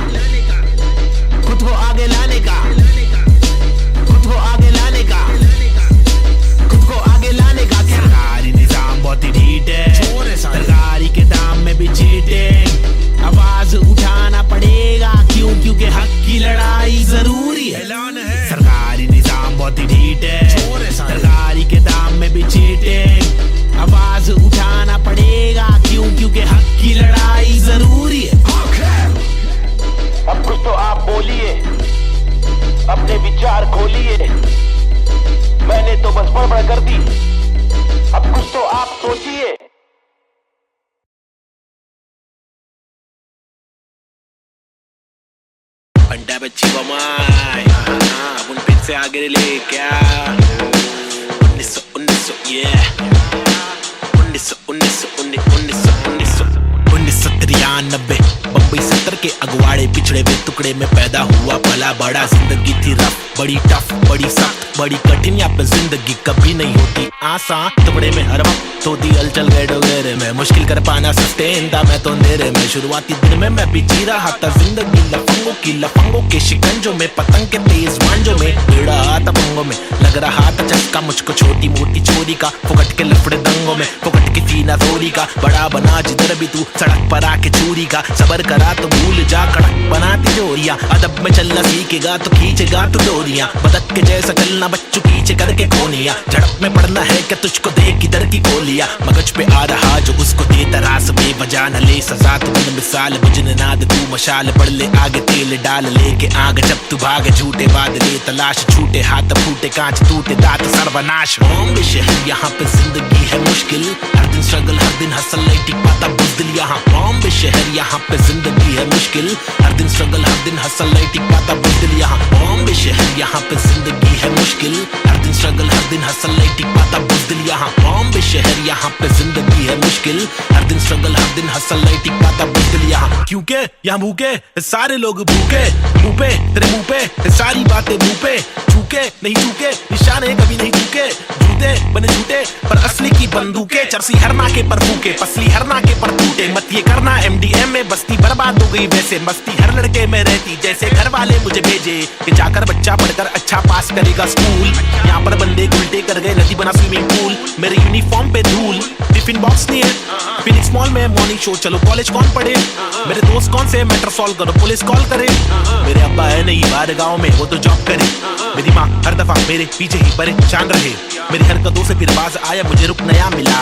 खुद को आगे लाने का, खुद को आगे लाने का, खुद को आगे लाने का। सरकारी निजाम बहुत ही ढीठ है, सरकारी के दाम में भी चीटिंग। आवाज उठाना पड़ेगा, क्यों? क्योंकि हक की लड़ाई जरूरी है। सरकारी निजाम बहुत ही ढीठ है, सरकारी के दाम में भी चीटिंग। आवाज उठाना पड़ेगा, क्यों? क्योंकि हक की लड़ाई जरूरी है। अब कुछ तो आप बोलिए, अपने विचार खोलिए। मैंने तो बस बड़बड़ कर दी, अब कुछ तो आप सोचिए। अंडा बच्ची बमाई, अब उन फिर से आगे ले क्या? 1993 बम्बई 70 के अगवाड़े पिछड़े हुए टुकड़े में पैदा हुआ पला बड़ा। जिंदगी थी रफ, बड़ी टफ, बड़ी सख्त, बड़ी कठिन। यहाँ पे जिंदगी कभी नहीं होती आसान, टुकड़े में हर वक्त होती हलचल गए डोगरे में। मुश्किल कर पाना सस्टेन था मैं तो अंधेरे में। शुरुआती दिन में मैं भी जी रहा था जिंदगी लफंगों के शिकंजों में, पतंग के तेज मांझों में, बेड़ा था पंगों में। लग रहा था चस्का मुझको छोटी मोटी चोरी का, फुकट के लफड़े दंगों में, फुकट की सीना थोड़ी का। बड़ा बना जिधर भी तू सड़क पर आके चूरी का, सबर करा तो भूल जा कड़क बनाती जोरियां। अदब में चलना सीखेगा तो खींचेगा तो डोरियां, बदक के जैसा चलना बच्चों पीछे करके कोनिया। झड़प में पड़ना है क्या तुझको देख किधर की गोलियां, मगज पे आ रहा जो उसको दे तरास बेवजह न ले सजा। तू बन मिसाल बुझने नाद तू मशाल, बढ़ ले आगे तेल डाल लेके आग। जब तू भागे झूठे बादले तलाश, छूटे हाथ फूटे कांच टूटे दांत सर्वनाश। बॉम्बे शहर यहाँ पे जिंदगी है मुश्किल, हर दिन स्ट्रगल हर दिन हसल नहीं टिक पाता बुज़दिल यहाँ। बॉम्बे शहर यहाँ पे जिंदगी है मुश्किल, हर दिन स्ट्रगल हर दिन हसल नहीं टिक पाता बुज़दिल यहाँ। बॉम्बे शहर यहाँ पे जिंदगी है मुश्किल, हर दिन स्ट्रगल हर दिन हसल नहीं टिक पाता बुज़दिल यहाँ। बॉम्बे शहर यहाँ पे जिंदगी है मुश्किल, हर दिन स्ट्रगल हर दिन हसल नहीं टिक पाता बुज़दिल यहाँ। क्योंकि यहाँ भूखे सारे लोग भूखे, मुँह पे तेरे मुँह पे सारी बातें मुँह पे, रुके नहीं चूके, निशाने कभी नहीं चूके, झूठे बने झूठे पर असली की बंदूकें, चरसी हर नाके पर फूके, पसली हर नाके पर टूटे, मत ये करना MDM में बस्ती बर्बाद हो गई वैसे, मस्ती हर लड़के में रहती जैसे घर वाले मुझे भेजे कि जाकर बच्चा पढ़कर अच्छा पास करेगा स्कूल। यहाँ पर बंदे उल्टे कर गए, नदी बना स्विमिंग पूल, मेरे यूनिफॉर्म पे धूल, टिफिन बॉक्स नहीं है फिनिक्स मॉल में मॉर्निंग शो, चलो कॉलेज कौन पढ़े, मेरे दोस्त कौन से मैटर सॉल्व करो पुलिस कॉल करे, मेरे अब्बा है नहीं बाहर गाँव में वो तो जॉब करे, मेरी माँ हर दफा मेरे पीछे ही परेशान रहे, मेरी हरकतों से फिर बाज आया मुझे रुक नया मिला,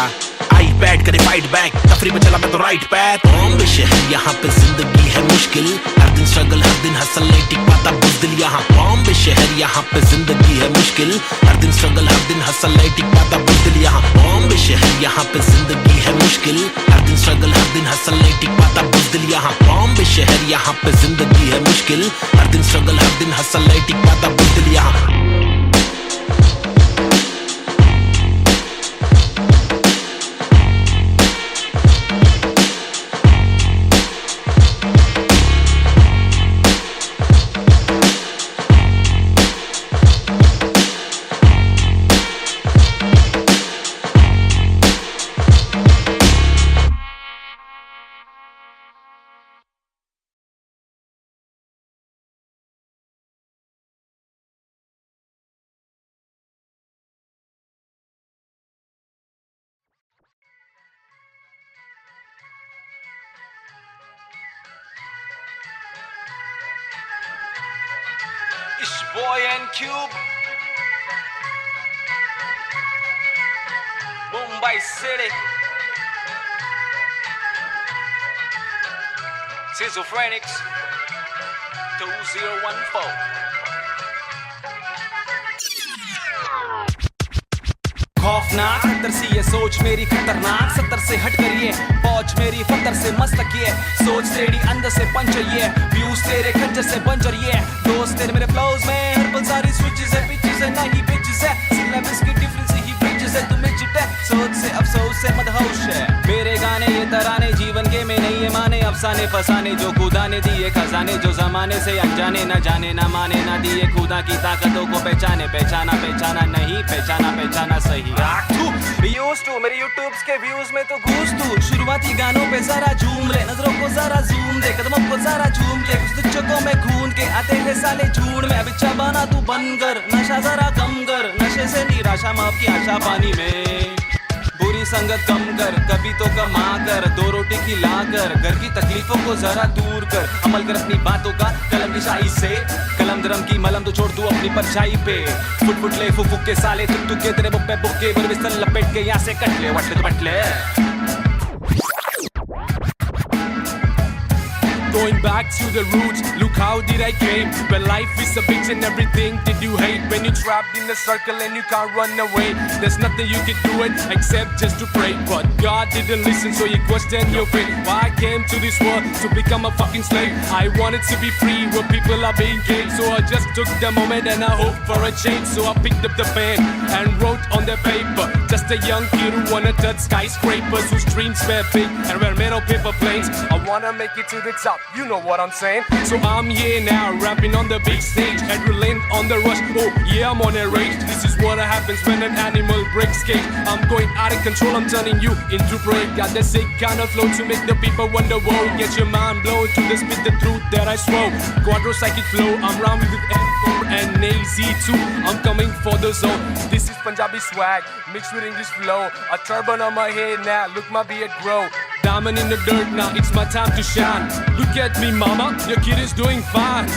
आई बैट करे फाइट बैक, तफरी में चला मैं तो राइट पैथ। बॉम्बे शहर यहाँ पे जिंदगी है मुश्किल, हर दिन स्ट्रगल हर दिन हसल नहीं टिक पाता बुज़दिल यहाँ। बॉम्बे शहर यहाँ पे जिंदगी है मुश्किल, हर दिन स्ट्रगल हर दिन हसल नहीं टिक पाता बुज़दिल यहाँ। बॉम्बे शहर यहाँ पे जिंदगी है मुश्किल, हर दिन स्ट्रगल हर दिन हसल नहीं टिक पाता बुज़दिल यहाँ। बॉम्बे शहर यहाँ पे जिंदगी है मुश्किल, हर दिन स्ट्रगल हर दिन हसल नहीं टिक पाता बुज़दिल यहाँ। It's boy and Cube, Mumbai City, Schizophrenics 2014. खौफनाक खतर सी ये सोच मेरी खतरनाक, 70 से हट कर ये पहुंच मेरी फतर से मस्तक ये सोच तेरी अंदर से पंचर ये व्यूज तेरे खंजर से बंजर ये दोस्त तेरे मेरे फ्लोज में हर पल सारी स्विचेस है पिचेस है नहीं पिचेस है सिलेबस की डिफरेंस ही ब्रिजेस है तुम्हें चिटे सोच से अफसोस से मदहोश है मेरे गाने ये तराने जीवन के में नहीं ये माने अफसाने फसाने जो खुदा ने दिए खजाने जो जमाने से अनजाने न जाने न माने न दिए खुदा की ताकतों को पहचाने पहचाना पहचाना नहीं पहचाना पहचाना सही मेरे यूट्यूब्स के व्यूज में तो घूस तू शुरुआती गानों पे जरा झूम ले नजरों को जरा जूम दे कदमों को जरा झूम के कुछ चक्कों में खून के आते हैं साले झूठ में अबिच्छा बना तू बन कर नशा जरा कम कर नशे से निराशा माफ की आशा पानी में बुरी संगत कम कर कभी तो कमा कर दो रोटी खिला कर घर की तकलीफों को जरा दूर कर अमल कर अपनी बातों का कलम की शाही से कलम दरम की मलम तो छोड़ तू अपनी परछाई पे फुट फुट ले फुक फुक के साले तुक तुक के तेरे बुक्के बुक्के बर बिस्तर लपेट के यहाँ से कट ले वटले तो बटले Going back to the roots, look how did I came. When life is a bitch and everything did you hate. When you're trapped in a circle and you can't run away, there's nothing you can do it except just to pray. But God didn't listen, so you question your fate. Why I came to this world to become a fucking slave. I wanted to be free where people are being gay. So I just took the moment and I hoped for a change. So I picked up the pen and wrote on the paper. Just a young kid who wanna touch skyscrapers, whose dreams were big and were made of paper planes. I wanna make it to the top. You know what I'm saying? So I'm here now, rapping on the big stage, adrenaline on the rush. Oh yeah, I'm on a rage. This is what happens when an animal breaks cage. I'm going out of control, I'm turning you into prey. Got that sick kind of flow to make the people wonder. Whoa, get your mind blown to the spit the truth that I swore. Quadro psychic flow, I'm rhyming with N4 and AZ2. I'm coming for the zone. This is Punjabi swag mixed with English flow. A turban on my head now, look my beard grow. Diamond in the dirt now, it's my time to shine. Look at me mama, your kid is doing fine.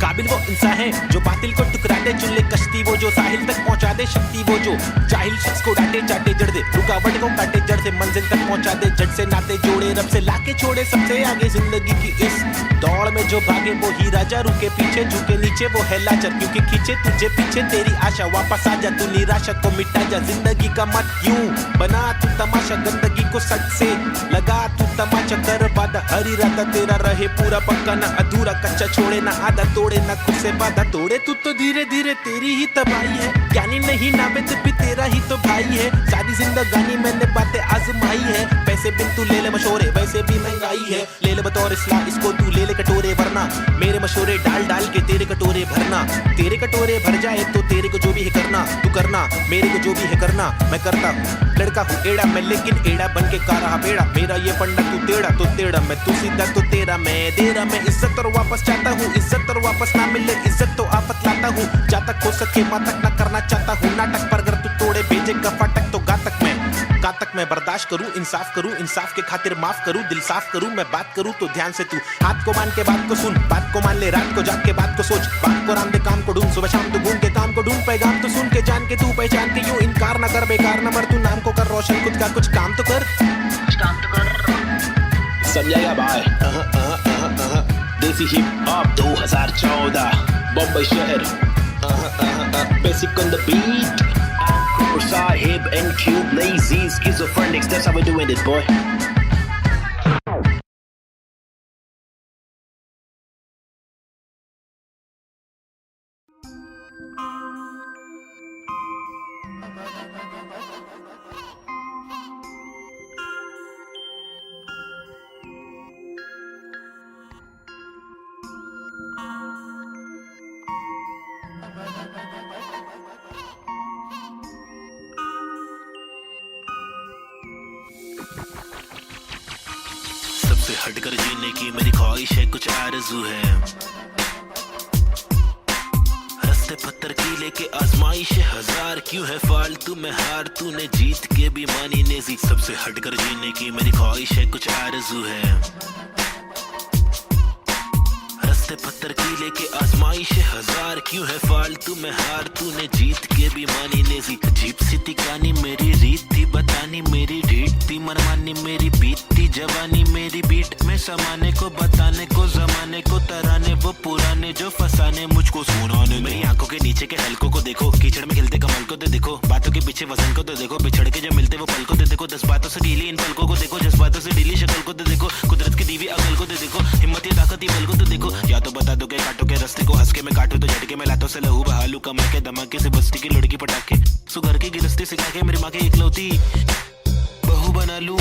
काबिल वो इंसान है जो बातिल को टुकरा दे चुल्ले कश्ती वो जो साहिल तक पहुंचा दे शक्ति वो जो जाहिल शख्स को डांटे चाटे जड़ दे रुकावट को काटे जड़ से मंजिल तक पहुंचा दे जड़ से नाते जोड़े रब से लाके छोड़े सबसे आगे जिंदगी की इस दौड़ में जो भागे वो ही राजा रुके पीछे झुके नीचे वो है लाचार क्योंकि खींचे तुझे पीछे तेरी आशा वापस आ जा तू निराशा को मिटा जा जिंदगी का मत यूं बना तू तमाशा गंदगी को सच से लगा तू तमाचा कर वादा हर इरादा तेरा रहे पूरा पक्का ना अधूरा कच्चा छोड़े ना आधा तोड़े ना खुद से वादा तोड़े तू तो धीरे धीरे तेरी ही तबाही है ज्ञानी नहीं नावेद भी तेरा ही तो भाई है सारी जिंदगानी मैंने बातें आजमाई है पैसे बिन तू ले ले मशोरे, वैसे भी महंगाई है, ले ले बतौर इस्लाम इसको तू ले ले कटोरे, वरना मेरे मशोरे डाल डाल के तेरे कटोरे भरना। तेरे कटोरे भर जाए तो तेरे को जो भी है करना, तू करना मेरे को जो भी है करना। मैं करता हूँ, लड़का हूँ एड़ा मैं, लेकिन एड़ा बन के का रहा बेड़ा। मेरा ये पंडा तू टेढ़ा तो टेढ़ा, मैं तू सीधा तो तेरा मैं दे रहा। मैं इज्जत और वापस चाहता हूँ, इज्जत और वापस ना मिले इज्जत तो आफत लाता हूँ। जा तक हो सके माँ तक ना करना चाहता हूँ नाटक, पर अगर तू तोड़े भेजेगा फाटक तो गातक मैं बर्दाश्त करूं, इंसाफ करूं, इंसाफ के खातिर माफ करूं, दिल साफ करूं। मैं बात करूं तो ध्यान से तू हाथ को मान के बात को सुन, बात को मान ले रात को जाग के बात को सोच, बात को राम दे काम को ढूंढ, सुबह शाम तू घूम के काम को ढूंढ, पैगाम तो सुन के जान के तू पहचान के यूं इनकार ना कर, बेकार ना मर, तू नाम को कर रोशन, खुद का कुछ काम तो कर। समझाएगा भाई। देसी हिप हॉप 2014 बम्बई शहर। Basic on the beat. Sahib and Cube, lazy, schizophrenics. That's how we're doing it, boy. सबसे हटकर जीने की मेरी ख्वाहिश है, कुछ आरज़ू है। रस्ते पत्थर की लेके आजमाइश हजार, क्यों है फालतू में हार, तूने जीत के भी मानी नेजी। सबसे हटकर जीने की मेरी ख्वाहिश है, कुछ आरज़ू है। रस्ते पत्थर की लेके आजमाइश हजार, क्यों है फालतू में हार, तूने जीत के भी मानी नेजी। अजीब सी थी कहानी मेरी, रीत थी बतानी मेरी, ढीठ थी मनमानी मेरी, बीतती जवानी मेरी, बीट में समाने को बताने को जमाने को तराने, वो पुराने जो फसाने मुझको सुनाने। मेरी आंखों के नीचे के हलकों को देखो, कीचड़ में खिलते कमल को तो देखो, बातों के पीछे वजन को तो देखो, बिछड़ के जब मिलते वो पल को तो देखो, 10 बातों से ढीली इन पलकों को देखो, जज्बातों से ढीली शक्ल को तो देखो, कुदरत की दीवी अकल को तो देखो, हिम्मत ये ताकत ये बल को तो देखो। या तो बता दो के काटो के रास्ते को, हंस के मैं काटू तो झटके में लातों से लहू बहालू, कमा के धमाके से बस्ती की लड़की पटाके, सुगर की गिरस्ती सिखा के मेरी माँ के इकलौती बहू बना लूं,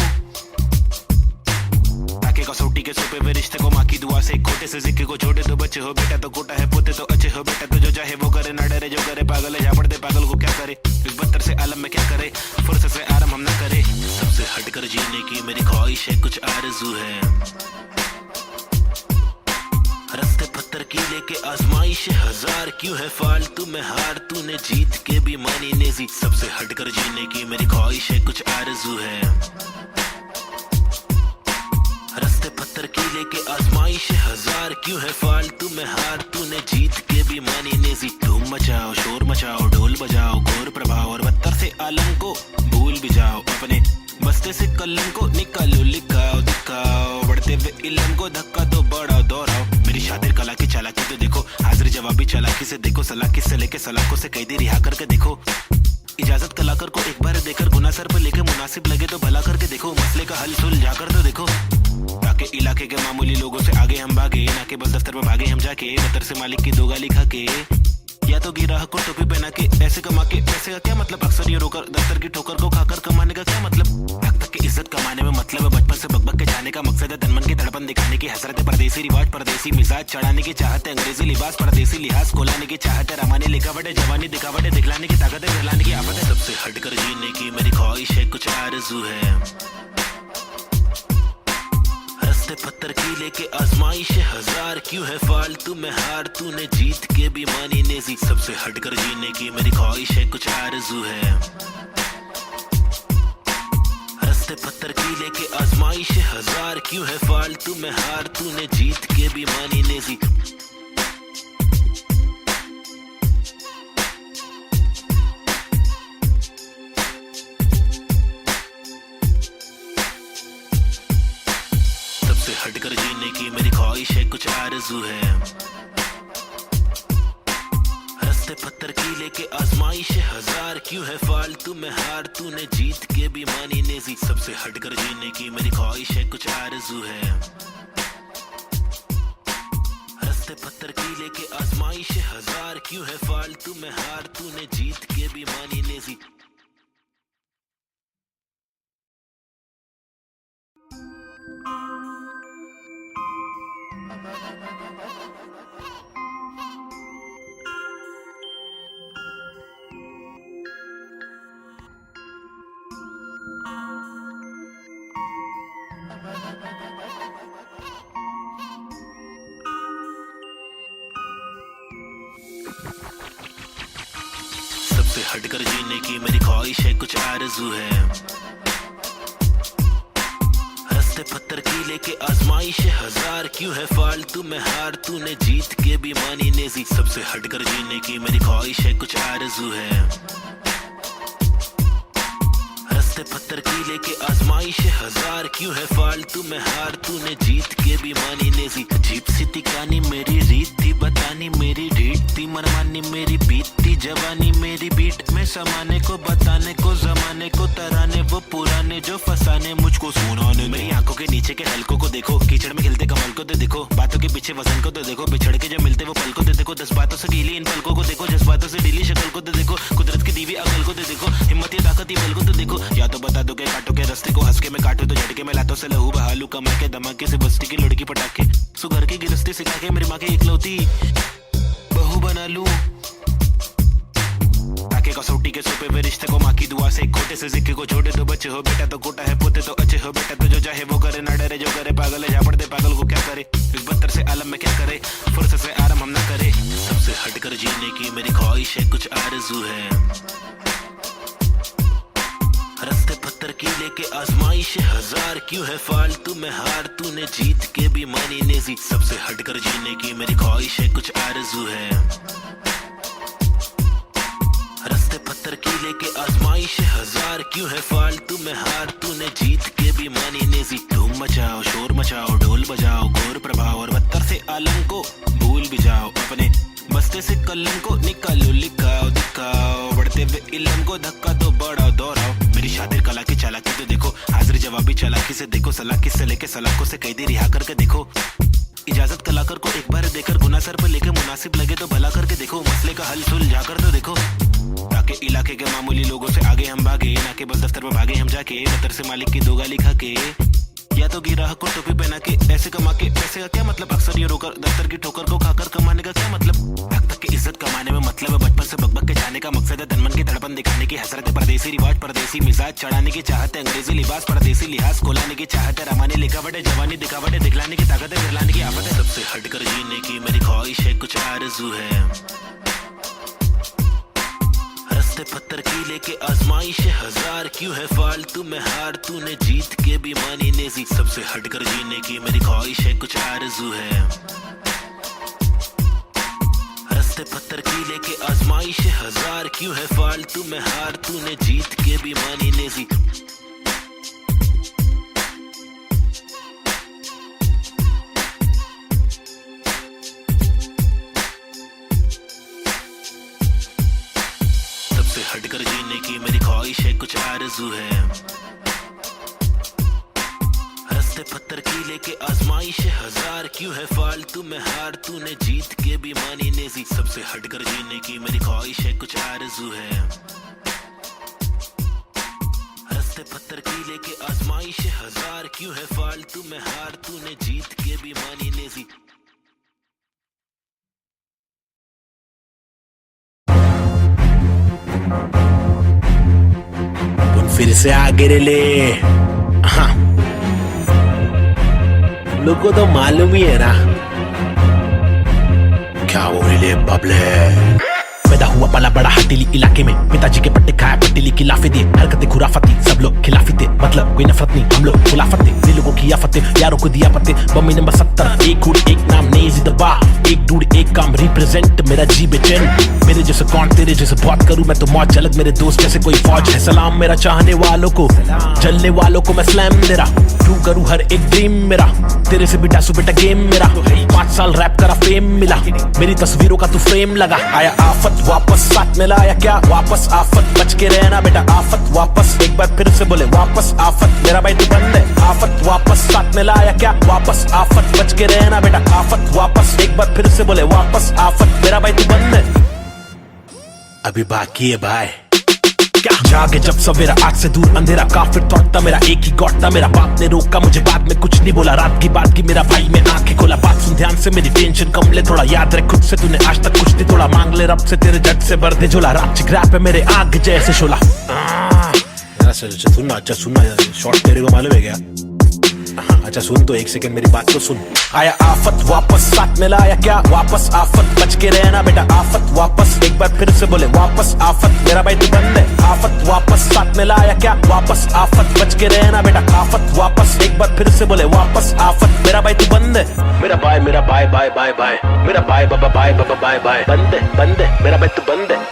ताकि कसौटी के सोपे वे रिश्ते को माँ की दुआ से, खोटे से सिक्के को छोटे तो बच्चे हो बेटा, तो कोटा है पोते तो अच्छे हो बेटा, तो जो चाहे वो करे ना डरे, जो करे पागल है, जा पड़ते पागल को क्या करे, इस बदतर से आलम में क्या करे, फुर्सत से आराम हम ना करे। सबसे हटकर जीने की मेरी ख्वाहिश है, कुछ आरज़ू है। रस्ते पत्थर की लेके आजमाइश हजार, क्यों है फालतू में हार, तूने जीत के भी मानी नेजी। सबसे हटकर जीने की मेरी ख्वाहिश है, कुछ आरज़ू है। रस्ते पत्थर की लेके आजमाइश हजार, क्यों है फालतू में हार, तूने जीत के भी मानी नेजी। धूम मचाओ शोर मचाओ ढोल बजाओ, घोर प्रभाव और बदतर से आलम को भूल भी जाओ, अपने बस्ते से कलम को निकालो, लिखाओ दिखाओ, बढ़ते हुए इल्म को धक्का तो बढ़ाओ दोहराओ। मेरी शातिर कला की चालाकी तो देखो, हाजिर जवाबी चालाकी से देखो, सलाह से लेके सलाखों से कैदी रिहा करके देखो, इजाजत कलाकार को एक बार देकर गुना सर पे लेके मुनासिब लगे तो भला करके देखो, मसले का हल सुलझा कर तो देखो, ताकि इलाके के मामूली लोगों से आगे हम भागे, ना कि बस दफ्तर में भागे हम जाके, बदर से मालिक की दो गाली खा के, या तो गिराह को टोपी पहना के पैसे कमा के, पैसे का क्या मतलब, अक्सर ये रोकर दफ्तर की ठोकर को खाकर कमाने का क्या मतलब, हक तक की इज्जत कमाने में मतलब है, बचपन से बकबक के जाने का मकसद है, तनमन की तड़पन दिखाने की हसरत है, परदेसी रिवाज परदेसी मिजाज चढ़ाने की चाहत है, अंग्रेजी लिबास परदेसी लिहाज कोलाने की चाहत है, रमानी लिखावट है, जवानी दिखावट है, दिखलाने की ताकत है, दिखलाने की आफत है। सबसे हटकर जीने की मेरी ख्वाहिश है, कुछ आरज़ू है। रस्ते पत्थर की लेके आजमाइश हजार, क्यों है फालतू में हार, तूने जीत के भी मानी नेजी। सबसे हटकर जीने की मेरी ख्वाहिश है, कुछ आरज़ू है। रस्ते पत्थर की लेके आजमाइश हजार, क्यों है फालतू में हार, तूने जीत के भी मानी नेजी। सबसे हटकर जीने की मेरी ख्वाहिश है, कुछ आरज़ू है। रस्ते पत्थर की लेके आजमाइश हजार, क्यों है फालतू में हार, तूने जीत के भी मानी नेजी। सबसे हटकर जीने की मेरी ख्वाहिश है, कुछ आरज़ू है। रस्ते पत्थर की लेके आजमाइश हजार, क्यों है फालतू में हार, तूने जीत के भी मानी नेजी। सबसे हटकर जीने की मेरी ख्वाहिश है, कुछ आरज़ू है। रस्ते पत्थर की लेके आजमाइश हजार, क्यों है फालतू में हार, तूने जीत के भी मानी नेजी। सबसे हटकर जीने की मेरी ख्वाहिश है, कुछ आरज़ू है। रस्ते पत्थर की लेके आजमाइश हजार, क्यों है फालतू में हार, तूने जीत के भी मानी नेजी। अजीब सी थी कहानी मेरी, रीत थी बतानी मेरी, रीत थी मनमानी मेरी, बीतती जवानी मेरी, बीट में समाने को बताने को जमाने को तराने, वो पुराने जो फसाने मुझको सुनाने। मेरी आंखों के नीचे के हलकों को देखो, कीचड़ में खिलते कमल को तो देखो, बातों के पीछे वजन को तो देखो, बिछड़ के जब मिलते वो पल को तो देखो, 10 बातों से ढीली इन पलकों को देखो, जज्बातों से ढीली शक्ल को तो देखो, कुदरत की दीवी अकल को तो देखो, हिम्मत या ताकत बल को तो देखो। या तो बता दो के काटो के रास्ते को, हंस के मैं काटू तो झटके में लातों से लहू बहालू, कमा के धमाके से बस्ती की लड़की पटाखे, सुगर की गिरस्ती सिखा के मेरी माँ की इकलौती बहू बना लूं, ताकि कसौटी के सोपे पे रिश्ते को माँ की दुआ से, खोटे से सिक्के को छोटे तो बच्चे हो बेटा, तो कोटा है पोते तो अच्छे हो बेटा, तो जो चाहे वो करे, ना डरे जो करे पागल है, जा पड़ते पागल को क्या करे, इस बदतर से आलम में क्या करे, फुर्सत से आराम हम ना करे। सबसे हटकर जीने की मेरी ख्वाहिश है, कुछ आरज़ू है। रस्ते पत्थर की लेके आजमाइश हजार, क्यों है फालतू में हार, तूने जीत के भी मानी नेजी। सबसे हटकर जीने की मेरी ख्वाहिश है, कुछ आरज़ू है। रस्ते पत्थर की लेके आजमाइश हजार, क्यों है फालतू में हार, तूने जीत के भी मानी नेजी। धूम मचाओ शोर मचाओ ढोल बजाओ, घोर प्रभाव और बदतर से आलम को भूल भी जाओ, अपने बस्ते से कलम को निकालो, लिखाओ दिखाओ, बढ़ते हुए इल्म को धक्का तो बढ़ाओ दोहराओ। मेरी शातिर कला की चालाकी तो देखो, हाजिर जवाबी चालाकी से देखो, सलाकी से लेके सलाखों से कैदी रिहा करके देखो, इजाजत कलाकार को एक बार देकर गुना सर पर लेके मुनासिब लगे तो भला करके देखो, मसले का हल सुलझा कर तो देखो, ताकि इलाके के मामूली लोगों से आगे हम भागे, ना कि बस दफ्तर में भागे हम जाके, बदतर से मालिक की दो गाली खा के, या तो गिराह को टोपी पहना के ऐसे कमा के, पैसे का क्या मतलब, अक्सर ये रोकर दफ्तर की ठोकर को खाकर कमाने का क्या मतलब, हक तक की इज्जत कमाने में मतलब है, बचपन से बकबक के जाने का मकसद है, तनमन की धड़पन दिखाने की हसरत है, परदेसी रिवाज परदेसी मिजाज चढ़ाने की चाहत है, अंग्रेजी लिबास परदेसी लिहाज कोलाने की चाहत है, रमाने लिखावट है, जवानी दिखावट है, दिखलाने की ताकत है, गिरलाने की आफत है। सबसे हटकर जीने की मेरी ख्वाहिश है, कुछ आरज़ू है। रस्ते पत्थर की लेके आजमाइश हजार, क्यों है फालतू में हार, तूने जीत के भी मानी नेजी। सबसे हटकर जीने की मेरी ख्वाहिश है, कुछ आरज़ू है। रस्ते पत्थर की लेके आजमाइश हजार, क्यों है फालतू में हार, तूने जीत के भी मानी नेजी। हटकर जीने की मेरी ख्वाहिश है, कुछ आरज़ू है। रस्ते पत्थर की लेके आजमाइश हजार, क्यों है फालतू में हार, तूने जीत के भी मानी नेजी। सबसे हटकर जीने की मेरी ख्वाहिश है, कुछ आरज़ू है। रस्ते पत्थर की लेके आजमाइश हजार, क्यों है फालतू में हार, तूने जीत के भी मानी नेजी। फिर से आगे ले, हाँ लोग को तो मालूम ही है ना क्या वो ले बबले। पैदा हुआ पला बड़ा हटीली इलाके में, पिताजी के पट्टे खाया पट्टीली की लाफे दिए, हरकतें खुराफती सब लोग खिलाफी थे, मतलब कोई नफरत नहीं हम लोग खुलाफत थे, दिल लोगों की आफतें यारों को दिया पत्ते। बम्मी नंबर 70, एक हुड एक नाम नेजी दबा, एक डूड एक काम रिप्रेजेंट मेरा जी बेचैन। मेरे जैसे कौन तेरे जैसे बात करूं मैं तो मौज झलक, मेरे दोस्त जैसे कोई फौज है। सलाम मेरा चाहने वालों को, जलने वालों को मैं स्लैम दे रहा, ट्रू करूं हर एक ड्रीम मेरा, तेरे से भी डासू बेटा गेम मेरा। 5 साल रैप करा फेम मिला, मेरी तस्वीरों का तू फ्रेम लगा। आया आफत वापस साथ में लाया क्या वापस आफत, बच के रहना बेटा आफत वापस, एक बार फिर से बोले वापस आफत, मेरा भाई तू बंद है। आफत वापस साथ में लाया क्या वापस आफत, बच के रहना बेटा आफत वापस, एक बार फिर से बोले वापस आफत, मेरा भाई तू बंद है। अभी बाकी है भाई, क्या जागे जब सवेरा आग से दूर अंधेरा काफिर थॉट था मेरा एक ही गॉड था मेरा बाप ने रोका मुझे बाद में कुछ नहीं बोला रात की बात की मेरा भाई में आंखें खोला बात सुन ध्यान से मेरी टेंशन कम ले थोड़ा याद रख खुद से तूने आज तक कुछ नहीं थोड़ा मांग ले रब से तेरे जट से भर दे झोला रात चिकराप है मेरे आग जैसे शोला अच्छा सुनना शॉर्ट तेरे को मालूम है क्या अच्छा सुन तो एक सेकंड मेरी बात तो सुन आया आफत वापस साथ में लाया क्या वापस आफत बच के रहना बेटा आफत वापस एक बार फिर से बोले वापस आफत मेरा भाई तू बंद है आफत वापस साथ में लाया क्या वापस आफत बच के रहना बेटा आफत वापस एक बार फिर से बोले वापस आफत मेरा भाई तू बंद है मेरा बाय बाय बाय मेरा बाय बाबा बाय बाय बंद है मेरा भाई तू बंद है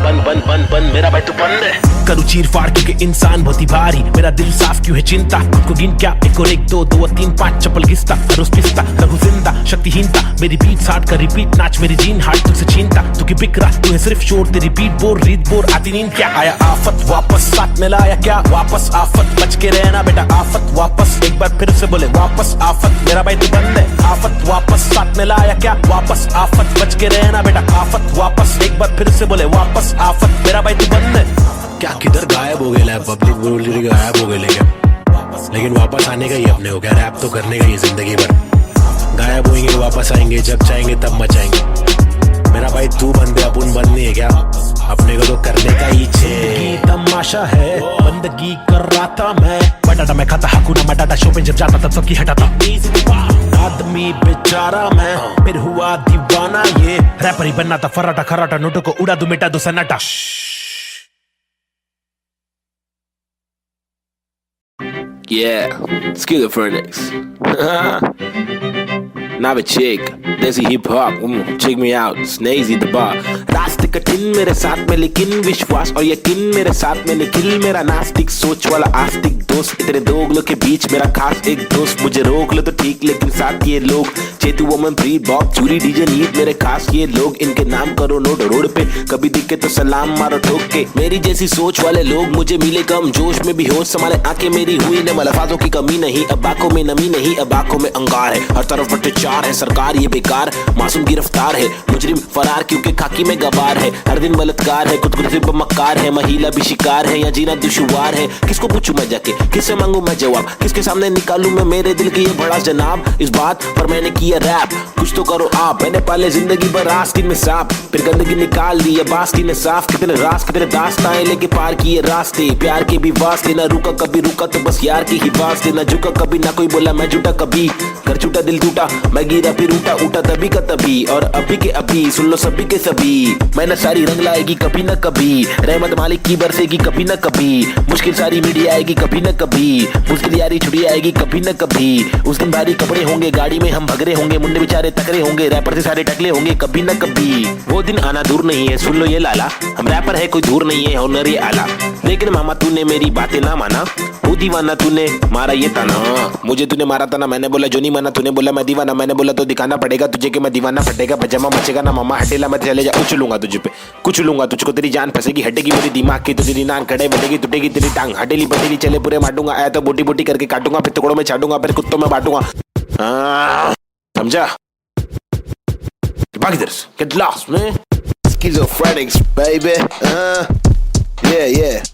बंद मेरा भाई तू बंद है करूँ चीर फाड़ क्योंकि इंसान बहुत ही भारी मेरा दिल साफ क्यों है चिंता खुद को गिन क्या एक और एक दो दो और तीन पाँच चप्पल घिसता रोज पिसता रहूं जिंदा शक्तिहीनता मेरी बीट हार्ड का रिपीट नाच मेरी जीन हार्ड तुझसे छीनता तू की बिक रहा तू है सिर्फ शोर तेरी बीट बोर रीत बोर आती नींद क्या आया आफत वापस साथ में लाया क्या वापस आफत बच के रहना बेटा आफत वापस एक बार फिर से बोले वापस आफत मेरा भाई तू बंद है आफत वापस साथ में लाया क्या वापस आफत बच के रहना बेटा आफत वापस एक बार फिर से बोले वापस आफत मेरा भाई तू बंद है क्या किधर गायब हो गया पब्लिक बोल रही गायब हो गए लेकिन वापस आने का ही अपने हो गया रैप तो करने का ही जिंदगी भर गायब होंगे वापस आएंगे जब चाहेंगे तब मचाएंगे मेरा भाई तू बंदे अपन बंद नहीं है क्या अपने को तो करने का ही छे तमाशा है बंदगी कर रहा था मैं बटाटा मैं खाता हकूना मटाटा शो पे जब जाता तब सबकी हटाता आदमी बेचारा मैं फिर हुआ दीवाना ये रैपर ही बनना था फर्राटा खराटा नोटों को उड़ा दू मिटा दो सन्नाटा Yeah, schizophrenics. Now a chick, desi hip hop, check me out, Snazy the bar. रास्ते कठिन मेरे साथ में लेकिन विश्वास और यकीन मेरे साथ में निखिल मेरा नास्तिक सोच वाला आस्तिक दोस्त इतने दोगलों के बीच मेरा खास एक दोस्त मुझे रोक लो तो ठीक लेकिन साथ ये लोग चेतु वमन प्रीत बॉब चूरी डीजे नीत मेरे खास ये लोग इनके नाम करो नोट रोड पे कभी दिखे तो सलाम मारो ठोक के मेरी जैसी सोच वाले लोग मुझे मिले कम जोश में भी होश संभाले आंखें मेरी हुई न अल्फाजों की कमी नहीं अब आंखों में नमी नहीं अब आंखों में अंगार है हर तरफ अत्याचार है सरकार ये बेकार मासूम गिरफ्तार है मुजरिम फरार क्योंकि खाकी में गवार है हर दिन बलात्कार है खुद को मक्कार है महिला भी शिकार है या जीना दुश्वार है किसको पूछूं मैं जाके किससे मांगू मैं जवाब किसके सामने निकालूं मैं मेरे दिल की ये बड़ा जनाब इस बात पर मैंने किया रैप कुछ तो करो आप मैंने पाले जिंदगी भर आस्तीन में सांप फिर गंदगी निकाल दी अब आस्तीन ने साफ कितने रास कितने दास्ताएं लेके पार किए रास्ते प्यार के भी वास्ते ना रुका कभी रुका तो बस यार की ही वास्ते ना झुका कभी ना कोई बोला मैं झूठा कभी घर छूटा दिल टूटा मैं गिरा फिर उठा तभी का तभी और अभी के अभी सुन लो सभी के सभी मैंने सारी रंग लाएगी कभी न कभी रहमत मालिक की बरसेगी कभी न कभी मुश्किल सारी मीडिया आएगी कभी न कभी मुश्किल यारी छुट्टी आएगी कभी न कभी उस दिन भारी कपड़े होंगे गाड़ी में हम भगरे होंगे मुंडे बेचारे तकरे होंगे रैपर से सारे टकले होंगे कभी न कभी वो दिन आना दूर नहीं है सुन लो ये लाला हम रैपर है कोई दूर नहीं है हुनर ये आला लेकिन मामा तूने मेरी बातें ना माना वो दीवाना तूने मारा ये ताना मुझे तूने मारा था ना मैंने बोला जो नहीं माना तूने बोला मैं दीवाना मैंने बोला तो दिखाना पड़ेगा तुझे कि मैं दीवाना फटेगा पजामा मचेगा ना मामा हटेला मैं चले जा कुछ लूंगा तुझे पे कुछ लूंगा तुझको तेरी जान फंसेगी हटेगी मेरी दिमाग की तो तेरी नान खड़े बढ़ेगी टूटेगी तेरी टांग हटेली पटेली चले पूरे मारूंगा आया तो बोटी बोटी करके काटूंगा फिर टुकड़ों में छाटूंगा फिर कुत्तों में बांटूंगा समझा भाग इधर get lost man schizophrenics baby yeah